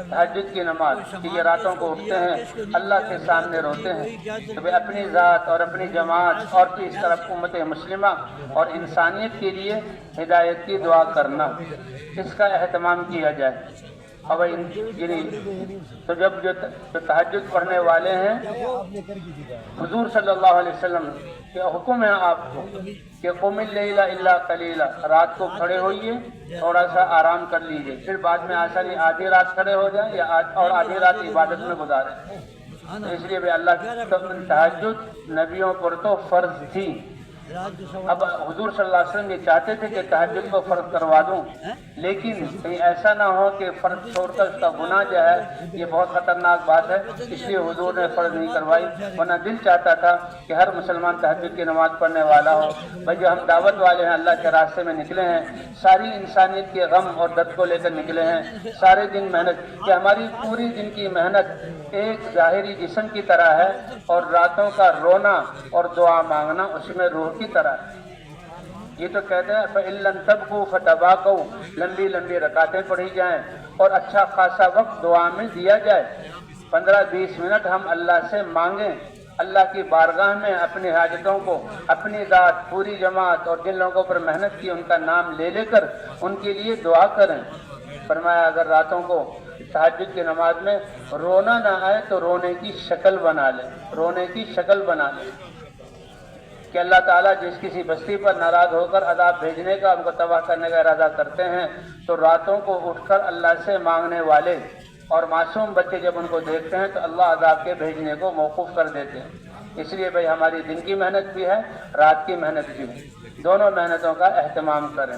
تہجد کی نماز کہ یہ راتوں کو اٹھتے ہیں، اللہ کے سامنے روتے ہیں، تو اپنی ذات اور اپنی جماعت اور پھر اس طرف امت مسلمہ اور انسانیت کے لیے ہدایت کی دعا کرنا، اس کا اہتمام کیا جائے۔ اب تو جب جو تہجد پڑھنے والے ہیں، حضور صلی اللہ علیہ وسلم کے حکم ہے آپ کو کہ قم اللیل الا قلیلا، رات کو کھڑے ہوئیے، تھوڑا سا آرام کر لیجئے، پھر بعد میں آسانی آدھی رات کھڑے ہو جائیں یا اور آدھی رات عبادت میں گزاریں۔ تو اس لیے بھی اللہ کی تہجد نبیوں پر تو فرض تھی۔ اب حضور صلی اللہ علیہ وسلم یہ چاہتے تھے کہ تہجد کو فرض کروا دوں، لیکن کہیں ایسا نہ ہو کہ فرض چھوڑ کر اس کا گناہ جو ہے یہ بہت خطرناک بات ہے، اس لیے حضور نے فرض نہیں کروائی، ورنہ دل چاہتا تھا کہ ہر مسلمان تہجد کی نماز پڑھنے والا ہو۔ بھائی جو ہم دعوت والے ہیں، اللہ کے راستے میں نکلے ہیں، ساری انسانیت کے غم اور درد کو لے کر نکلے ہیں، سارے دن محنت، کہ ہماری پوری دن کی محنت ایک ظاہری جسم کی طرح ہے، اور راتوں کا رونا اور دعا مانگنا اس میں روح کی طرح ہے۔ یہ تو کہتے ہیں فَإِن لَمْ تَبْقُوا فَتَبَاقَوْا، لمبی لمبی رکعتیں پڑھی جائیں اور اچھا خاصا وقت دعا میں دیا جائے، 15-20 منٹ ہم اللہ سے مانگیں، اللہ کی بارگاہ میں اپنی حاجتوں کو، اپنی ذات، پوری جماعت اور جن لوگوں پر محنت کی ان کا نام لے لے کر ان کے لیے دعا کریں۔ فرمایا اگر راتوں کو تہجد کی نماز میں رونا نہ آئے تو رونے کی شکل بنا لیں، رونے کی شکل بنا لیں، کہ اللہ تعالیٰ جس کسی بستی پر ناراض ہو کر عذاب بھیجنے کا، ان کو تباہ کرنے کا ارادہ کرتے ہیں، تو راتوں کو اٹھ کر اللہ سے مانگنے والے اور معصوم بچے جب ان کو دیکھتے ہیں تو اللہ عذاب کے بھیجنے کو موقوف کر دیتے ہیں۔ اس لیے بھائی ہماری دن کی محنت بھی ہے، رات کی محنت بھی ہے، دونوں محنتوں کا اہتمام کریں۔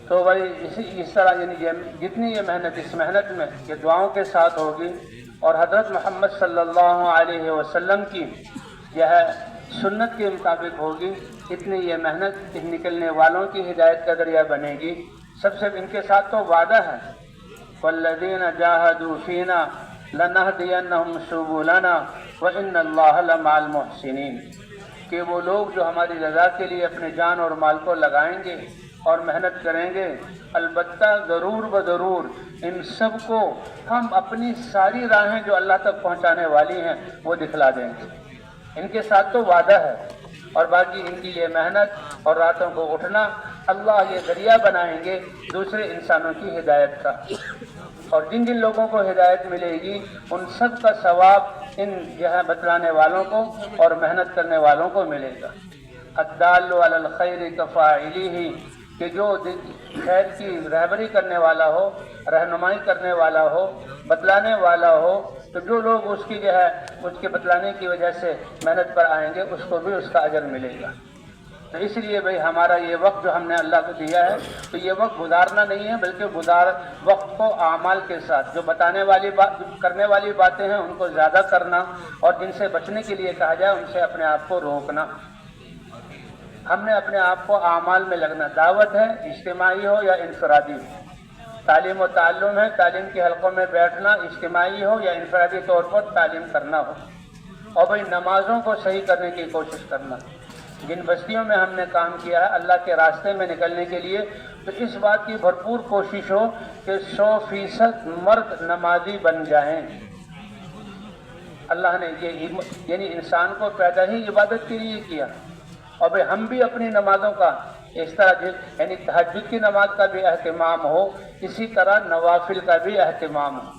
تو بھائی اس طرح یعنی جتنی یہ محنت اس محنت میں یہ دعاؤں کے ساتھ ہوگی اور حضرت محمد صلی اللہ علیہ وسلم کی یہ ہے سنت کے مطابق ہوگی، اتنی یہ محنت اس نکلنے والوں کی ہدایت کا ذریعہ بنے گی۔ سب سے ان کے ساتھ تو وعدہ ہے وَالَّذِينَ جَاهَدُوا فِينَا لَنَهْدِيَنَّهُمْ سُبُلَنَا وَإِنَّ اللَّهَ لَمَعَ الْمُحْسِنِينَ، کہ وہ لوگ جو ہماری رضا کے لیے اپنے جان اور مال کو لگائیں گے اور محنت کریں گے، البتہ ضرور بضرور ان سب کو ہم اپنی ساری راہیں جو اللہ تک پہنچانے والی ہیں وہ دکھلا دیں گے۔ ان کے ساتھ تو وعدہ ہے، اور باقی ان کی یہ محنت اور راتوں کو اٹھنا، اللہ یہ ذریعہ بنائیں گے دوسرے انسانوں کی ہدایت کا، اور جن جن لوگوں کو ہدایت ملے گی ان سب کا ثواب ان جو ہے بتلانے والوں کو اور محنت کرنے والوں کو ملے گا۔ الدال علی الخیر کفاعلہ، کہ جو خیر کی رہبری کرنے والا ہو، رہنمائی کرنے والا ہو، بتلانے والا ہو، تو جو لوگ اس کی جو ہے اس کے بتلانے کی وجہ سے محنت پر آئیں گے اس کو بھی اس کا اجر ملے گا۔ تو اس لیے بھئی ہمارا یہ وقت جو ہم نے اللہ کو دیا ہے تو یہ وقت گزارنا نہیں ہے، بلکہ وقت کو اعمال کے ساتھ جو بتانے والی بات کرنے والی باتیں ہیں ان کو زیادہ کرنا، اور جن سے بچنے کے لیے کہا جائے ان سے اپنے آپ کو روکنا۔ ہم نے اپنے آپ کو اعمال میں لگنا، دعوت ہے اجتماعی ہو یا انفرادی ہو، تعلیم و تعلم ہے، تعلیم کے حلقوں میں بیٹھنا اجتماعی ہو یا انفرادی طور پر تعلیم کرنا ہو، اور بھئی نمازوں کو صحیح کرنے کی کوشش کرنا۔ جن بستیوں میں ہم نے کام کیا ہے اللہ کے راستے میں نکلنے کے لیے، تو اس بات کی بھرپور کوشش ہو کہ 100% مرد نمازی بن جائیں۔ اللہ نے یہ یعنی انسان کو پیدا ہی عبادت کے لیے کیا، اور بھئی ہم بھی اپنی نمازوں کا اس طرح یعنی تہجد کی نماز کا بھی اہتمام ہو، اسی طرح نوافل کا بھی اہتمام ہو،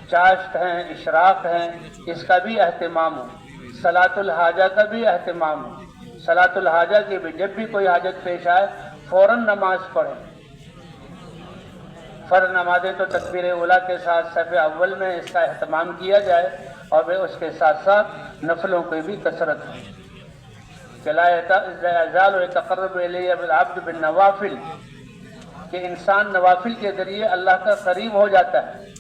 چاشت ہیں، اشراق ہیں، اس کا بھی اہتمام ہو، صلاۃ الحاجہ کا بھی اہتمام ہو۔ صلاۃ الحاجہ کی بھی جب بھی کوئی حاجت پیش آئے فوراً نماز پڑھیں۔ فرض نمازیں تو تکبیر اولیٰ کے ساتھ صف اول میں اس کا اہتمام کیا جائے، اور پھر اس کے ساتھ ساتھ نفلوں کی بھی کثرت ہے۔ لا یزال یتقرب الی العبد بالنوافل، کہ انسان نوافل کے ذریعے اللہ کا قریب ہو جاتا ہے،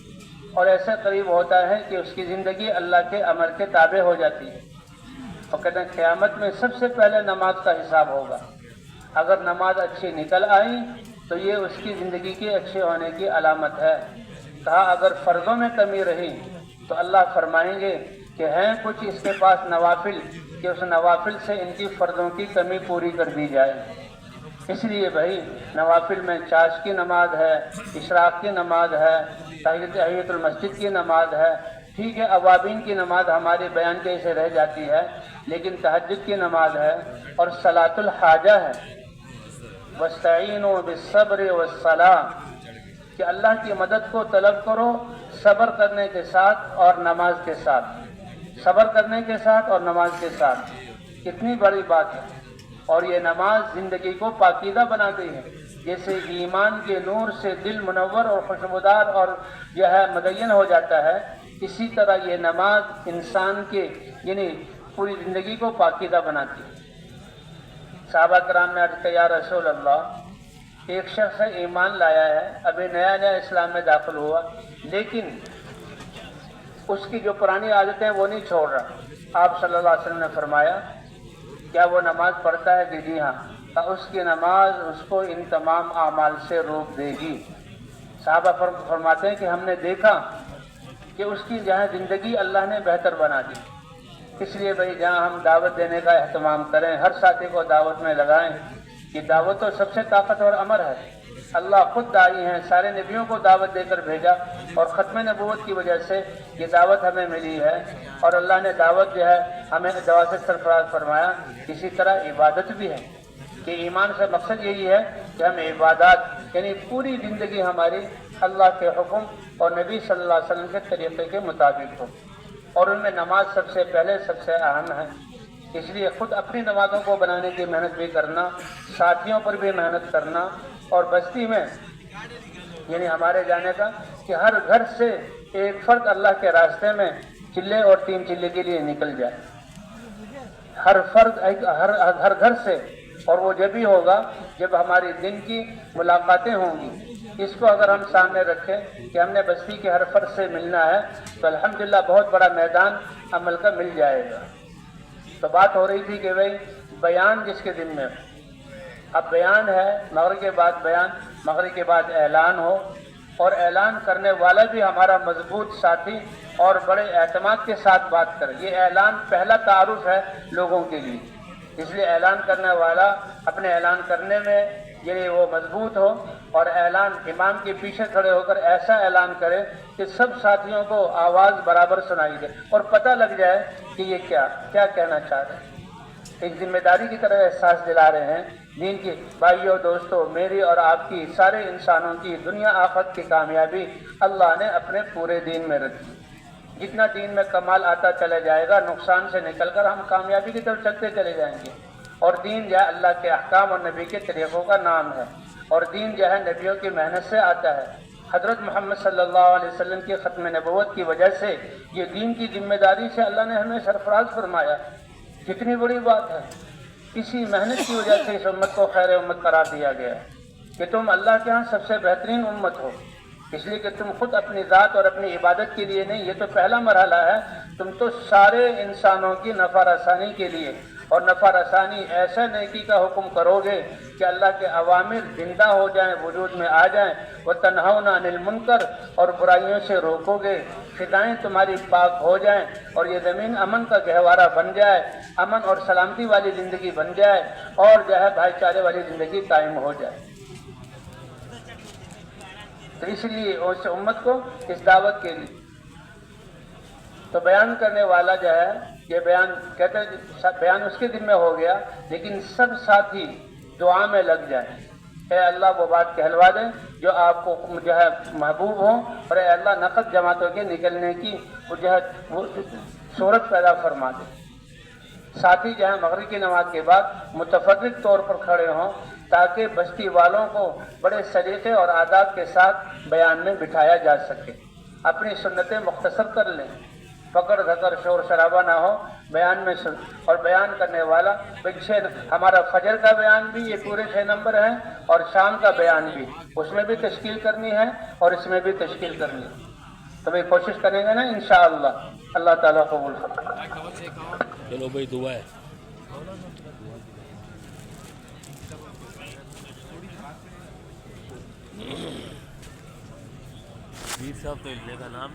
اور ایسے قریب ہوتا ہے کہ اس کی زندگی اللہ کے امر کے تابع ہو جاتی ہے۔ اور کہتے ہیں قیامت میں سب سے پہلے نماز کا حساب ہوگا، اگر نماز اچھی نکل آئی تو یہ اس کی زندگی کے اچھے ہونے کی علامت ہے۔ کہا اگر فرضوں میں کمی رہی تو اللہ فرمائیں گے کہ ہیں کچھ اس کے پاس نوافل، کہ اس نوافل سے ان کی فرضوں کی کمی پوری کر دی جائے۔ اس لیے بھائی نوافل میں چاش کی نماز ہے، اشراق کی نماز ہے، تحیۃ المسجد کی نماز ہے، ٹھیک ہے اوابین کی نماز ہمارے بیان کے سے رہ جاتی ہے، لیکن تہجد کی نماز ہے، اور صلاۃ الحاجہ ہے، وَاسْتَعِينُوا بِالصَّبْرِ وَالصَّلَاةِ، کہ اللہ کی مدد کو طلب کرو صبر کرنے کے ساتھ اور نماز کے ساتھ، صبر کرنے کے ساتھ اور نماز کے ساتھ۔ کتنی بڑی بات ہے، اور یہ نماز زندگی کو پاکیزہ بناتی ہے۔ جیسے ایمان کے نور سے دل منور اور خوشبودار اور جو ہے مدین ہو جاتا ہے، اسی طرح یہ نماز انسان کے یعنی پوری زندگی کو پاکیزہ بناتی ہے۔ صحابہ کرام نے عرض کیا یا رسول اللہ، ایک شخص ایمان لایا ہے، ابھی نیا نیا اسلام میں داخل ہوا، لیکن اس کی جو پرانی عادتیں وہ نہیں چھوڑ رہا۔ آپ صلی اللہ علیہ وسلم نے فرمایا کیا وہ نماز پڑھتا ہے؟ کہ جی ہاں۔ اس کی نماز اس کو ان تمام اعمال سے روک دے گی۔ صحابہ فرماتے ہیں کہ ہم نے دیکھا کہ اس کی جہاں زندگی اللہ نے بہتر بنا دی۔ اس لیے بھائی جہاں ہم دعوت دینے کا اہتمام کریں، ہر ساتھی کو دعوت میں لگائیں۔ یہ دعوت تو سب سے طاقتور امر ہے۔ اللہ خود داعی ہیں، سارے نبیوں کو دعوت دے کر بھیجا، اور ختم نبوت کی وجہ سے یہ دعوت ہمیں ملی ہے، اور اللہ نے دعوت جو ہے ہمیں دعوت سے سرفراز فرمایا۔ اسی طرح عبادت بھی ہے، کہ ایمان سے مقصد یہی ہے کہ ہم عبادات یعنی پوری زندگی ہماری اللہ کے حکم اور نبی صلی اللہ علیہ وسلم کے طریقے کے مطابق ہو، اور ان میں نماز سب سے پہلے سب سے اہم ہے۔ اس لیے خود اپنی نمازوں کو بنانے کی محنت بھی کرنا، ساتھیوں پر بھی محنت کرنا، اور بستی میں یعنی ہمارے جانے کا کہ ہر گھر سے ایک فرد اللہ کے راستے میں چلے اور 3 چلے کے لیے نکل جائے، ہر فرد ہر گھر سے، اور وہ جب ہی ہوگا جب ہماری دن کی ملاقاتیں ہوں گی۔ اس کو اگر ہم سامنے رکھیں کہ ہم نے بستی کے ہر فرد سے ملنا ہے تو الحمدللہ بہت بڑا میدان عمل کا مل جائے گا۔ تو بات ہو رہی تھی کہ بھئی بیان جس کے دن میں، اب بیان ہے مغرب کے بعد بیان، مغرب کے بعد اعلان ہو، اور اعلان کرنے والا بھی ہمارا مضبوط ساتھی اور بڑے اعتماد کے ساتھ بات کرے۔ یہ اعلان پہلا تعارف ہے لوگوں کے لیے، اس لیے اعلان کرنے والا اپنے اعلان کرنے میں یعنی وہ مضبوط ہو، اور اعلان امام کے پیچھے کھڑے ہو کر ایسا اعلان کرے کہ سب ساتھیوں کو آواز برابر سنائی دے، اور پتہ لگ جائے کہ یہ کیا کہنا چاہ رہے ہیں. ایک ذمہ داری کی طرح احساس دلا رہے ہیں دین کی. بھائیو دوستو، میری اور آپ کی، سارے انسانوں کی دنیا آخرت کی کامیابی اللہ نے اپنے پورے دین میں رکھی. جتنا دین میں کمال آتا چلا جائے گا، نقصان سے نکل کر ہم کامیابی کی طرف چلتے چلے جائیں گے. اور دین جو ہے اللہ کے احکام اور نبی کے طریقوں کا نام ہے، اور دین جو ہے نبیوں کی محنت سے آتا ہے. حضرت محمد صلی اللہ علیہ وسلم کی ختم نبوت کی وجہ سے یہ دین کی ذمہ داری سے اللہ نے ہمیں سرفراز فرمایا. کتنی بڑی بات ہے. اسی محنت کی وجہ سے اس امت کو خیر امت قرار دیا گیا کہ تم اللہ کے ہاں سب سے بہترین امت ہو. اس لیے کہ تم خود اپنی ذات اور اپنی عبادت کے لیے نہیں، یہ تو پہلا مرحلہ ہے، تم تو سارے انسانوں کی نفع رسانی کے لیے، اور نفع رسانی ایسے نیکی کا حکم کرو گے کہ اللہ کے اوامر زندہ ہو جائیں، وجود میں آ جائیں. وَتَنْهَوْنَ عَنِ الْمُنْكَرِ، اور برائیوں سے روکو گے، فضائیں تمہاری پاک ہو جائیں، اور یہ زمین امن کا گہوارہ بن جائے، امن اور سلامتی والی زندگی بن جائے، اور جو ہے بھائی چارے والی زندگی قائم ہو جائے. تو اس لیے اس امت کو اس دعوت کے لیے تو بیان کرنے والا جو ہے یہ بیان کہتے ہیں بیان اس کے ذمہ ہو گیا، لیکن سب ساتھی دعا میں لگ جائیں. اے اللہ وہ بات کہلوا دیں جو آپ کو جو ہے محبوب ہوں، اور اے اللہ نقد جماعتوں کے نکلنے کی وہ جو ہے وہ صورت پیدا فرما دیں. ساتھی جو ہے مغرب کی نماز کے بعد متفرق طور پر کھڑے ہوں تاکہ بستی والوں کو بڑے سلیقے اور آداب کے ساتھ بیان میں بٹھایا جا سکے. اپنی سنتیں مختصر کر لیں، فقر دھکر شور شرابہ نہ ہو بیان میں اور بیان کرنے والا ہمارا فجر کا بیان بھی یہ پورے 6 نمبر ہیں، اور شام کا بیان بھی اس میں بھی تشکیل کرنی ہے اور اس میں بھی تشکیل کرنی ہے. تو بھائی کوشش کریں گے نا انشاءاللہ. اللہ تعالیٰ قبول فرمائے. چلو بھائی دعا ہے. صاحب تو کا نام